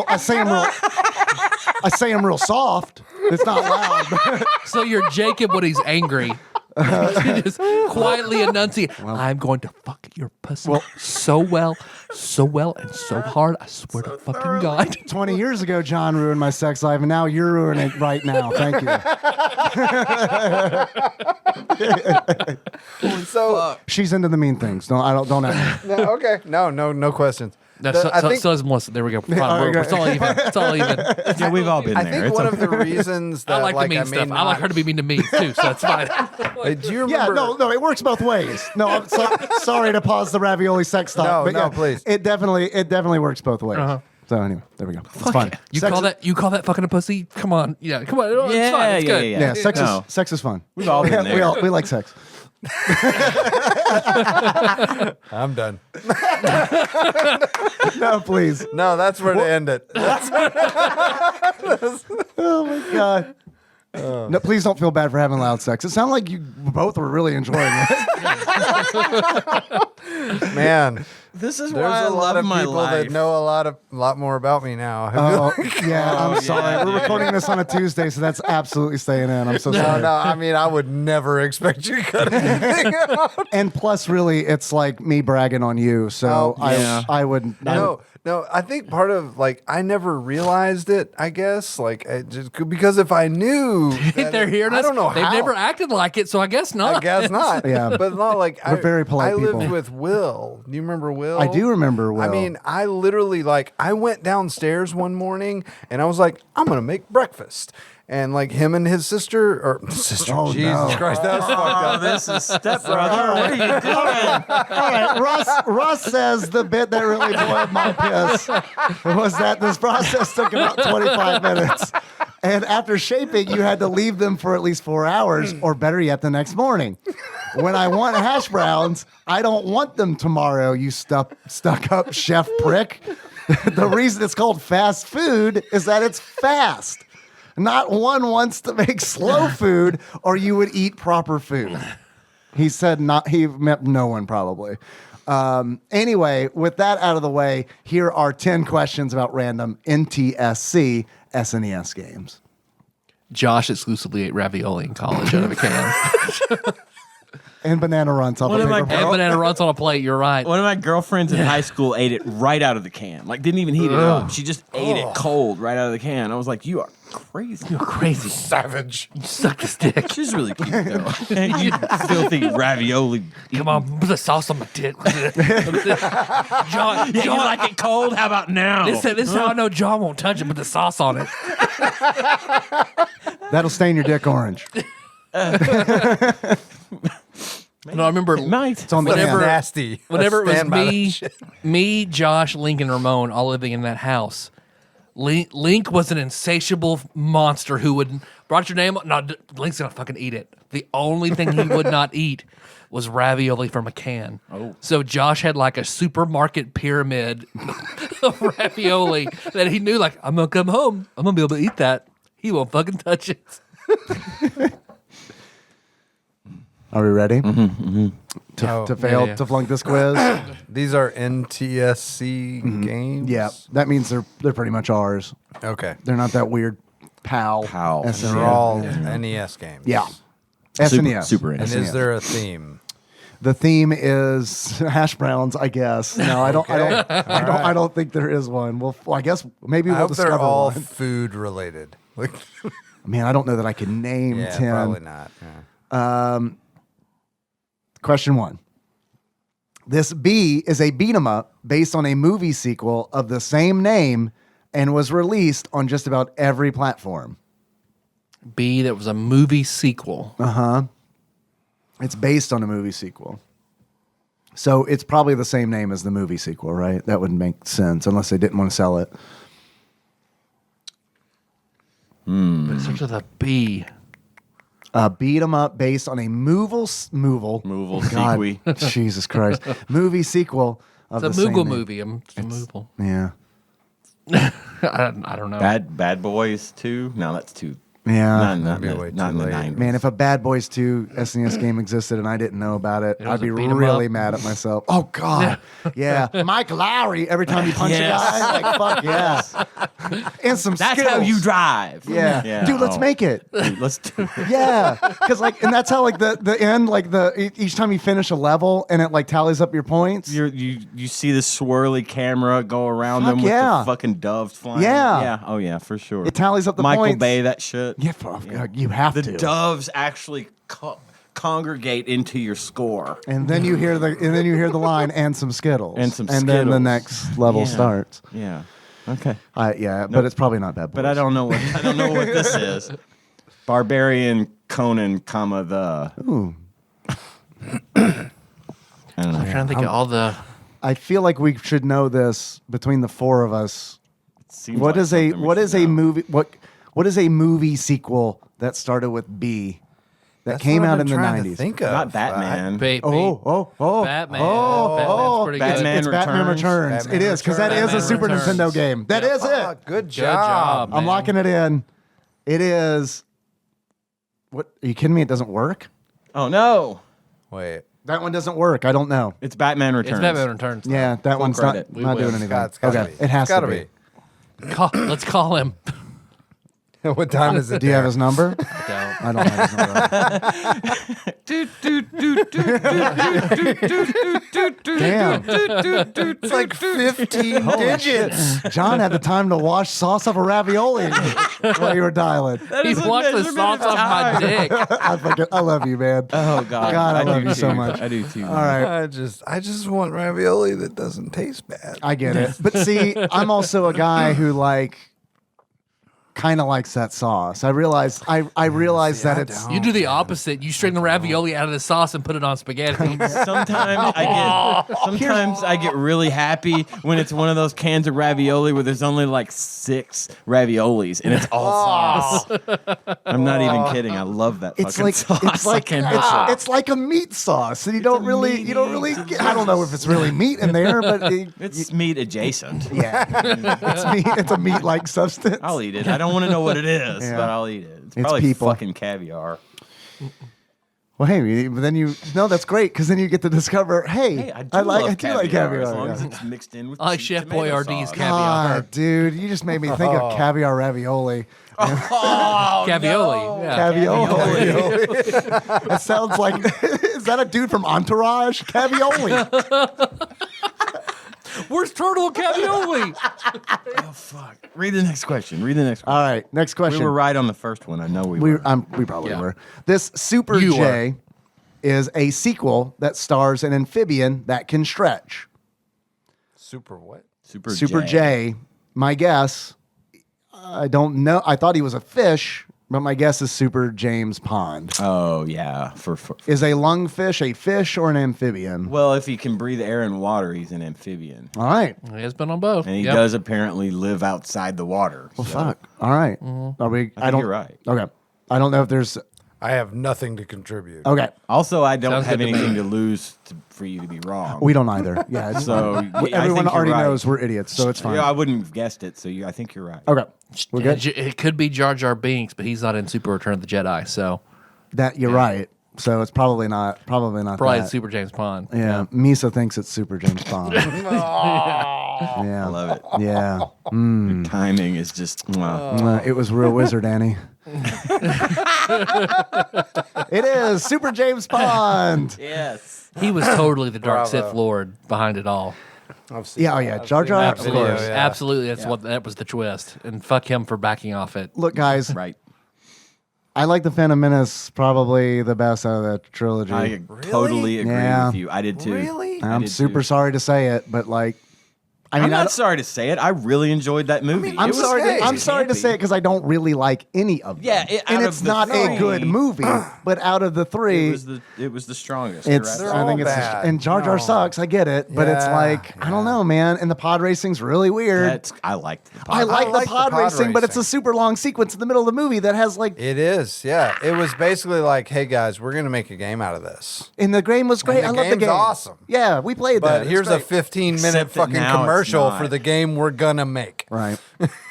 real soft. It's not loud. So you're Jacob when he's angry. He just quietly enunciate. I'm going to fuck your pussy so well, and so hard. I swear to fucking God. 20 years ago, John ruined my sex life, and now you're ruining it right now. Thank you. So She's into the mean things. Don't ask. no, okay, no questions. No, I think so is Melissa. There we go. Fine, okay. it's all even. It's all even. Yeah, we've all been I there. think It's one okay. of the reasons that I like the mean stuff. I like her to be mean to me too, so that's fine. Hey, do you Yeah, remember? no, it works both ways. No, I'm sorry to pause the ravioli sex talk. No, but no, yeah, please. It definitely works both ways. So anyway, there we go. It's fun. You Sex call that fucking a pussy? Come on, yeah, come on. It's Yeah, fine. It's yeah, good. yeah. Yeah, No. sex is fun. We've all been there. We like sex. I'm done. No, please. No, that's where to end it. Oh my god. No, please don't feel bad for having loud sex. It sounded like you both were really enjoying it. Man, This is there's why I a lot love of my people life. that know a lot more about me now. Oh, yeah, I'm sorry. yeah, We're dude. recording this on a Tuesday, so that's absolutely staying in. I'm so No, sorry. no. I mean, I would never expect you to cut anything out. And plus, really, it's like me bragging on you. So Oh, yeah. I wouldn't. No, No, I think part of like I never realized it. I guess like because if I knew that They're hearing us. I don't know They've how. never acted like it, so I guess not. I guess not. Yeah. but not like We're very polite I lived people. with Will. Do you remember Will? I do remember Will. I mean, I literally like I went downstairs one morning and I was like, I'm gonna make breakfast. And like him and his sister, Jesus no. Christ, that was fucked up. This is stepbrother. What are you doing? All right, Russ says the bit that really boiled my piss was that this process took about 25 minutes. And after shaping, you had to leave them for at least 4 hours, or better yet, the next morning. When I want hash browns, I don't want them tomorrow, you stuck up chef prick. The reason it's called fast food is that it's fast. Not one wants to make slow food, or you would eat proper food. He said not. He meant no one probably. Anyway, with that out of the way, here are 10 questions about random NTSC SNES games. Josh exclusively ate ravioli in college out of a can. And banana runs off One a of my paper And plate. banana runs on a plate. You're right. One of my girlfriends in high school ate it right out of the can. Like, didn't even heat it up. She just ate it cold right out of the can. I was like, you are crazy. You're crazy. Savage. You suck this dick. She's really cute, though. You filthy ravioli. Come on, put the sauce on my dick. John, Yeah, you like it cold? How about now? this is how I know John won't touch it. Put the sauce on it. That'll stain your dick orange. No, I remember Might. It's on the Whatever- can. Nasty. whenever it was Stand by that me, shit. Josh, Link, and Ramon all living in that house. Link was an insatiable monster who would brought your name. No, Link's gonna fucking eat it. The only thing he would not eat was ravioli from a can. Oh. So Josh had like a supermarket pyramid of ravioli that he knew. Like, I'm gonna come home. I'm gonna be able to eat that. He won't fucking touch it. Are we ready? Oh, To fail, yeah. to flunk this quiz? These are NTSC games. Yeah, that means they're pretty much ours. Okay. They're not that weird PAL. PAL. SNES. They're all NES games. Yeah. SNES. Super And NES. is there a theme? The theme is hash browns, I guess. No, I don't. I don't think there is one. Well, I guess maybe I we'll hope discover they're all one. food related. Like, Man, I don't know that I can name yeah, 10. probably not. Yeah. Question 1. This B is a beat 'em up based on a movie sequel of the same name and was released on just about every platform. B, that was a movie sequel. It's based on a movie sequel. So it's probably the same name as the movie sequel, right? That would make sense unless they didn't want to sell it. But it starts with a B. Beat 'em up based on a Moval God, sequel. Jesus Christ. Movie sequel of It's a the same Moogle name. movie. It's a Moogle. Yeah. I don't know. Bad Boys 2? No, that's 2. Yeah. Not Be in way the, not too in the late. 90s. Man, if a Bad Boys 2 SNES game existed and I didn't know about it, It was I'd be a beat 'em really up. mad at myself. Oh, God. Yeah. Mike Lowry, every time you punch Yes. a guy, like, fuck yeah. And some That's Skittles. how you drive. Yeah. Dude, let's oh. make it. Dude, let's do it. Yeah, because like, and that's how like the end, like each time you finish a level and it like tallies up your points. You see the swirly camera go around Fuck them with yeah. the fucking doves flying. Yeah. Yeah. Oh, yeah, for sure. It tallies up the Michael points. Bay, that shit. Yeah, you have The to. doves actually congregate into your score. And then you hear the line and some Skittles. And some And then the Skittles. next level Yeah. starts. Yeah. Okay. Yeah, but it's probably not Bad Boys. But I don't know what this is. Barbarian Conan, comma the. Ooh. I don't know. I'm trying to think of all the. I feel like we should know this between the four of us. Seems What like is a something we what should is a know. movie what is a movie sequel that started with B that That's came what out I've in the been trying to 90s? think of. Not Batman. Oh. Batman. Oh, Batman's pretty good. Batman It's Batman Returns. Returns. Batman It is, because that is a Batman Super Returns. Nintendo game. That is Oh, it. good Good job. job. I'm man. locking it in. It is. What? Are you kidding me? It doesn't work? Oh, no. Wait. That one doesn't work. I don't know. It's Batman Returns. It's Batman Returns. Yeah, that one's credit. not doing win. anything. It's gotta Okay, be. it has It's gotta to be. Let's call him. What time is it? Do you have his number? Don't. I don't have his number. Damn. It's like 15 digits. John had the time to wash sauce off a ravioli while you were dialing. He's watched the sauce off my dick. I love you, man. Oh God, God, I love do you so too. much. I do too. All right. I just want ravioli that doesn't taste bad. I get it. But see, I'm also a guy who kind of likes that sauce. I realize that it's You do the opposite. You string the ravioli out of the sauce and put it on spaghetti. Sometimes I get really happy when it's one of those cans of ravioli where there's only like 6 raviolis and it's all sauce. I'm not even kidding. I love that it's fucking like sauce. I can't help it. it's like a meat sauce, and you don't really get, I don't know if it's really meat in there, but It's meat adjacent. yeah, it's meat. It's a meat-like substance. I'll eat it. I don't want to know what it is, Yeah. but I'll eat it. It's It's probably people. fucking caviar. Well, hey, but then that's great because then you get to discover, hey, I do I love like caviar. as long yeah. as it's mixed in with I like some Chef tomato Boyardee's sauce. caviar. God, dude, you just made me think of caviar ravioli. Cavioli. Yeah. Cavioli. It sounds like, is that a dude from Entourage? Cavioli. Where's turtle cavioli? Oh fuck! Read the next question. All right, next question. We were right on the first one. I know we were. We probably Yeah. were. This Super You J is a sequel that stars an amphibian that can stretch. Super what? Super J, my guess, I don't know. I thought he was a fish, but my guess is Super James Pond. Oh yeah, Is a lungfish a fish or an amphibian? well, if he can breathe air and water, he's an amphibian, All right. He has been on both. and he Yep. does apparently live outside the water. Well, so fuck. All right. Mm-hmm. Are we? I think you're right. Okay. I don't know if there's. I have nothing to contribute. Okay. Also, I don't Sounds have good to me. anything to lose for you to be wrong. We don't either. Yeah. It's, So I think everyone you're already right. knows we're idiots, so it's fine. Yeah, I wouldn't have guessed it. So I think you're right. Okay. We're good. It could be Jar Jar Binks, but he's not in Super Return of the Jedi, so That you're right. So it's probably not. Probably not. probably that. Super James Pond. Yeah. Misa thinks it's Super James Bond. I Yeah. love it. Yeah. The timing is just. It was real wizard, Annie. It is Super James Bond. Yes. He was totally the Dark Bravo. Sith Lord behind it all. I've seen, Yeah. Oh yeah. I've Jar seen Jar. that Of video, course. yeah. Absolutely, that was the twist. And fuck him for backing off it. Look, guys. Right. I like the Phantom Menace probably the best out of that trilogy. I totally agree Yeah. with you. I did too. Really? I I'm did super too. sorry to say it, but like, I mean, I'm not sorry to say it. I really enjoyed that movie. mean, I'm It was sorry. okay. I'm sorry to say it because I don't really like any of them. Yeah, and out it's of the not a three- good movie. But out of the three, It was the strongest. it's. You're They're I think all it's. bad. And Jar Jar No. sucks. I get it, but it's Yeah, like I don't know, man. And the pod racing's really weird. I liked the I like like the pod racing, but it's a racing. super long sequence in the middle of the movie that has like. It is, yeah. It was basically like, hey guys, we're gonna make a game out of this. And the game was great. And the I love the game's game. awesome. Yeah, we played that. But It's here's a great. 15-minute Except that fucking now it's commercial not. for the game we're gonna make. Right.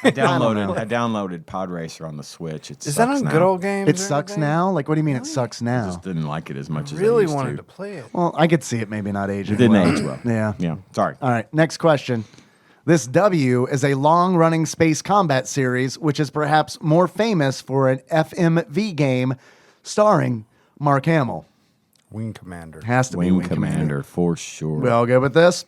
I downloaded Pod Racer on the Switch. It Is that sucks on now. good old games? It or sucks anything? now. Like, what do you mean it sucks I now? just didn't like it as much as I Really used wanted to play it. Well, I could see it maybe not aging. It didn't well. age well. Yeah. Yeah. Sorry. All right, next question. This W is a long-running space combat series, which is perhaps more famous for an FMV game starring Mark Hamill. Wing Commander. Has to be Wing Wing Commander. Commander for sure. We all good with this?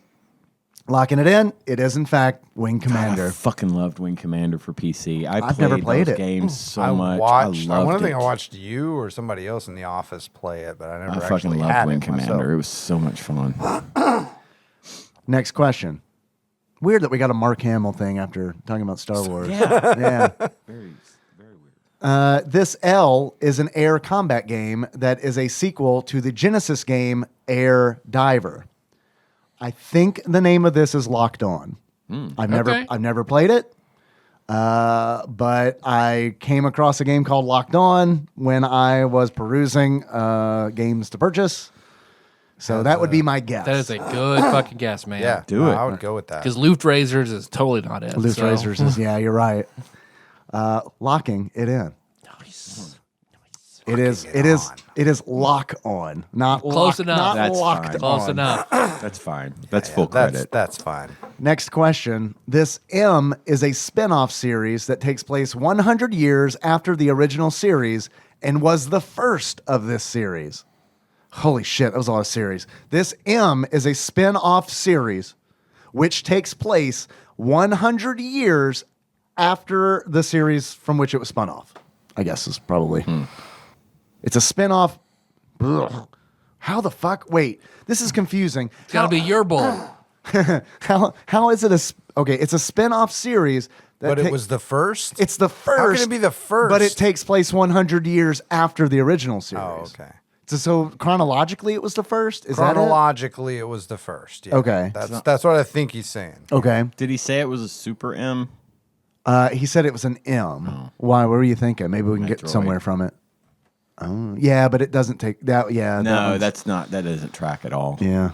Locking it in. It is in fact Wing I Commander. fucking loved Wing Commander for PC. I've never played those it. games so I much. watched. I I loved think it. I watched you or somebody else in the office play it, but I never I actually fucking had loved Wing it Commander. myself. It was so much fun. Next question. Weird that we got a Mark Hamill thing after talking about Star Wars. Yeah. Yeah. very weird. This L is an air combat game that is a sequel to the Genesis game Air Diver. I think the name of this is Locked On. I've never played it, but I came across a game called Locked On when I was perusing games to purchase. So that would be my guess. That is a good fucking guess, man. Yeah, Do it. I would go with that. Because Luft Razors is totally not it. Loose so. Razors is, yeah, you're right. Locking it in. Nice. It is. It is. It is lock on, not Close lock, enough. Not That's locked fine. Close on. enough. That's fine. That's full That's credit. that's fine. Next question. This M is a spin-off series that takes place 100 years after the original series and was the first of this series. Holy shit, that was a lot of series. This M is a spin-off series which takes place 100 years after the series from which it was spun off. I guess is probably. It's a spin-off. Ugh. How the fuck? Wait, this is confusing. It's got to be your bull. How is it okay? It's a spin-off series. But it was the first? It's the first. How can it be the first? But it takes place 100 years after the original series. Oh, okay. So chronologically, it was the first. Is Chronologically, it was the first. Yeah. Okay. That's what I think he's saying. that it? Okay. Did he say it was a super M? He said it was an M. Why? What were you thinking? Maybe we can get Metroid. somewhere from it. Oh, yeah, but it doesn't take that. Yeah. No, that's not. That doesn't track at all. Yeah.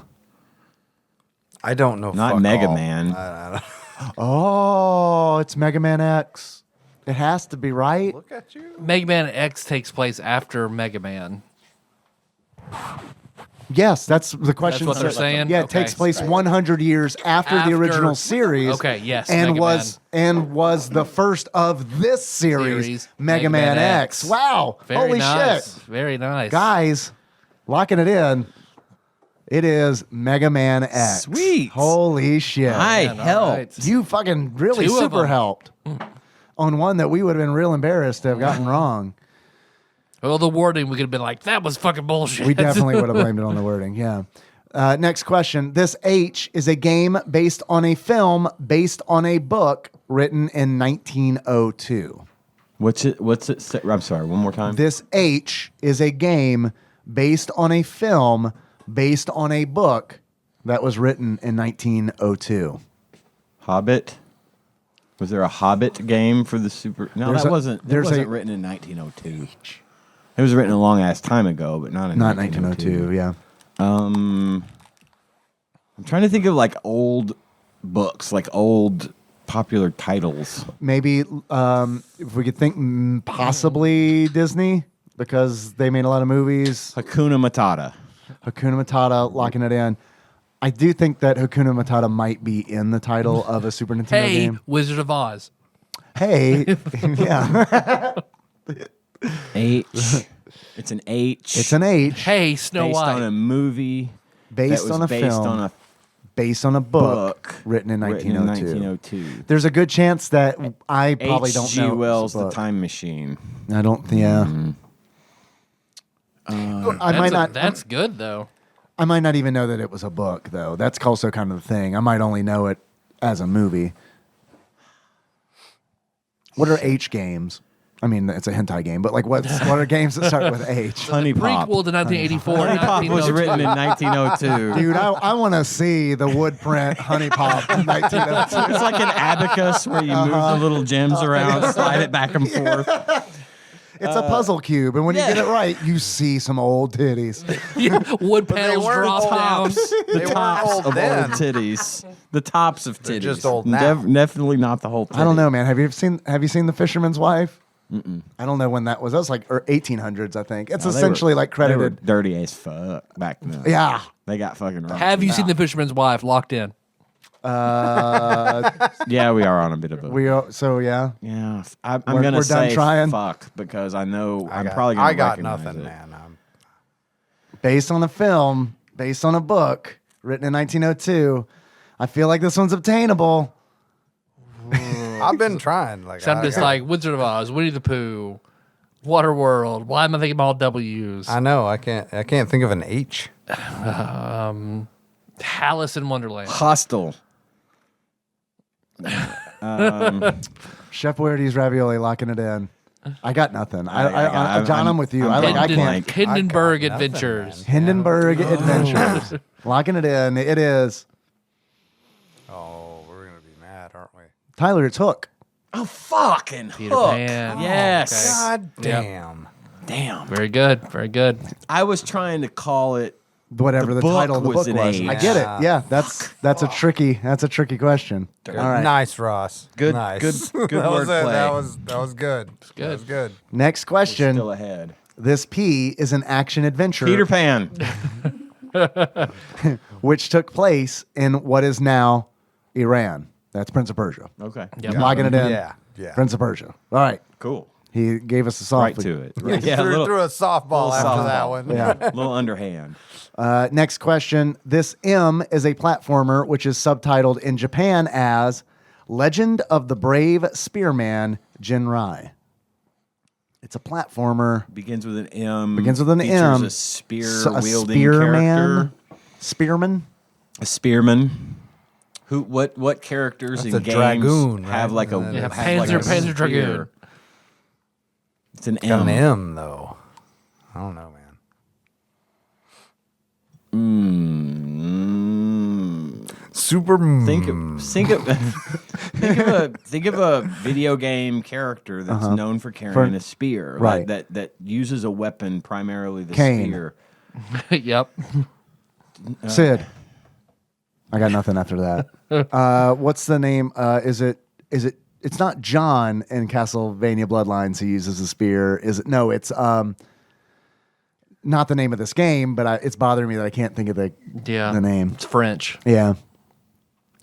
I don't know. Not fuck Mega all. Man. I don't Oh, it's Mega Man X. It has to be, right? Look at you. Mega Man X takes place after Mega Man. Yes, that's the question. That's what they're saying? Yeah, it Okay. takes place 100 years after the original series. Okay, yes, and Mega was the first of this series, Mega Man X. Wow! Very Holy nice. shit, Very nice. guys, locking it in. It is Mega Man X. Sweet. Holy shit! I Man, all helped. right. You fucking really Two of super them. helped on one that we would have been real embarrassed to have gotten wrong. Well, the wording, we could have been like, that was fucking bullshit. We definitely would have blamed it on the wording. Yeah. Next question. This H is a game based on a film based on a book written in 1902. What's it say? I'm sorry. One more time. This H is a game based on a film based on a book that was written in 1902. Hobbit. Was there a Hobbit game for the Super? No, There's that a- wasn't. That there's wasn't a- written in 1902. It was written a long ass time ago, but not in Not 1902. 1902, yeah. I'm trying to think of like old books, like old popular titles. Maybe if we could think possibly Disney because they made a lot of movies. Hakuna Matata. Hakuna Matata, locking it in. I do think that Hakuna Matata might be in the title of a Super Nintendo Hey, game. Wizard of Oz. Hey, yeah, H. It's an H. it's an H Hey, Snow based White. on a movie. based that was on a based film, on a based on a book, book written in 1902. 1902. There's a good chance that I probably don't H.G. know. Wells' this The book. Time Machine. I don't. Yeah. I might not. That's good, though. I might not even know that it was a book, though. That's also kind of the thing. I might only know it as a movie. What are H games? I mean, it's a hentai game, but like, what are games that start with H? Honey Pop. Prequel to 1984. Honey Pop was 1902. written in 1902. Dude, I want to see the wood print Honey Pop in 1902. It's like an abacus where you move the little gems around, slide it back and forth. It's a puzzle cube, and when you yeah. get it right, you see some old titties. Yeah, wood panels weren't drop down. tops. They The weren't tops old of then. old titties. The tops of titties. They're just old now. Definitely not the whole titty. I don't know, man. Have you seen The Fisherman's Wife? I don't know when that was. That was like 1800s, I think. It's No, they essentially were- like They were credited. dirty as fuck back then. Yeah. They got fucking rough. Have you seen The Fisherman's Wife? Locked in. Yeah, we are on a bit of a. We are, so yeah. Yeah, I'm We're gonna done say trying? fuck because I know I'm got- probably gonna. I got recognize nothing, it. man. Based on a film, based on a book written in 1902. I feel like this one's obtainable. I've been trying. Like, So I'm just like Wizard of Oz, Winnie the Pooh, Waterworld. Why am I thinking all W's? I know. I can't think of an H. Alice in Wonderland. Hostile. Chef Boyardee's ravioli, locking it in. I got nothing. I'm- John, I'm with you. I I'm can't. blank. Hindenburg I got nothing, Adventures. Hindenburg Adventures. Locking it in. It is. Oh, we're gonna be mad, aren't we? Tyler, it's Hook. Oh fucking Peter Hook. Pan. Yes. God damn. Damn. Very good. Very good. I was trying to call it. Whatever the book title of the was book an was. H. I get it. Yeah, that's a tricky question. All right. Nice, Ross. Good- Nice. good that was it. wordplay. That was good. good. That was good. Next question. Still ahead. This P is an action adventure Peter Pan. which took place in what is now Iran. That's Prince of Persia. Okay. Yep. Locking it in. Yeah. Prince of Persia. All right. Cool. He gave us a soft Right to it. Right. Yeah, Threw a softball after softball. that one. Yeah. A little underhand. Next question. This M is a platformer which is subtitled in Japan as Legend of the Brave Spearman Jinrai. It's a platformer. Begins with an M. Begins with an features M. A spear So a wielding spearman. character. Spearman. A spearman. Who? What characters That's in a games dragoon, have right? like a Yeah, have like a Panzer spear? Dragoon. It's an Got M. an M though. I don't know, man. Super. Think of a video game character that's known for carrying a spear, right. like that uses a weapon, primarily the Cain. spear. Yep. Sid. I got nothing after that. What's the name? Is it? It's not John in Castlevania Bloodlines who uses a spear. Is it? No, it's not the name of this game, but it's bothering me that I can't think of the name. It's French. Yeah.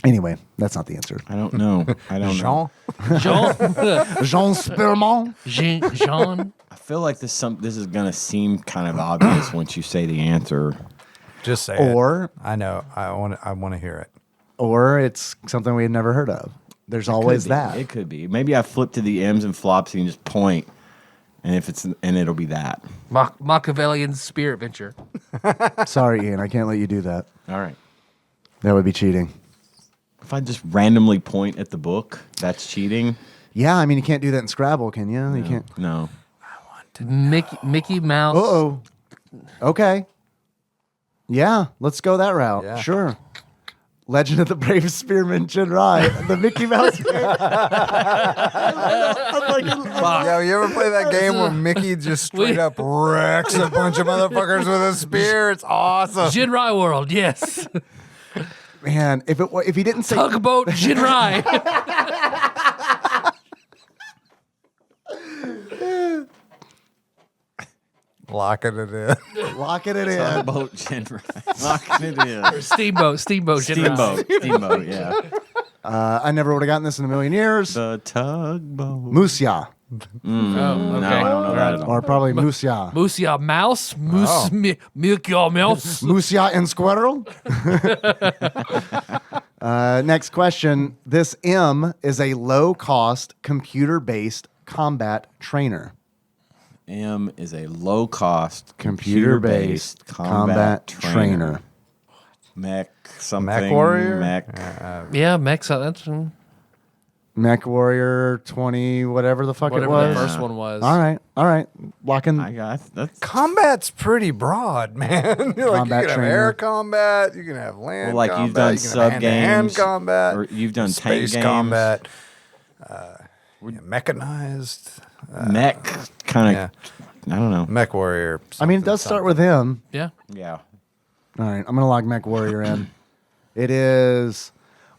Anyway, that's not the answer. I don't know. I don't know. Jean. Jean. Jean Spearman. Jean. I feel like this is gonna seem kind of obvious once you say the answer. Just say Or- it. I know. I want to hear it. Or it's something we had never heard of. There's always Could be. that. It could be. Maybe I flip to the M's and flops and just point, and it'll be that. Machiavellian spear adventure. Sorry, Ian. I can't let you do that. All right. That would be cheating. If I just randomly point at the book, that's cheating. Yeah, I mean, you can't do that in Scrabble, can you? You can't. No. Mickey Mouse. Uh-oh. Okay. Yeah, let's go that route. Yeah. Sure. Legend of the Brave Spearman Jinrai, the Mickey Mouse game. Yeah, you ever play that game where Mickey just straight up wrecks a bunch of motherfuckers with a spear? It's awesome. Jinrai World, yes. Man, if he didn't say Tugboat Jinrai. Locking it in. locking it in, Tugboat genre. Locking it in. Steamboat Jinrai. Steamboat, yeah. I never would have gotten this in a million years. The tugboat. Musya, Oh, okay. No, I don't know that at all. or probably Musya. Moosia Mouse. Milk your mouse. Musya and Squirrel. Next question. This M is a low-cost, computer-based combat trainer. M is a low-cost, Computer-based combat trainer. Mech something. Mech warrior? Mech. Yeah, Mex. That's Mech Warrior 20, whatever the fuck whatever it was. the first one was. All right. Locking. I got that's Combat's pretty broad, man. Like you Combat can have trainer. air combat, you can have land well, like combat, you've done you can have sub hand-to-hand games, combat, or you've done space tank games. combat, mechanized, Mech kind yeah. of. I don't know. mech warrior. I mean, it does start with him. Yeah. Yeah. All right, I'm going to log Mech Warrior in. It is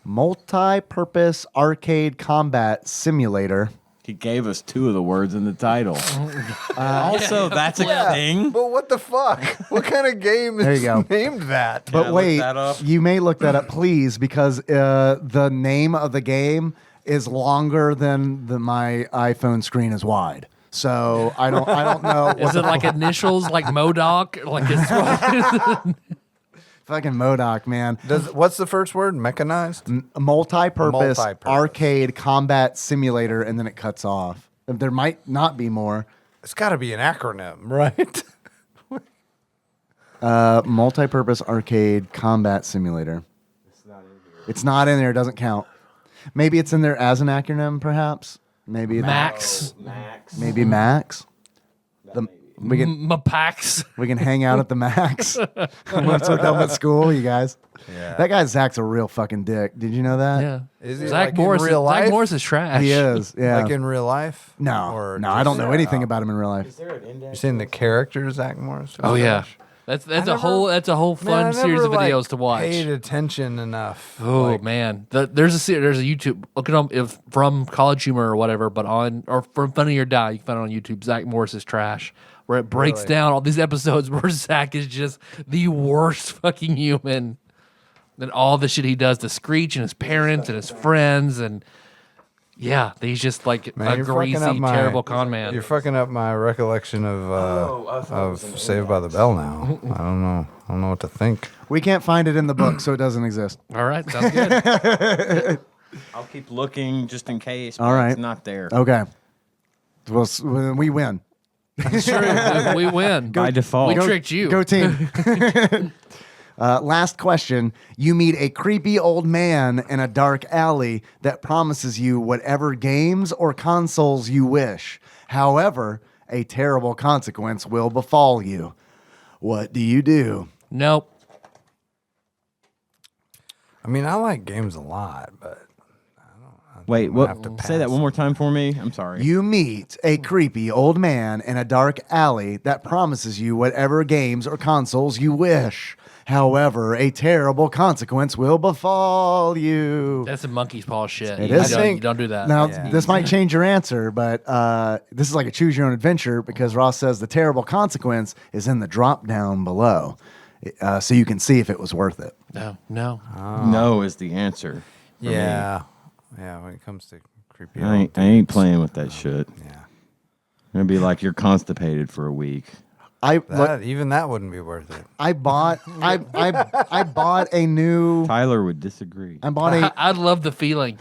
multi-purpose arcade combat simulator. He gave us two of the words in the title. Also, that's a thing. But what the fuck? What kind of game There is you go. named that? But I look wait, that up? you may look that up, please, because the name of the game is longer than my iPhone screen is wide. So I don't know. Is it like initials, like MODOK? Like it's Fucking MODOK, man. What's the first word? Mechanized? Multi-purpose Multi-purpose. arcade combat simulator, and then it cuts off. There might not be more. It's got to be an acronym, right? Multi-purpose arcade combat simulator. It's not in there. It doesn't count. Maybe it's in there as an acronym, perhaps. Maybe it's- Max. Maybe Max. We can Mapax. we can hang out at the Max. Once we're done with school, you guys. Yeah. That guy Zach's a real fucking dick. Did you know that? Yeah. Is he Zach like in Morris. real Zach life? Morris is trash. He is. Yeah. Like in real life? no, Or I don't just- know anything about him in real life. You're saying the character Zach Morris? Oh yeah. That's a whole fun series of videos to watch. Paid attention enough. Oh man, there's a YouTube. Look it up from College Humor or whatever, but from Funny or Die. You can find it on YouTube. Zach Morris's Trash, where it breaks down all these episodes where Zach is just the worst fucking human, and all the shit he does to Screech and his parents and his friends and. Yeah, he's just like a greasy, terrible con man. You're fucking up my recollection of Saved by the Bell now. I don't know what to think. We can't find it in the book, so it doesn't exist. All right, sounds good. I'll keep looking just in case. All right. It's not there. Okay. Well, we win. It's true. We win. By default. We tricked you. Go team. Last question. You meet a creepy old man in a dark alley that promises you whatever games or consoles you wish. However, a terrible consequence will befall you. What do you do? Nope. I mean, I like games a lot, but Wait, have what? to Say that pass. one more time for me. I'm sorry. You meet a creepy old man in a dark alley that promises you whatever games or consoles you wish. However, a terrible consequence will befall you. That's some monkey's paw shit. It You is. don't- you don't do that. Now, Yeah. this might change your answer, but this is like a choose your own adventure because Ross says the terrible consequence is in the drop down below. So you can see if it was worth it. No. No is the answer. for me. yeah. When it comes to creepy, I ain't playing with that shit. Yeah, I'm gonna be like you're constipated for a week. even that wouldn't be worth it. I bought a new. Tyler would disagree. I bought a. I love the feeling.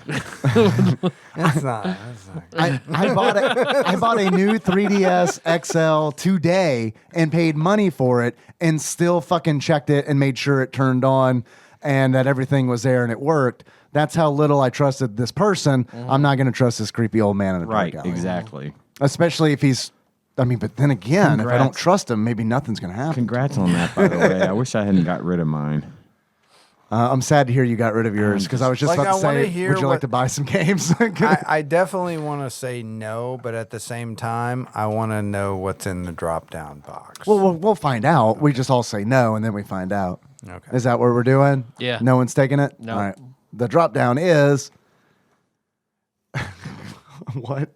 That's not. I bought a new 3DS XL today and paid money for it and still fucking checked it and made sure it turned on and that everything was there and it worked. That's how little I trusted this person. I'm not going to trust this creepy old man in a dark Right, alley. exactly. Especially if he's. I mean, but then again, if I don't Congrats. trust him, maybe nothing's going to happen. Congrats on that, by the way. I wish I hadn't got rid of mine. I'm sad to hear you got rid of yours because I was just Like, about to I wanna say, hear would you like what- to buy some games? I definitely want to say no, but at the same time, I want to know what's in the drop-down box. Well, we'll find out. We just all say no, and then we find out. Okay. Is that what we're doing? Yeah. No one's taking it? No. All right. The drop down is. What?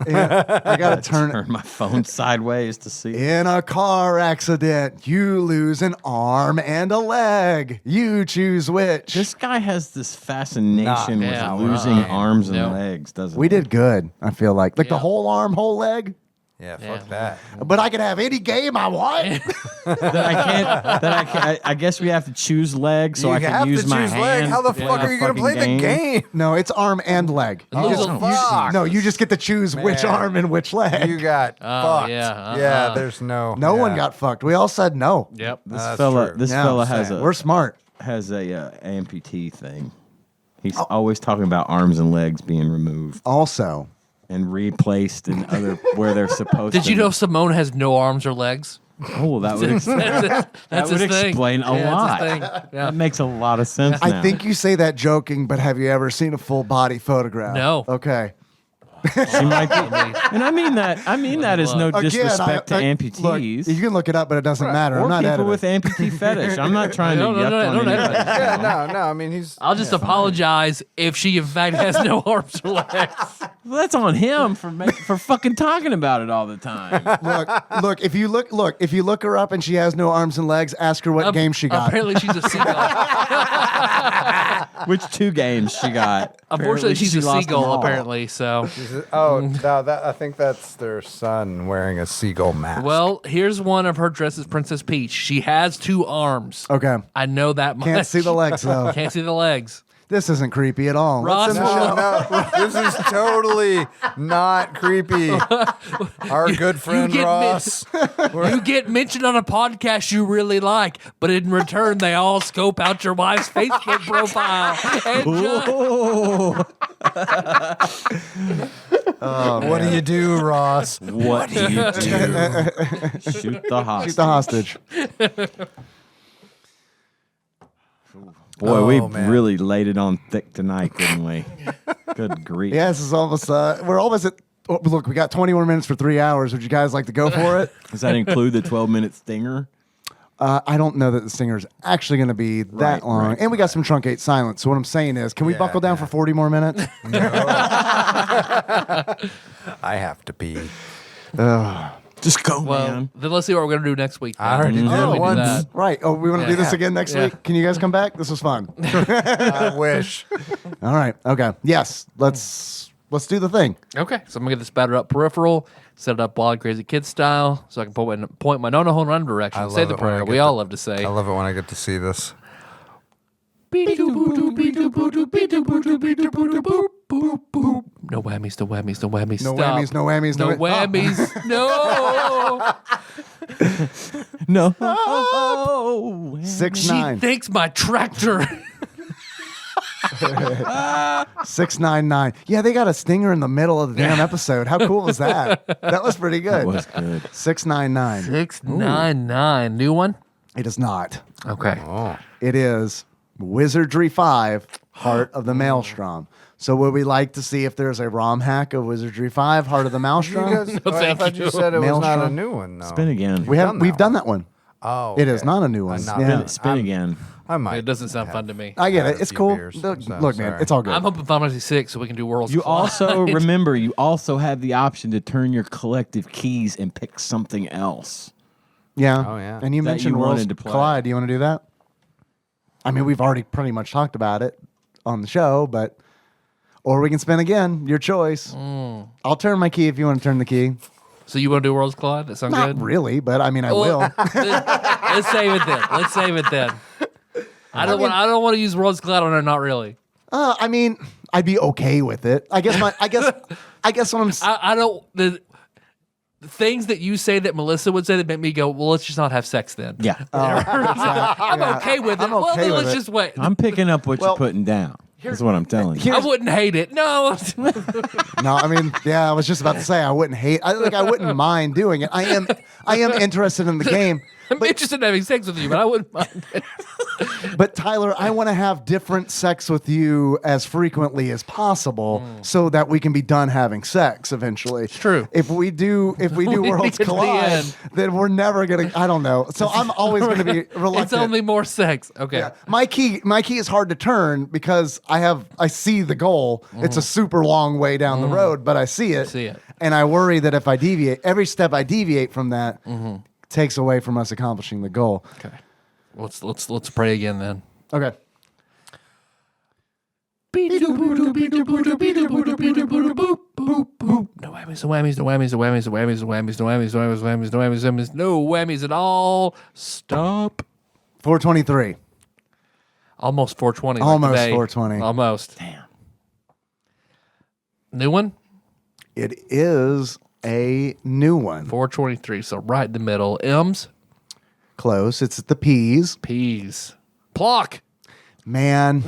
Yeah, I got to turn. Turn my phone sideways to see. In a car accident, you lose an arm and a leg. You choose which. This guy has this fascination with Yeah, losing well, arms and no. legs, doesn't We he? did good, I feel like. Like the Yeah. whole arm, whole leg. Yeah, Yeah. fuck that. But I can have any game I want. I guess we have to choose legs so you I can have use to my choose leg. hands How the to fuck play are you going to play fucking the game? No, it's arm and leg. And lose Oh, a- fuck. No, you just get to choose which Man. arm and which leg. You got Oh, fucked. yeah, Yeah, there's no. No one yeah. got fucked. We all said no. Yep. This That's fella, true. this Yeah, fella I'm has saying. a We're smart. amputee thing. He's always talking about arms and legs being removed Also, and replaced in other where they're supposed. Did to you know Simone has no arms or legs? Oh, that would That's would his thing. explain a Yeah, lot. that's his thing. Yeah. That makes a lot of sense. Now. I think you say that joking, but have you ever seen a full body photograph? No. Okay. she might be, and I mean that. I mean that is no Again, disrespect to look, amputees. you can look it up, but it doesn't matter. or I'm not people editing. with amputee fetish. I'm not trying to No, yuck on don't anybody. Yeah, no. I mean, he's. I'll just apologize if she in fact has no arms or legs. Well, that's on him for fucking talking about it all the time. Look. If you look her up and she has no arms and legs, ask her what game she got. Apparently she's a seagull. Which 2 games she got? Unfortunately, Apparently she's a she lost them seagull. all. Apparently, so. Oh, no, I think that's their son wearing a seagull mask. Well, here's one of her dresses, Princess Peach. She has 2 arms. Okay. I know that much. Can't see the legs though. Can't see the legs. This isn't creepy at all. Ross, No, this is totally not creepy. Our good friend get Ross. You get mentioned on a podcast you really like, but in return, they all scope out your wife's Facebook profile. And What do you do, Ross? What do you do? Shoot the hostage. Shoot the hostage. Boy, we man. really laid it on thick tonight, didn't we? Good grief. Yeah, this is almost. We're almost at. Oh, look, we got 20 more minutes for 3 hours. Would you guys like to go for it? Does that include the 12-minute stinger? I don't know that the stinger is actually going to be that long. And we got some truncate silence. So what I'm saying is, can we buckle down for 40 more minutes? I have to pee. Just go, Well, man. then let's see what we're gonna do next week. I already did We do once. that. Right. Oh, we want to do this again next week? Can you guys come back? This was fun. I wish. All right. Okay. Yes. Let's do the thing. Okay, so I'm gonna get this batter up peripheral, set it up wild crazy kid style, so I can point my no home run direction. I Say love the it when I prayer. get We to- all love to say. I love it when I get to see this. No whammies, no whammies, no whammies. No Stop. whammies, no whammies, no no whammies. No. No. Oh, 6'9". She thinks my tractor. 699. Yeah, they got a stinger in the middle of the damn episode. How cool was that? That was pretty good. That was good. 699. 699. New one? It is not. Okay. It is Wizardry 5, Heart of the Maelstrom. So would we like to see if there's a ROM hack of Wizardry 5, Heart of the Maelstrom? I thought you said it was not a Maelstrom. new one. No. Spin again. We've done that one. Oh, It is okay. not a new one. not- Yeah. Spin again. I might. It doesn't sound fun to me. I get had it. a It's few cool. beers, Look, so look, man, sorry. it's all good. I'm hoping Final Fantasy 6 so we can do Worlds You Collide. also remember, you also have the option to turn your collective keys and pick something else. Yeah. Oh, yeah. And you That mentioned you Worlds wanted to play. Collide. Do you want to do that? I mean, we've already pretty much talked about it on the show, but or we can spin again. Your choice. I'll turn my key if you want to turn the key. So you want to do Worlds Collide? That sounds Not good? really, but I mean, I Well, will. Let's save it then. Let's save it then. I don't want to use Worlds Collide on her. Not really. I mean, I'd be okay with it. I guess what I'm. I don't. The things that you say that Melissa would say that make me go, well, let's just not have sex then. Yeah. I'm okay with it. I'm Well, okay then with let's it. just wait. I'm picking up what Well, you're putting down. That's what I'm telling you. I wouldn't hate it. No. No, I mean, yeah, I was just about to say I wouldn't hate. I wouldn't mind doing it. I am interested in the game. I'm interested in having sex with you, but I wouldn't mind it. But Tyler, I want to have different sex with you as frequently as possible, so that we can be done having sex eventually. It's true. If we do Worlds get to the Collide, end. then we're never gonna. I don't know. So I'm always going to be reluctant. It's only more sex. Okay. Yeah. My key is hard to turn because I see the goal. It's a super long way down the road, but I see it. See it. And I worry that if I deviate, every step I deviate from that takes away from us accomplishing the goal. Okay. Let's pray again then. Okay. No whammies, no whammies, no whammies, no whammies, no whammies, no whammies, no whammies, no whammies, no whammies, no whammies, no whammies, no whammies at all. Stop. 423. Almost 420. Almost today. 420. Almost. Damn. New one? It is a new one. 423. So right in the middle. M's, Close. It's the P's. P's. Plock. Man,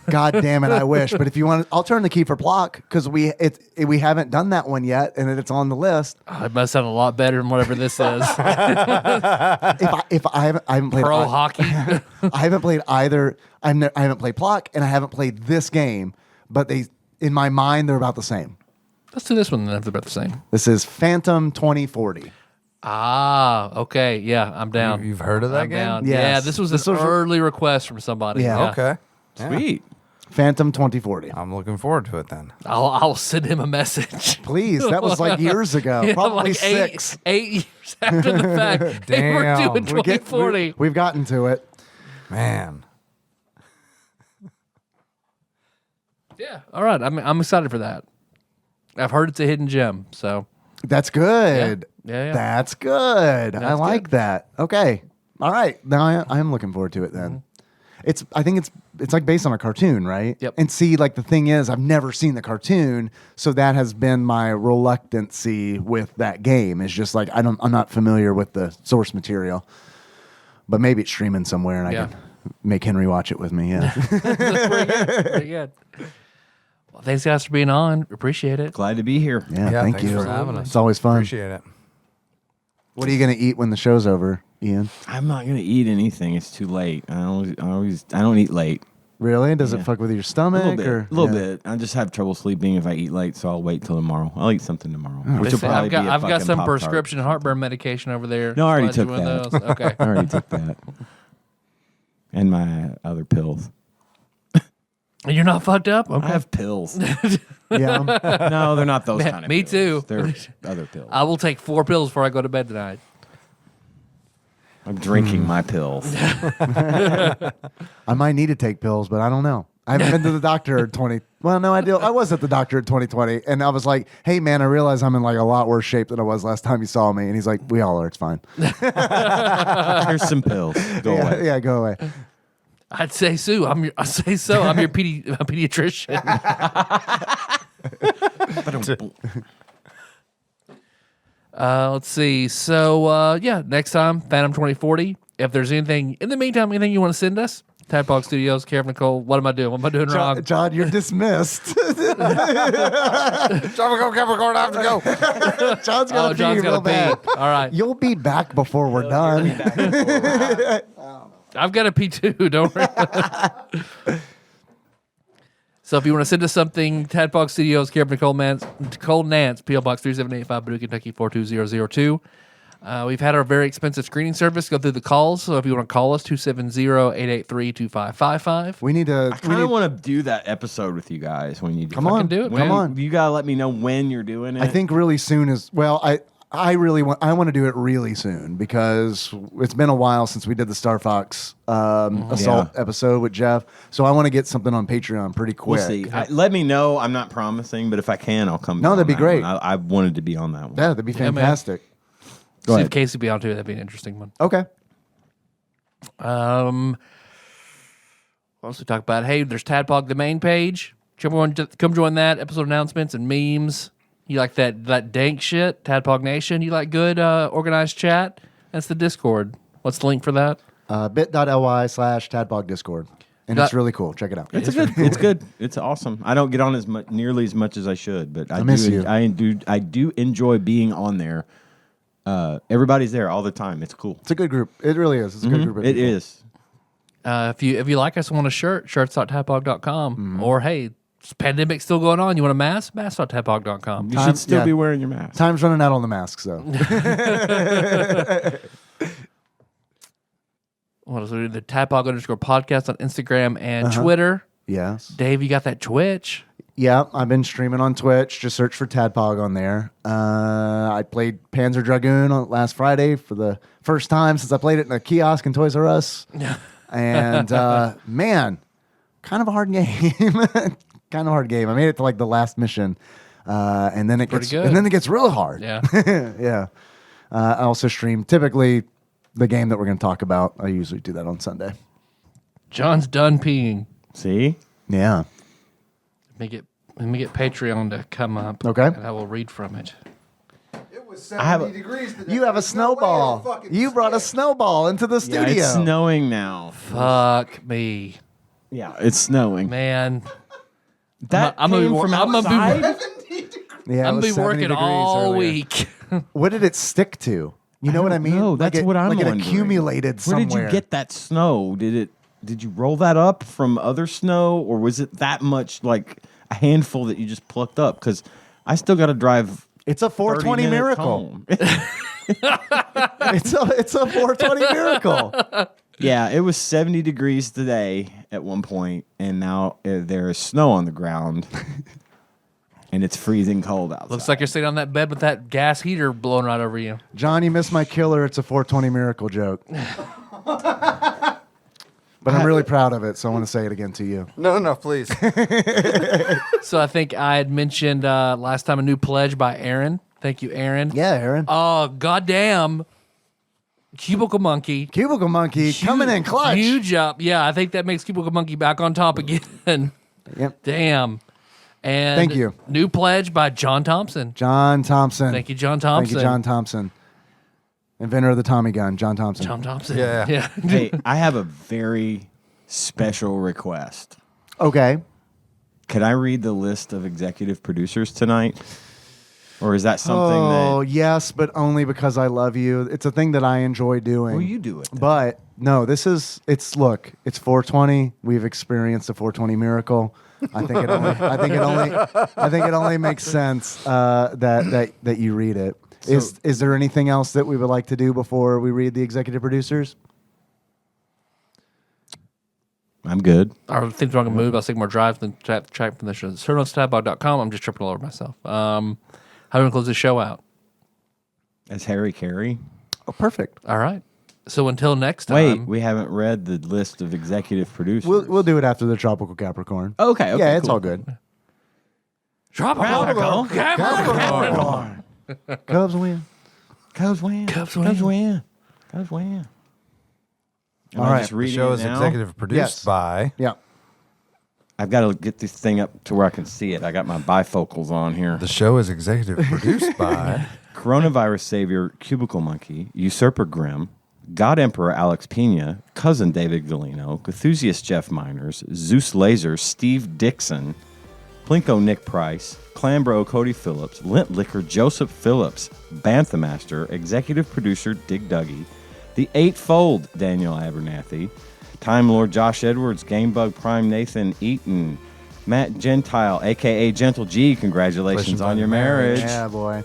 God damn it, I wish. But if you want, I'll turn the key for Plock because we haven't done that one yet, and it's on the list. Oh, it must sound a lot better than whatever this is. If I haven't played Pro hockey. I haven't played either. I haven't played Plock, and I haven't played this game. But in my mind, they're about the same. Let's do this one then if they're about the same. This is Phantom 2040. Ah, okay. Yeah, I'm down. You've heard of that I'm game? down. Yes. Yeah, this was an early request from somebody. Yeah. Okay. Yeah. Sweet. Phantom 2040. I'm looking forward to it then. I'll send him a message. Please, that was like years ago, Yeah, probably like 6. 8 years after the fact. Hey, we're Damn. doing 2040. We've gotten to it. Man. Yeah. All right. I'm excited for that. I've heard it's a hidden gem. So That's good. Yeah. That's good. I That's like good. that. Okay. All right. Now I am looking forward to it then. I think it's like based on a cartoon, right? Yep. And see, like the thing is, I've never seen the cartoon, so that has been my reluctancy with that game. It's just like I'm not familiar with the source material, but maybe it's streaming somewhere, and I Yeah. can make Henry watch it with me. Yeah. pretty good. Well, thanks guys for being on. Appreciate it. Glad to be here. Yeah. Yeah, thank thanks you. for having us. It's always fun. Appreciate it. What are you gonna eat when the show's over, Ian? I'm not gonna eat anything. It's too late. I don't eat late. Really? Does it Yeah. fuck with your A stomach? little bit. I just have trouble sleeping if I eat late, so I'll wait till tomorrow. I'll eat something tomorrow. Which will probably be a I've got fucking some Pop-Tart. prescription heartburn medication over there. No, I already Slide you took one of that. those. Okay. I already took that. And my other pills. You're not fucked up? Okay. I have pills. Yeah. No, they're not those kind of Me pills. too. They're other pills. I will take 4 pills before I go to bed tonight. I'm drinking my pills. I might need to take pills, but I don't know. I haven't been to the doctor in 20. Well, no, I do. I was at the doctor in 2020, and I was like, "Hey, man, I realize I'm in like a lot worse shape than I was last time you saw me." And he's like, "We all are. It's fine." Here's some pills. Go yeah, away. yeah, go away. I'd say so. I'm your pediatrician. Let's see. So, yeah, next time, Phantom 2040. If there's anything, in the meantime, anything you want to send us, Tadpog Studios, Care of Nicole, what am I doing? What am I doing wrong? John, you're dismissed. Capricorn, I have to go. John's got to pee John's real got to pee. bad. All right. You'll be back before we're done. I've got to pee too. Don't worry. So if you want to send us something, Tadpog Studios, Care of Nicole Nance, P.O. Box 3785, Paducah, Kentucky 42002. We've had our very expensive screening service go through the calls. So if you want to call us, 270-883-2555. We need to. I kind of want to do that episode with you guys when you do. Come on, do it. When, come on. You gotta let me know when you're doing it. I think really soon is well. I really want. I want to do it really soon because it's been a while since we did the Star Fox assault episode with Jeff. So I want to get something on Patreon pretty quick. we'll see. Let me know. I'm not promising, but if I can, I'll come. No, that'd on be that great. one. I wanted to be on that one. Yeah, that'd be fantastic. Go See ahead. if Casey be on too. That'd be an interesting one. Okay. What else we talk about? Hey, there's Tadpog, the main page. Come join that. Episode announcements and memes. You like that dank shit? Tadpog Nation. You like good organized chat? That's the Discord. What's the link for that? bit.ly/Tadpog Discord. And it's really cool. Check it out. It's good. It's good. It's awesome. I don't get on nearly as much as I should, but I miss do. you. I do enjoy being on there. Everybody's there all the time. It's cool. It's a good group. It really is. It's a good group. Of It people. is. If you like us and want a shirt, shirts.tadpog.com. Or hey, pandemic's still going on. You want a mask? Mask.tadpog.com. You should still be wearing your mask. Time's running out on the masks, though. What else? The Tadpog_podcast on Instagram and Twitter. Yes. Dave, you got that Twitch? Yeah, I've been streaming on Twitch. Just search for Tadpog on there. I played Panzer Dragoon on last Friday for the first time since I played it in a kiosk in Toys R Us. And man, kind of a hard game. Kind of hard game. I made it to like the last mission, and then it gets real hard. Yeah. Yeah. I also stream typically the game that we're going to talk about. I usually do that on Sunday. John's done peeing. See? Yeah. Let me get Patreon to come up. Okay. And I will read from it. It was have 70 degrees today. You have a There's no way snowball. I'll fucking You brought a skip. snowball into the studio. Yeah, it's snowing now. Fuck me, Yeah, it's snowing. man. That I'm gonna came be- from I'm gonna be- outside? Yeah, it I'm was gonna be 70 working degrees all earlier. week. What did it stick to? You know what I mean? No, that's like what I'm like wondering. it accumulated Where somewhere. did you get that snow? Did you roll that up from other snow, or was it that much, like a handful that you just plucked up? Because I still got to drive. It's a 420 30 minutes miracle. home. It's a 420 miracle. Yeah, it was 70 degrees today at one point, and now there is snow on the ground, and it's freezing cold outside. Looks like you're sitting on that bed with that gas heater blowing right over you. John, you missed my killer. It's a 420 miracle joke. But I'm really proud of it, so I want to say it again to you. No, please. So I think I had mentioned last time a new pledge by Aaron. Thank you, Aaron. Yeah, Aaron. Oh, goddamn. Cubicle Monkey. Cubicle Monkey coming in clutch. Huge up. Yeah, I think that makes Cubicle Monkey back on top again. Yep. Damn. And Thank you. New pledge by John Thompson. John Thompson. Thank you, John Thompson. Thank you, John Thompson. Inventor of the Tommy gun, John Thompson. John Thompson. Yeah. Hey, I have a very special request. Okay. Could I read the list of executive producers tonight? Or is that something Oh, that... yes, but only because I love you. It's a thing that I enjoy doing. Well, you do it then. But no, it's 420. We've experienced a 420 miracle. I think it only makes sense that you read it. Is there anything else that we would like to do before we read the executive producers? I'm good. Our things wrong move. I'll take more drive than track from the show. Turn on TADPOG.com. I'm just tripping all over myself. How do we want to close the show out? As Harry Carey. Oh, perfect. All right. So until next time. Wait, we haven't read the list of executive producers. We'll do it after the Tropical Capricorn. Okay. Yeah, it's cool. all good. Tropical Capricorn. Cubs win. Cubs win. Cubs win. Cubs win. Cubs win. Am All I right. just The reading show it is now? executive produced Yes. by. Yeah. I've got to get this thing up to where I can see it. I got my bifocals on here. The show is executive produced by. Coronavirus Savior Cubicle Monkey, Usurper Grimm, God Emperor Alex Pena, Cousin David Galino, Cthusiast Jeff Miners, Zeus Laser Steve Dixon, Plinko Nick Price, Clambro Cody Phillips, Lint Liquor Joseph Phillips, Banthamaster, Executive Producer Dig Duggy, The Eightfold Daniel Abernathy, Time Lord Josh Edwards, Gamebug Prime Nathan Eaton, Matt Gentile, a.k.a. Gentle G, congratulations on your marriage. Yeah, boy.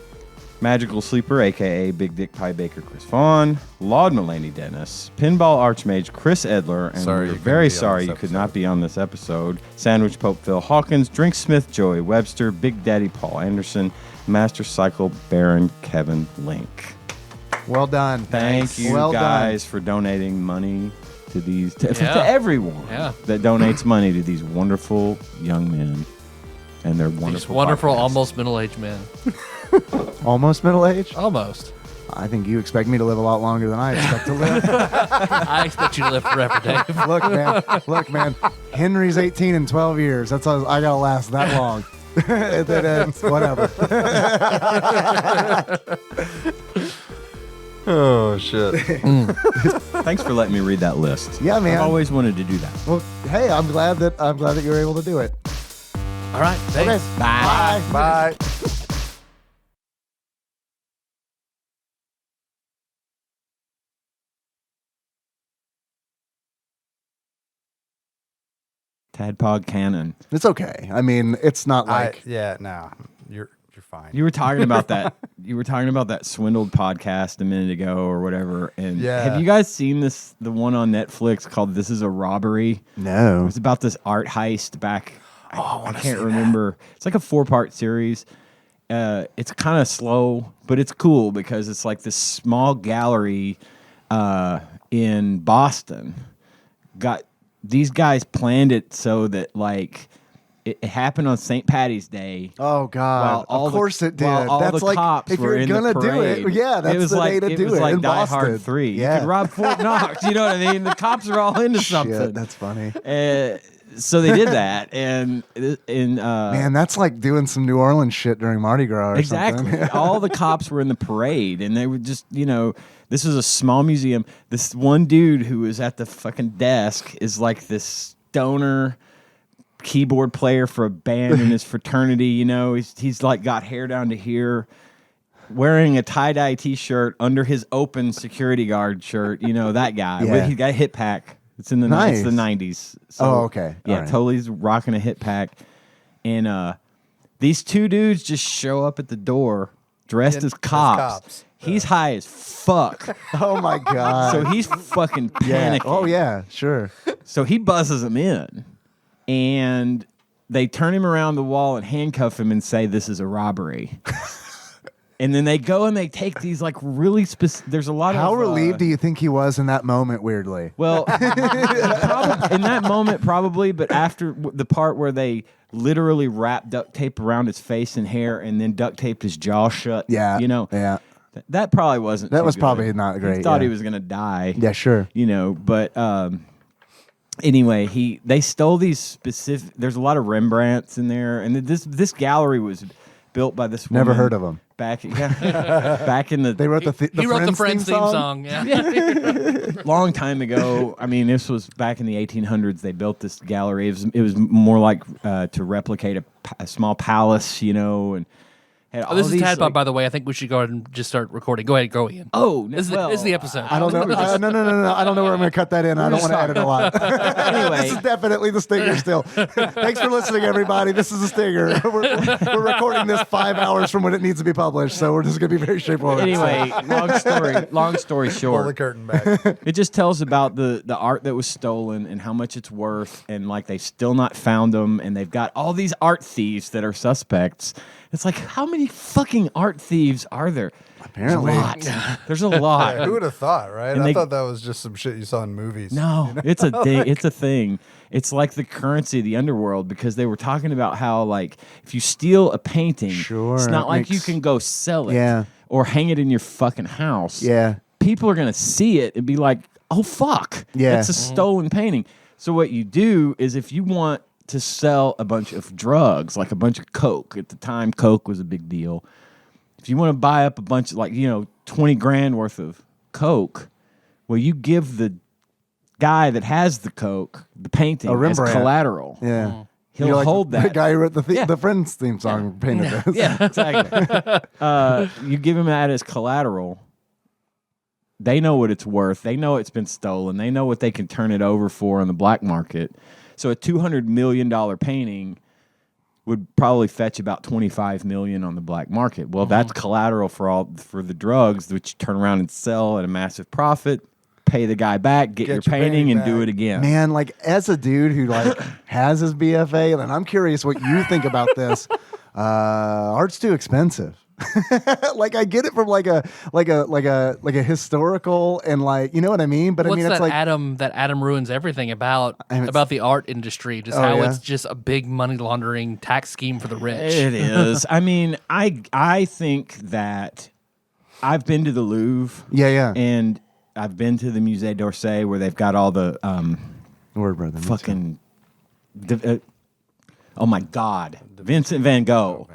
Magical Sleeper, a.k.a. Big Dick Pie Baker Chris Vaughn, Laud Mulaney Dennis, Pinball Archmage Chris Edler, and Sorry we're you couldn't very be on sorry this you could episode. not be on this episode. Sandwich Pope Phil Hawkins, Drink Smith Joey Webster, Big Daddy Paul Anderson, Master Cycle Baron Kevin Link. Well done. Thank you Well guys for donating money to these, to Yeah. everyone Yeah. that donates money to these wonderful young men and their wonderful These wonderful, podcasts. almost middle-aged men. done. Almost middle age? Almost. I think you expect me to live a lot longer than I expect to live. I expect you to live forever, Dave. Look, man. Henry's 18 in 12 years. That's all, I gotta last that long. Whatever. Oh, shit. Thanks for letting me read that list. Yeah, man. I've always wanted to do that. Well, hey, I'm glad that you were able to do it. All right. Thanks. Okay. Bye. Bye. Tadpog Cannon. It's okay. I mean, it's not like You're fine. You were talking about that. You were talking about that swindled podcast a minute ago or whatever. And Yeah. have you guys seen this? The one on Netflix called "This Is a Robbery." no. It's about this art heist back. I can't remember. It's like a 4-part series. It's kind of slow, but it's cool because it's like this small gallery in Boston. These guys planned it so that like it happened on St. Patty's Day. Oh God! While Of course it did. While all That's the like cops if were you're in gonna the do parade. it, yeah, that's it was the like, day to it do was it like in Die Boston. Hard 3. Yeah. You could rob Fort Knox. You know what I mean? The cops are all into something. Shit, that's funny. So they did that, and Man, that's like doing some New Orleans shit during Mardi Gras or exactly. something. All the cops were in the parade, and they were just, this is a small museum. This one dude who was at the fucking desk is like this stoner keyboard player for a band in his fraternity. He's like got hair down to here, wearing a tie-dye T-shirt under his open security guard shirt. That guy. Yeah. He's got a hit pack. It's in the Nice. it's the 90s. So, Oh, okay. Yeah, All right. totally rocking a hit pack. And these two dudes just show up at the door dressed as cops. He's high as fuck. Oh my God! So he's fucking yeah. panicking. Oh yeah, sure. So he buzzes them in, and they turn him around the wall and handcuff him and say, "This is a robbery." And then they go and they take these like really specific. There's a lot of How relieved do you think he was in that moment? Weirdly. Well, in that moment, probably, but after the part where they literally wrapped duct tape around his face and hair and then duct taped his jaw shut. Yeah. Yeah. That probably wasn't. That too was good. probably not He great, thought yeah. he was gonna die. Yeah, sure. But anyway, they stole these specific. There's a lot of Rembrandts in there, and this gallery was built by this woman. Never heard of him. Back in the They wrote He wrote the Friends theme song. Yeah. long time ago. I mean, this was back in the 1800s. They built this gallery. It was more like to replicate a small palace, and Had Oh, all this is these, TADPOG, like- by the way. I think we should go ahead and just start recording. Go ahead, go Ian. Oh, This is the episode. I don't know. No. I don't know where I'm going to cut that in. I don't want to edit a lot. Anyway, This is definitely the stinger still. Thanks for listening, everybody. This is a stinger. We're recording this 5 hours from when it needs to be published, so we're just going to be very straightforward. anyway, long story Pull the short, curtain back. it just tells about the art that was stolen and how much it's worth, and like they've still not found them, and they've got all these art thieves that are suspects. It's like, how many fucking art thieves are there? Apparently. There's a lot. Who would have thought, right? And I they- thought that was just some shit you saw in movies. No, it's a thing. It's a thing. It's like the currency of the underworld, because they were talking about how, like, if you steal a painting, Sure, it's not it like you makes- can go sell it Yeah. or hang it in your fucking house. Yeah. People are gonna see it and be like, "Oh fuck, Yeah. it's a stolen painting." So what you do is, if you want to sell a bunch of drugs, like a bunch of coke, at the time coke was a big deal. If you want to buy up a bunch of, like, 20 grand worth of coke, well, you give the guy that has the coke the painting A as Rembrandt. collateral. Yeah. He'll You're like hold the that. guy who wrote Yeah. the Friends theme song painted this. Yeah, exactly. You give him that as collateral. They know what it's worth. They know it's been stolen. They know what they can turn it over for on the black market. So a $200 million painting would probably fetch about $25 million on the black market. Well, that's collateral for the drugs, which you turn around and sell at a massive profit. Pay the guy back, get your painting, and do back. it again. Man, like, as a dude who like has his BFA, and I'm curious what you think about this. Art's too expensive. Like, I get it from like a historical and, like, you know what I mean. But What's I mean, that it's like Adam ruins everything about the art industry, just Oh, how yeah? it's just a big money laundering tax scheme for the rich. It is. I mean, I think that I've been to the Louvre. yeah. And I've been to the Musée d'Orsay, where they've got all the Word, brother. fucking oh my God, Vincent van Gogh.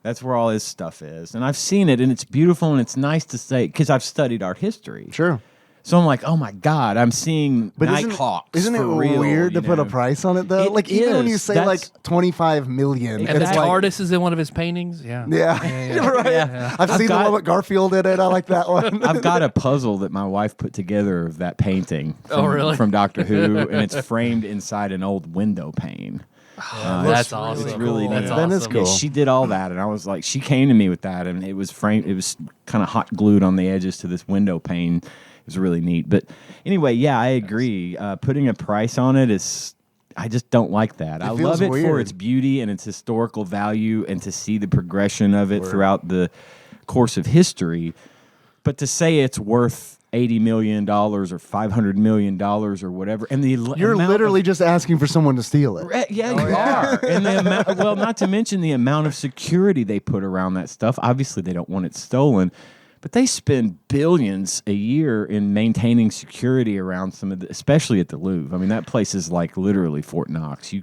That's where all his stuff is. And I've seen it, and it's beautiful, and it's nice to say, because I've studied art history. Sure. So I'm like, oh my God, I'm seeing Nighthawks. Isn't it for real, weird to you put a know? price on it though? It Like, even when you is. say That's- like 25 million, And it's that like, artist is in one of his paintings. Yeah. yeah, you're right. Yeah. I've seen the one with Garfield in it. I like that one. I've got a puzzle that my wife put together of that painting Really? Doctor Who, and it's framed inside an old window pane. That's awesome. It's really That's neat. That is awesome. cool. Yeah, she did all that, and I was like, she came to me with that, and it was framed. It was kind of hot glued on the edges to this window pane. It was really neat. But anyway, yeah, I agree. Putting a price on it is, I just don't like that. I feels love it for weird. its beauty and its historical value, and to see the progression of it throughout the course of history. But to say it's worth $80 million or $500 million or whatever, and You're amount literally of, just asking for someone to steal it. yeah, you are. And the amount, well, not to mention the amount of security they put around that stuff. Obviously, they don't want it stolen, but they spend billions a year in maintaining security around some of the, especially at the Louvre. I mean, that place is like literally Fort Knox.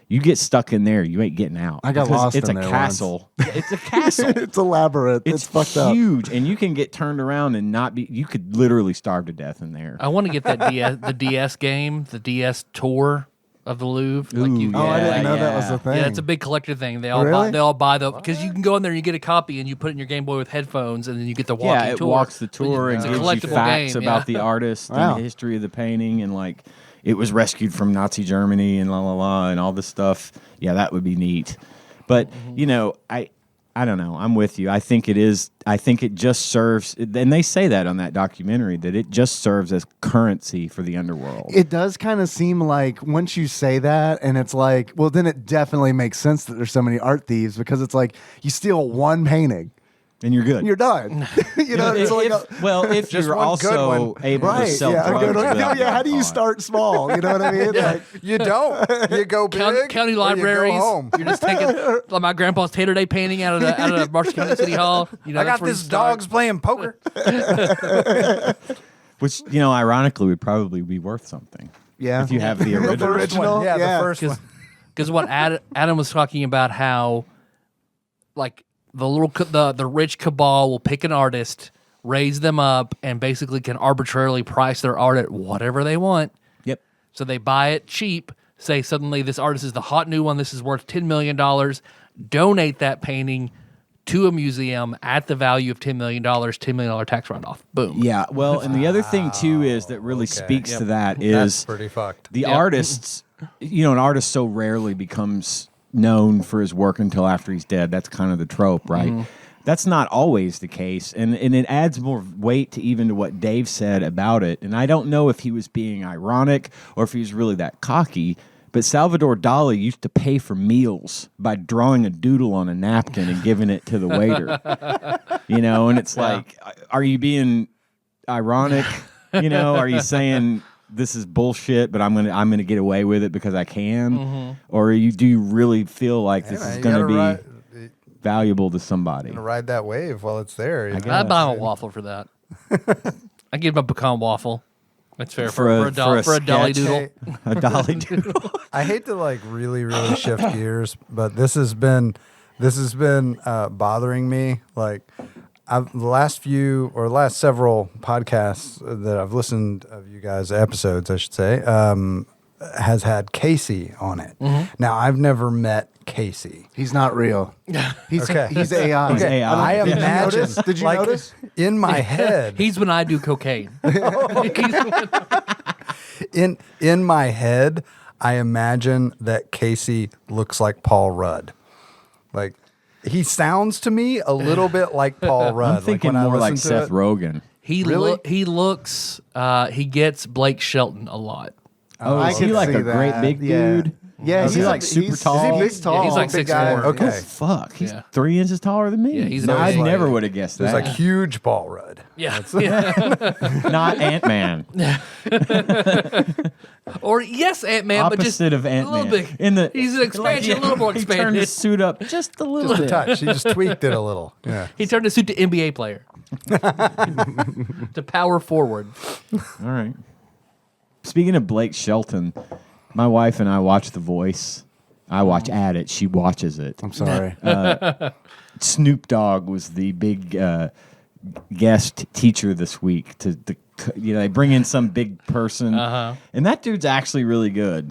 You get stuck in there, you ain't getting out. I got because lost it's in a there castle. Yeah, it's a castle. It's elaborate. It's fucked up. huge, and you can get turned around and not be. You could literally starve to death in there. I want to get that the DS game, the DS tour of the Louvre. Like you, Ooh, Oh, I didn't know that was yeah. a thing. Yeah, it's a big collector thing. They all Really? buy the because you can go in there and you get a copy and you put it in your Game Boy with headphones and then you get the walking Yeah, it tour. walks the tour and It's a gives you collectible facts game, about yeah. the artist Wow. and the history of the painting, and like it was rescued from Nazi Germany and la la la and all this stuff. Yeah, that would be neat. But I don't know. I'm with you. I think it is. I think it just serves, and they say that on that documentary, that it just serves as currency for the underworld. It does kind of seem like once you say that, and it's like, well, then it definitely makes sense that there's so many art thieves, because it's like you steal one painting, and you're good. and you're done. You know, it's like if Just you're one good also one. able right. to sell Yeah, drugs. okay, without yeah. How do getting you caught. start small? You know what I mean? Like, You don't. You go big. County or you go libraries. home. You're just taking like my grandpa's Tater Day painting out of the Marshall County City Hall. You know, I that's got where you this start. dog's playing poker. Which, ironically would probably be worth something. yeah. If you have the The original. original? Yeah, Yeah. the first one. Because what Adam was talking about, how like the rich cabal will pick an artist, raise them up, and basically can arbitrarily price their art at whatever they want. Yep. So they buy it cheap. Say suddenly this artist is the hot new one. This is worth $10 million. Donate that painting to a museum at the value of $10 million, $10 million tax write-off. Boom. Yeah, well, and the other thing too is that really speaks to that That's is pretty fucked. the artists. An artist so rarely becomes known for his work until after he's dead. That's kind of the trope, right? That's not always the case, and it adds more weight to even to what Dave said about it. And I don't know if he was being ironic or if he was really that cocky. But Salvador Dali used to pay for meals by drawing a doodle on a napkin and giving it to the waiter. And it's like, are you being ironic? Are you saying this is bullshit, but I'm gonna get away with it because I can? Or do you really feel like this is gonna be valuable to somebody? Ride that wave while it's there. I'd buy him a waffle for that. I give him a pecan waffle. That's fair for a dolly doodle. A dolly doodle. I hate to really, really shift gears, but this has been bothering me. Like the last several podcasts that I've listened of you guys, episodes I should say, has had Casey on it. Now I've never met Casey. He's not real. He's AI. He's AI. I imagine. Did you notice? In my head, He's when I do cocaine. in my head, I imagine that Casey looks like Paul Rudd. Like he sounds to me a little bit like Paul Rudd. I'm thinking more like Seth Rogen. He looks. He gets Blake Shelton a lot. Oh, I is he can like see a great that. big Yeah. dude? Yeah, Is he like super tall? Is he big tall? Yeah, he's like big 6'4". guy. Okay. Oh, fuck. He's Yeah. 3 inches taller than me. Yeah, he's no, I nice. never would have guessed There's that. like huge Paul Rudd. Yeah. Not Ant-Man. Or yes, Ant-Man, but just Opposite of a Ant-Man. little bit. He's an expansion, a little more He turned his expanded. suit up just a little Just a bit. touch. He just tweaked it a little. Yeah. He turned his suit to NBA player. To power forward. All right. Speaking of Blake Shelton, my wife and I watch The Voice. I watch at it. She watches it. I'm sorry. Snoop Dogg was the big guest teacher this week. They bring in some big person, and that dude's actually really good.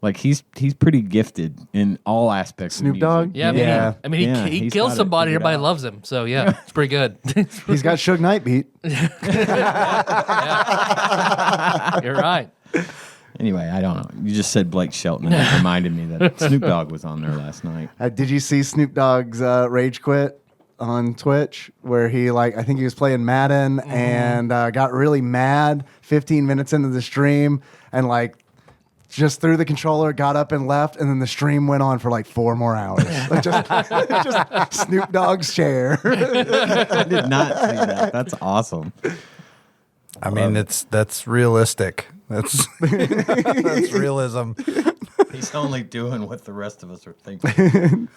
Like he's pretty gifted in all aspects. Snoop of music. Dogg? Yeah, Yeah. I mean, he he's kills got it somebody, figured everybody out. loves him. So yeah, it's pretty good. He's got Suge Knight beat. You're right. Anyway, I don't know. You just said Blake Shelton, and it reminded me that Snoop Dogg was on there last night. Did you see Snoop Dogg's rage quit on Twitch where he I think he was playing Madden and got really mad 15 minutes into the stream and just threw the controller, got up and left, and then the stream went on for 4 more hours. just Snoop Dogg's chair. I did not see that. That's awesome. I mean, that's realistic. That's realism. He's only doing what the rest of us are thinking.